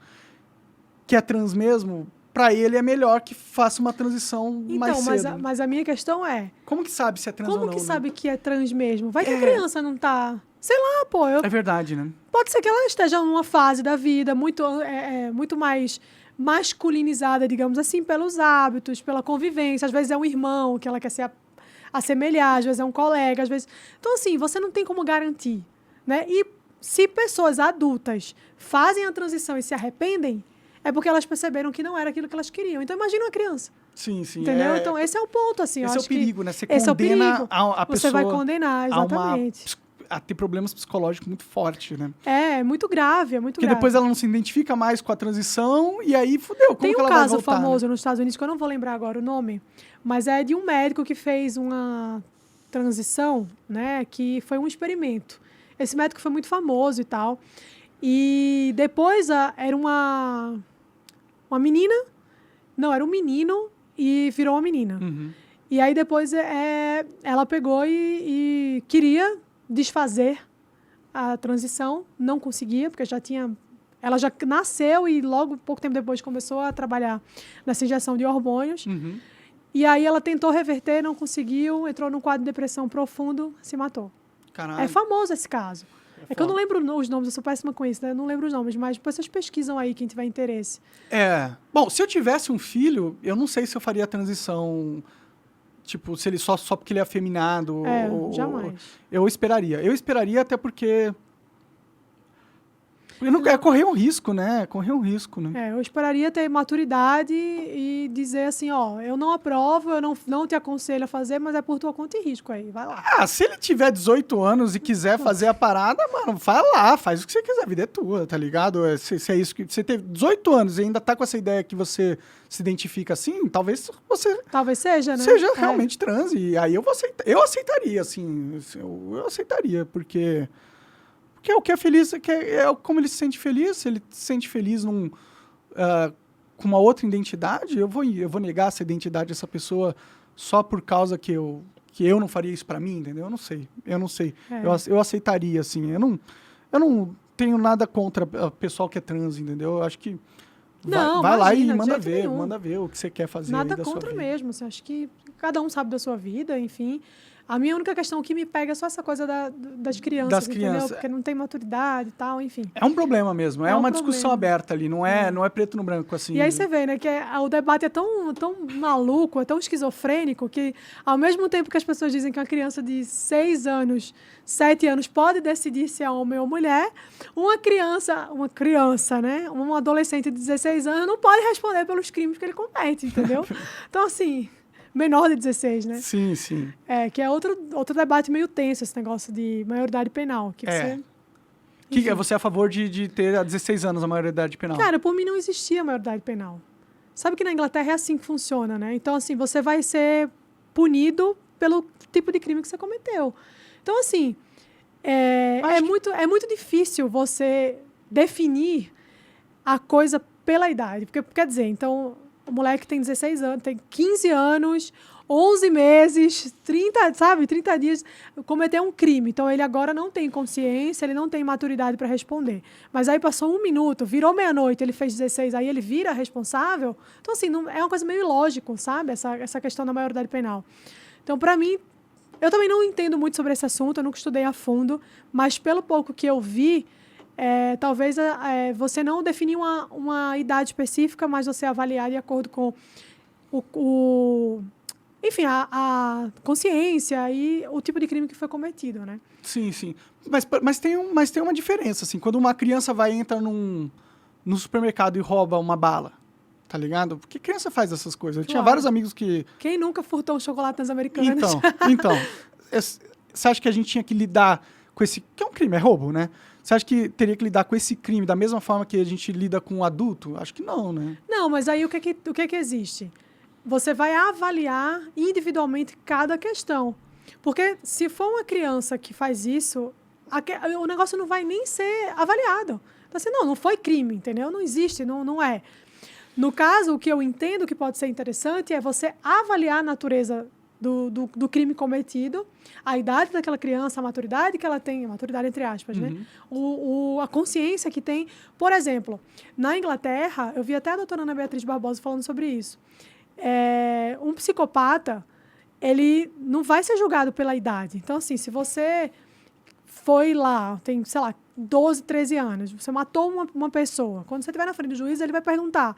que é trans mesmo, para ele é melhor que faça uma transição mais cedo. Mas a minha questão é... Como que sabe se é trans ou não? Como que sabe que é trans mesmo? Vai que a criança não tá... Sei lá, pô. É verdade, né? Pode ser que ela esteja numa fase da vida muito mais masculinizada, digamos assim, pelos hábitos, pela convivência. Às vezes é um irmão que ela quer se assemelhar, às vezes é um colega, às vezes... Então, assim, você não tem como garantir, né? E se pessoas adultas fazem a transição e se arrependem, é porque elas perceberam que não era aquilo que elas queriam. Então, imagina uma criança. Sim. Entendeu? Então, esse é o ponto, assim. Esse é o perigo, né? Você condena a pessoa... Você vai condenar, exatamente. A ter problemas psicológicos muito fortes, né? É muito grave, Porque depois ela não se identifica mais com a transição e aí fudeu. Tem um caso famoso nos Estados Unidos, que eu não vou lembrar agora o nome, mas é de um médico que fez uma transição, né? Que foi um experimento. Esse médico foi muito famoso e tal. E depois era uma menina... Não, era um menino e virou uma menina. Uhum. E aí depois ela pegou e queria desfazer a transição, não conseguia, porque ela já nasceu e logo, pouco tempo depois, começou a trabalhar nessa injeção de hormônios. Uhum. E aí ela tentou reverter, não conseguiu, entrou num quadro de depressão profundo, se matou. Caralho. É famoso esse caso. É que eu não lembro os nomes, eu sou péssima com isso, né? Eu não lembro os nomes, mas depois vocês pesquisam aí, quem tiver interesse. Bom, se eu tivesse um filho, eu não sei se eu faria a transição, tipo, se ele só porque ele é afeminado. Jamais. Eu esperaria até porque... correr um risco, né? Eu esperaria ter maturidade e dizer assim, eu não aprovo, eu não te aconselho a fazer, mas é por tua conta e risco aí, vai lá. Se ele tiver 18 anos e quiser fazer a parada, mano, vai lá, faz o que você quiser, a vida é tua, tá ligado? Se é isso que você teve 18 anos e ainda tá com essa ideia que você se identifica assim, talvez você... Talvez seja, né? Seja realmente trans, e aí eu aceitaria, assim, eu aceitaria, porque é o que é feliz, como ele se sente feliz. Se ele se sente feliz com uma outra identidade, eu vou negar essa identidade dessa pessoa só por causa que eu não faria isso pra mim, entendeu? Eu não sei. Eu aceitaria, assim. Eu não tenho nada contra o pessoal que é trans, entendeu? Eu acho que vai lá e manda ver o que você quer fazer. Nada aí da contra sua vida. mesmo. Assim, acho que cada um sabe da sua vida, enfim. A minha única questão que me pega é só essa coisa das crianças, entendeu? Porque não tem maturidade e tal, enfim. É um problema mesmo, é uma discussão aberta ali, não é preto no branco, assim. E aí você vê, né, que o debate é tão maluco, é tão esquizofrênico, que ao mesmo tempo que as pessoas dizem que uma criança de 6 anos, 7 anos pode decidir se é homem ou mulher, uma criança, né, um adolescente de 16 anos não pode responder pelos crimes que ele comete, entendeu? Então, assim... Menor de 16, né? Sim, sim. Que é outro debate meio tenso, esse negócio de maioridade penal. Você é a favor de ter a 16 anos a maioridade penal? Cara, por mim não existia maioridade penal. Sabe que na Inglaterra é assim que funciona, né? Então, assim, você vai ser punido pelo tipo de crime que você cometeu. Então, assim, é muito difícil você definir a coisa pela idade. Porque, quer dizer, então... O moleque tem 16 anos, tem 15 anos, 11 meses, 30 dias, cometeu um crime. Então, ele agora não tem consciência, ele não tem maturidade para responder. Mas aí passou 1 minuto, virou meia-noite, ele fez 16, aí ele vira responsável. Então, assim, é uma coisa meio ilógica, sabe? Essa questão da maioridade penal. Então, para mim, eu também não entendo muito sobre esse assunto, eu nunca estudei a fundo, mas pelo pouco que eu vi, talvez você não definir uma idade específica, mas você avaliar de acordo com enfim, a consciência e o tipo de crime que foi cometido, né? Sim, sim. Mas tem uma diferença, assim. Quando uma criança entra no supermercado e rouba uma bala, tá ligado? Porque criança faz essas coisas. Eu tinha vários amigos que... Quem nunca furtou um chocolate nas Americanas? Então, você acha que a gente tinha que lidar com esse... Que é um crime, é roubo, né? Você acha que teria que lidar com esse crime da mesma forma que a gente lida com um adulto? Acho que não, né? Não, mas aí o que existe? Você vai avaliar individualmente cada questão. Porque se for uma criança que faz isso, o negócio não vai nem ser avaliado. Então, assim, não foi crime, entendeu? Não existe, não é. No caso, o que eu entendo que pode ser interessante é você avaliar a natureza do crime cometido, a idade daquela criança, a maturidade que ela tem, a maturidade entre aspas, né? A consciência que tem. Por exemplo, na Inglaterra, eu vi até a doutora Ana Beatriz Barbosa falando sobre isso. Um psicopata, ele não vai ser julgado pela idade. Então, assim, se você foi lá, tem, sei lá, 12, 13 anos, você matou uma pessoa, quando você estiver na frente do juiz, ele vai perguntar: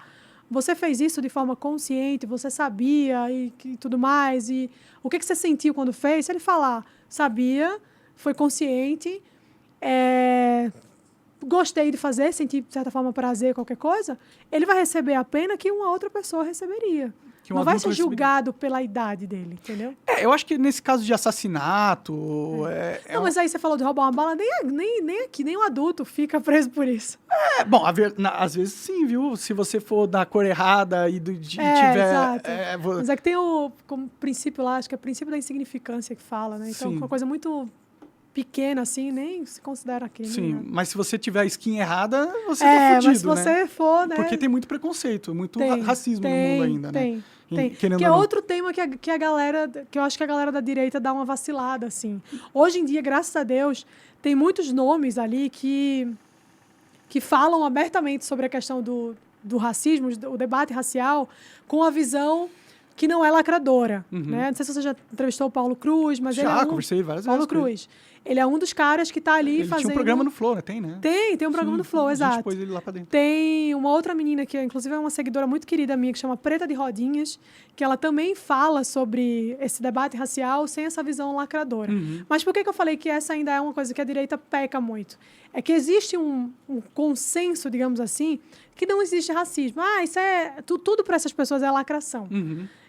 você fez isso de forma consciente? Você sabia e tudo mais? E o que você sentiu quando fez? Se ele falar, sabia, foi consciente, gostei de fazer, senti, de certa forma, prazer, qualquer coisa, ele vai receber a pena que uma outra pessoa receberia. Não vai ser julgado pela idade dele, entendeu? Eu acho que nesse caso de assassinato... Não, mas aí você falou de roubar uma bala, nem um adulto fica preso por isso. Bom, às vezes sim, viu? Se você for da cor errada e tiver... Exato. Mas é que tem como princípio lá, acho que é o princípio da insignificância que fala, né? Então, uma coisa muito pequena, assim, nem se considera crime. Sim, né? Mas se você tiver a skin errada, você tá fudido, mas se você for, né? Porque tem muito preconceito, muito racismo no mundo ainda, né? Tem. Que é outro tema que a galera, que eu acho que a galera da direita dá uma vacilada, assim. Hoje em dia, graças a Deus, tem muitos nomes ali que falam abertamente sobre a questão do racismo, o debate racial, com a visão que não é lacradora, né? Não sei se você já entrevistou o Paulo Cruz, mas ele é conversei várias vezes. Paulo Cruz. Ele é um dos caras que está ali fazendo... Ele tinha um programa no Flow, né? Tem, né? Tem um programa no Flow, exato. A gente pôs ele lá pra dentro. Tem uma outra menina que, inclusive, é uma seguidora muito querida minha, que chama Preta de Rodinhas, que ela também fala sobre esse debate racial sem essa visão lacradora. Mas por que eu falei que essa ainda é uma coisa que a direita peca muito? É que existe um consenso, digamos assim, que não existe racismo. Isso é... Tudo para essas pessoas é lacração.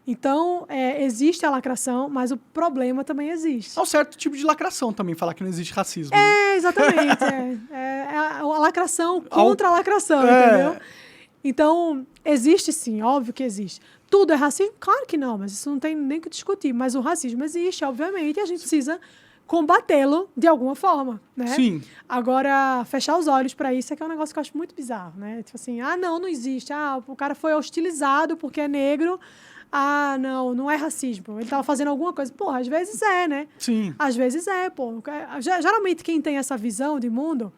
Então, existe a lacração, mas o problema também existe. É um certo tipo de lacração também, falar que não existe racismo. Né? Exatamente. A lacração contra a lacração, entendeu? Então, existe sim, óbvio que existe. Tudo é racismo? Claro que não, mas isso não tem nem que discutir. Mas o racismo existe, obviamente, e a gente precisa combatê-lo de alguma forma, né? Sim. Agora, fechar os olhos para isso é que é um negócio que eu acho muito bizarro, né? Tipo assim, não existe. O cara foi hostilizado porque é negro... não é racismo. Ele tava fazendo alguma coisa. Porra, às vezes é, né? Sim. Às vezes é, pô. Geralmente quem tem essa visão de mundo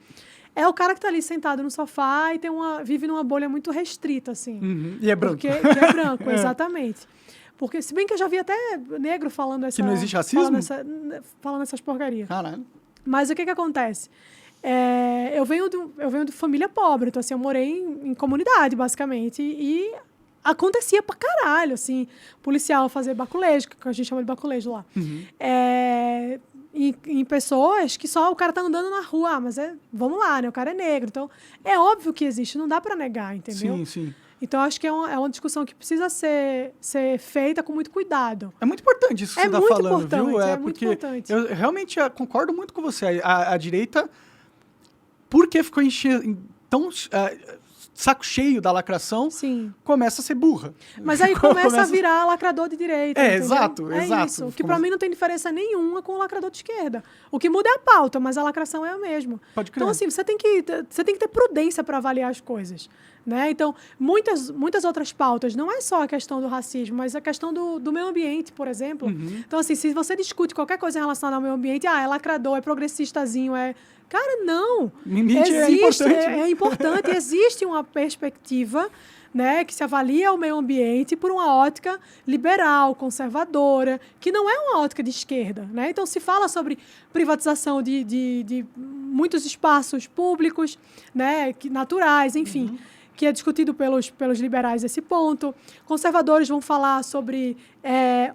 é o cara que tá ali sentado no sofá e vive numa bolha muito restrita, assim. E é branco. Que é branco, exatamente. Porque, se bem que eu já vi até negro falando essa... Que não existe racismo? Falando essas porcarias. Caralho. Mas o que acontece? Eu venho de família pobre, então assim, eu morei em comunidade, basicamente, e acontecia pra caralho, assim, policial fazer baculejo, que a gente chama de baculejo lá. Em pessoas que só o cara tá andando na rua, mas vamos lá, né? O cara é negro, então é óbvio que existe, não dá pra negar, entendeu? Sim, sim. Então, acho que é uma discussão que precisa ser feita com muito cuidado. É muito importante isso que você está falando, viu? É muito importante. Eu realmente concordo muito com você. A direita, porque ficou tão saco cheio da lacração, sim, começa a ser burra. Mas aí começa a virar lacrador de direita. Exato. Isso, que pra mim não tem diferença nenhuma com o lacrador de esquerda. O que muda é a pauta, mas a lacração é a mesma. Pode crer. Então, assim, você tem que ter prudência para avaliar as coisas. Né? Então, muitas outras pautas, não é só a questão do racismo, mas a questão do meio ambiente, por exemplo. Então, assim, se você discute qualquer coisa relacionada ao meio ambiente, é lacrador, é progressistazinho, Cara, não. É importante. Existe uma perspectiva, né, que se avalia o meio ambiente por uma ótica liberal, conservadora, que não é uma ótica de esquerda, né? Então, se fala sobre privatização de muitos espaços públicos, né, naturais, enfim, que é discutido pelos liberais esse ponto. Conservadores vão falar sobre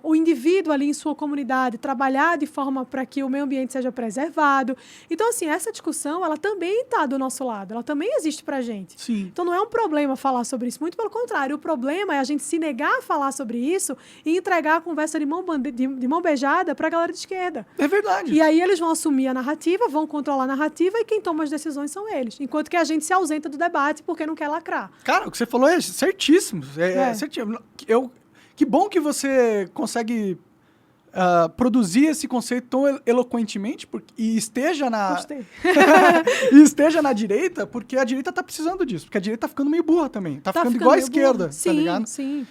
o indivíduo ali em sua comunidade, trabalhar de forma para que o meio ambiente seja preservado. Então, assim, essa discussão, ela também está do nosso lado, ela também existe para a gente. Sim. Então, não é um problema falar sobre isso, muito pelo contrário. O problema é a gente se negar a falar sobre isso e entregar a conversa de mão beijada para a galera de esquerda. É verdade. E aí eles vão assumir a narrativa, vão controlar a narrativa e quem toma as decisões são eles. Enquanto que a gente se ausenta do debate porque não quer lacrar. Cara, o que você falou é certíssimo. Certíssimo. Que bom que você consegue produzir esse conceito tão eloquentemente e esteja na e esteja na direita, porque a direita tá precisando disso. Porque a direita tá ficando meio burra também. Tá ficando igual a esquerda, sim, tá ligado? Sim.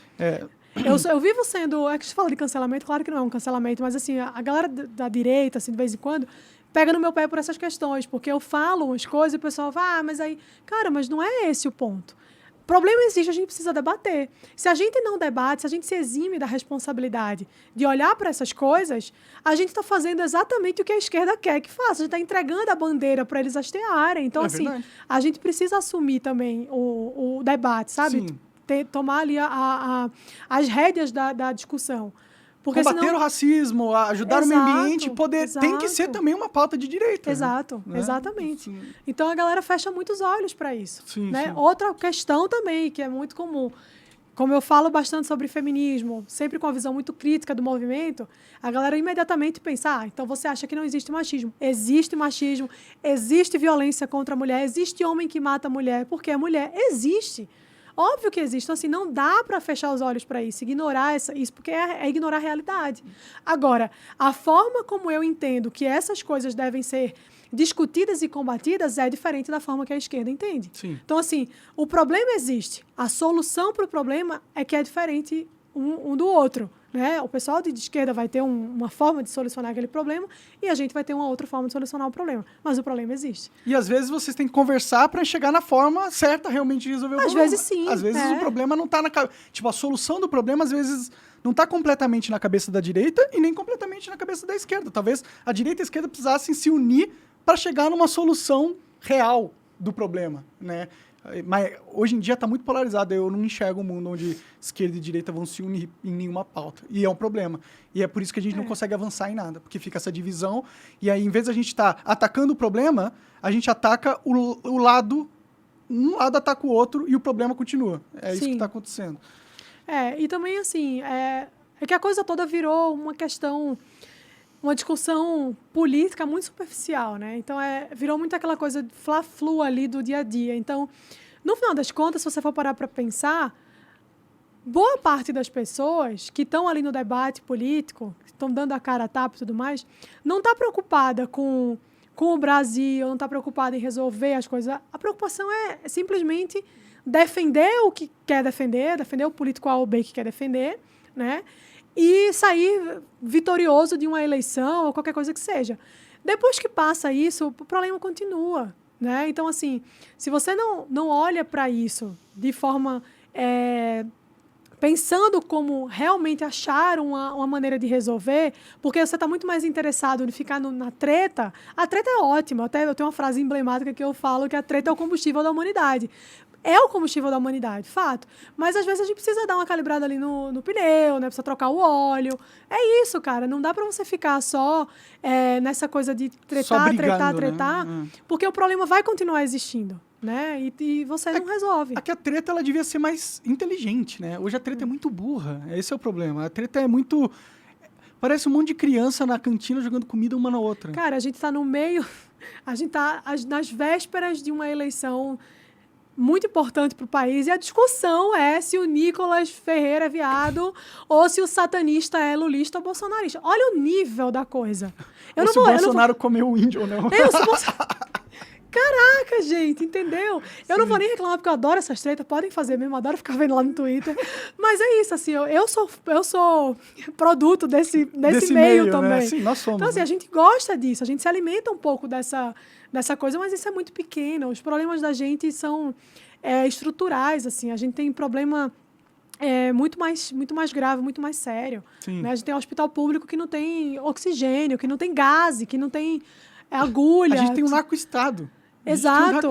Eu vivo sendo... É que você fala de cancelamento, claro que não é um cancelamento, mas assim, a galera da direita, assim, de vez em quando, pega no meu pé por essas questões, porque eu falo umas coisas e o pessoal fala, mas aí... Cara, mas não é esse o ponto. O problema existe, a gente precisa debater. Se a gente não debate, se a gente se exime da responsabilidade de olhar para essas coisas, a gente está fazendo exatamente o que a esquerda quer que faça. A gente está entregando a bandeira para eles hastearem. Então, assim, verdade. A gente precisa assumir também o debate, sabe? Sim. Tomar ali as rédeas da discussão. Porque combater o racismo, ajudar o meio ambiente, tem que ser também uma pauta de direita. Exato, né? Exatamente. Sim. Então a galera fecha muitos olhos para isso. Sim, né? Sim. Outra questão também, que é muito comum, como eu falo bastante sobre feminismo, sempre com a visão muito crítica do movimento, a galera imediatamente pensa, então você acha que não existe machismo. Existe machismo, existe violência contra a mulher, existe homem que mata a mulher, porque a mulher existe. Óbvio que existe. Então, assim, não dá para fechar os olhos para isso, ignorar isso, porque é ignorar a realidade. Agora, a forma como eu entendo que essas coisas devem ser discutidas e combatidas é diferente da forma que a esquerda entende. Sim. Então, assim, o problema existe. A solução para o problema é que é diferente um do outro, né? O pessoal de esquerda vai ter uma forma de solucionar aquele problema e a gente vai ter uma outra forma de solucionar o problema. Mas o problema existe. E às vezes vocês têm que conversar para chegar na forma certa realmente de resolver o problema. Às vezes sim. Às vezes o problema não tá na cabeça. Tipo, a solução do problema às vezes não tá completamente na cabeça da direita e nem completamente na cabeça da esquerda. Talvez a direita e a esquerda precisassem se unir para chegar numa solução real do problema, né? Mas hoje em dia está muito polarizado. Eu não enxergo um mundo onde esquerda e direita vão se unir em nenhuma pauta. E é um problema. E é por isso que a gente não consegue avançar em nada. Porque fica essa divisão. E aí, em vez de a gente estar atacando o problema, a gente ataca o lado... Um lado ataca o outro e o problema continua. É isso que está acontecendo. E também, assim, é que a coisa toda virou uma questão... Uma discussão política muito superficial, né? Então, virou muito aquela coisa de fla-flu ali do dia a dia. Então, no final das contas, se você for parar para pensar, boa parte das pessoas que estão ali no debate político, que estão dando a cara a tapa e tudo mais, não está preocupada com o Brasil, não está preocupada em resolver as coisas. A preocupação é simplesmente defender o que quer defender o político A ou B que quer defender, né? E sair vitorioso de uma eleição ou qualquer coisa que seja. Depois que passa isso, o problema continua, né? Então, assim, se você não olha para isso de forma... pensando como realmente achar uma maneira de resolver, porque você está muito mais interessado em ficar na treta. A treta é ótima. Até eu tenho uma frase emblemática que eu falo que a treta é o combustível da humanidade. É o combustível da humanidade, fato. Mas, às vezes, a gente precisa dar uma calibrada ali no pneu, né? Precisa trocar o óleo. É isso, cara. Não dá para você ficar só nessa coisa de tretar, né? Porque o problema vai continuar existindo, né? E você não resolve. Aqui a treta, ela devia ser mais inteligente, né? Hoje a treta é muito burra. Esse é o problema. A treta é muito... Parece um monte de criança na cantina jogando comida uma na outra. Cara, a gente tá no meio... A gente tá nas vésperas de uma eleição... muito importante para o país, e a discussão é se o Nicolas Ferreira é viado ou se o satanista é lulista ou bolsonarista. Olha o nível da coisa. Ou se o Bolsonaro comeu o índio ou não. Caraca, gente, entendeu? Eu não vou nem reclamar porque eu adoro essas tretas, podem fazer mesmo, adoro ficar vendo lá no Twitter. Mas é isso, assim, eu sou produto desse meio também. Né? Sim, nós somos. Então, assim, a gente gosta disso, a gente se alimenta um pouco dessa coisa, mas isso é muito pequeno. Os problemas da gente são estruturais, assim, a gente tem problema muito mais grave, muito mais sério. Né? A gente tem um hospital público que não tem oxigênio, que não tem gás, que não tem agulha. A gente tem um narco-estado. Exato.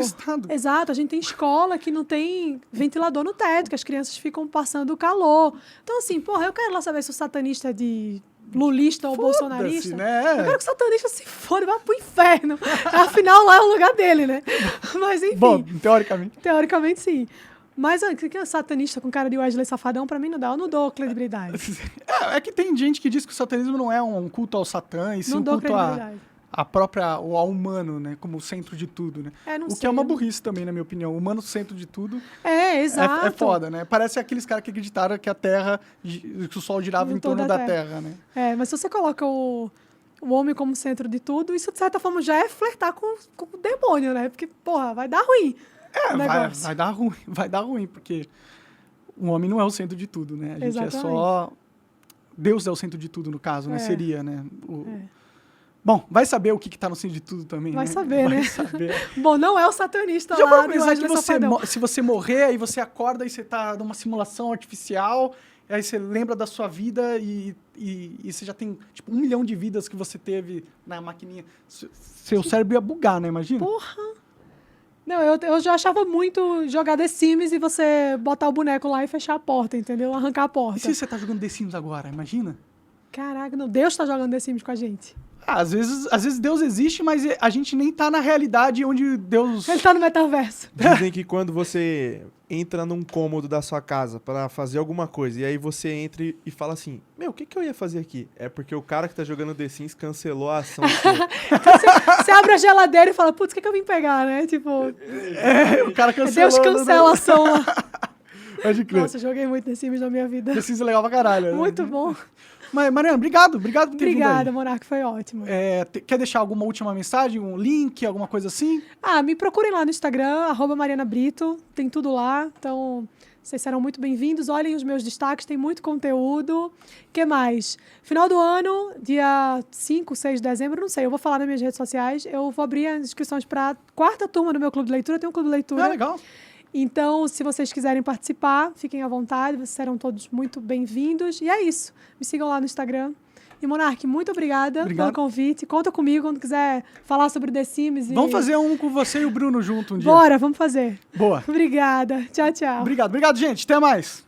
A gente tem escola que não tem ventilador no teto, que as crianças ficam passando calor. Então, assim, porra, eu quero lá saber se o satanista é de lulista ou bolsonarista. Né? Eu quero que o satanista se foda, vá pro inferno. Afinal, lá é o lugar dele, né? Mas, enfim. Bom, teoricamente. Teoricamente, sim. Mas que é satanista com cara de Wesley Safadão, pra mim não dá. Eu não dou credibilidade. É que tem gente que diz que o satanismo não é um culto ao Satã, e sim um culto ao humano, né? Como o centro de tudo, né? O que é uma burrice também, na minha opinião. O humano centro de tudo. Exato. É foda, né? Parece aqueles caras que acreditaram que que o sol girava em torno da terra, né? Mas se você coloca o homem como centro de tudo, isso de certa forma já é flertar com o demônio, né? Porque, porra, vai dar ruim. Vai dar ruim, porque o homem não é o centro de tudo, né? A gente Exatamente. é só... Deus é o centro de tudo, no caso, né? Seria, né? Bom, vai saber o que tá no centro de tudo também, vai né? Saber, vai né? saber. Bom, não é o satanista já lá. Já que se você morrer, aí você acorda e você tá numa simulação artificial, aí você lembra da sua vida e você já tem, tipo, 1 milhão de vidas que você teve na maquininha. Seu cérebro ia bugar, né? Imagina? Porra! Não, eu já achava muito jogar The Sims e você botar o boneco lá e fechar a porta, entendeu? Arrancar a porta. E se você tá jogando The Sims agora? Imagina? Caraca, não. Deus tá jogando The Sims com a gente. Às vezes Deus existe, mas a gente nem tá na realidade onde Deus... Ele tá no metaverso. Dizem que quando você entra num cômodo da sua casa pra fazer alguma coisa, e aí você entra e fala assim, o que eu ia fazer aqui? É porque o cara que tá jogando The Sims cancelou a ação sua. Você abre a geladeira e fala, putz, o que eu vim pegar, né? Tipo... o cara cancelou. Deus cancela a ação lá. Pode crer. Nossa, eu joguei muito The Sims na minha vida. The Sims é legal pra caralho. Né? Muito bom. Mas, Mariana, obrigado por ter vindo aí. Obrigada, Monark, foi ótimo. Quer deixar alguma última mensagem, um link, alguma coisa assim? Me procurem lá no Instagram, @MarianaBrito, tem tudo lá. Então, Vocês serão muito bem-vindos. Olhem os meus destaques, tem muito conteúdo. O que mais? Final do ano, dia 5, 6 de dezembro, não sei, eu vou falar nas minhas redes sociais. Eu vou abrir as inscrições para a 4ª turma do meu clube de leitura. Tem um clube de leitura. Legal. Então, se vocês quiserem participar, fiquem à vontade. Vocês serão todos muito bem-vindos. E é isso. Me sigam lá no Instagram. E, Monark, muito obrigada pelo convite. Conta comigo quando quiser falar sobre The Sims. Vamos fazer um com você e o Bruno junto um dia. Bora, vamos fazer. Boa. Obrigada. Tchau, tchau. Obrigado, gente. Até mais.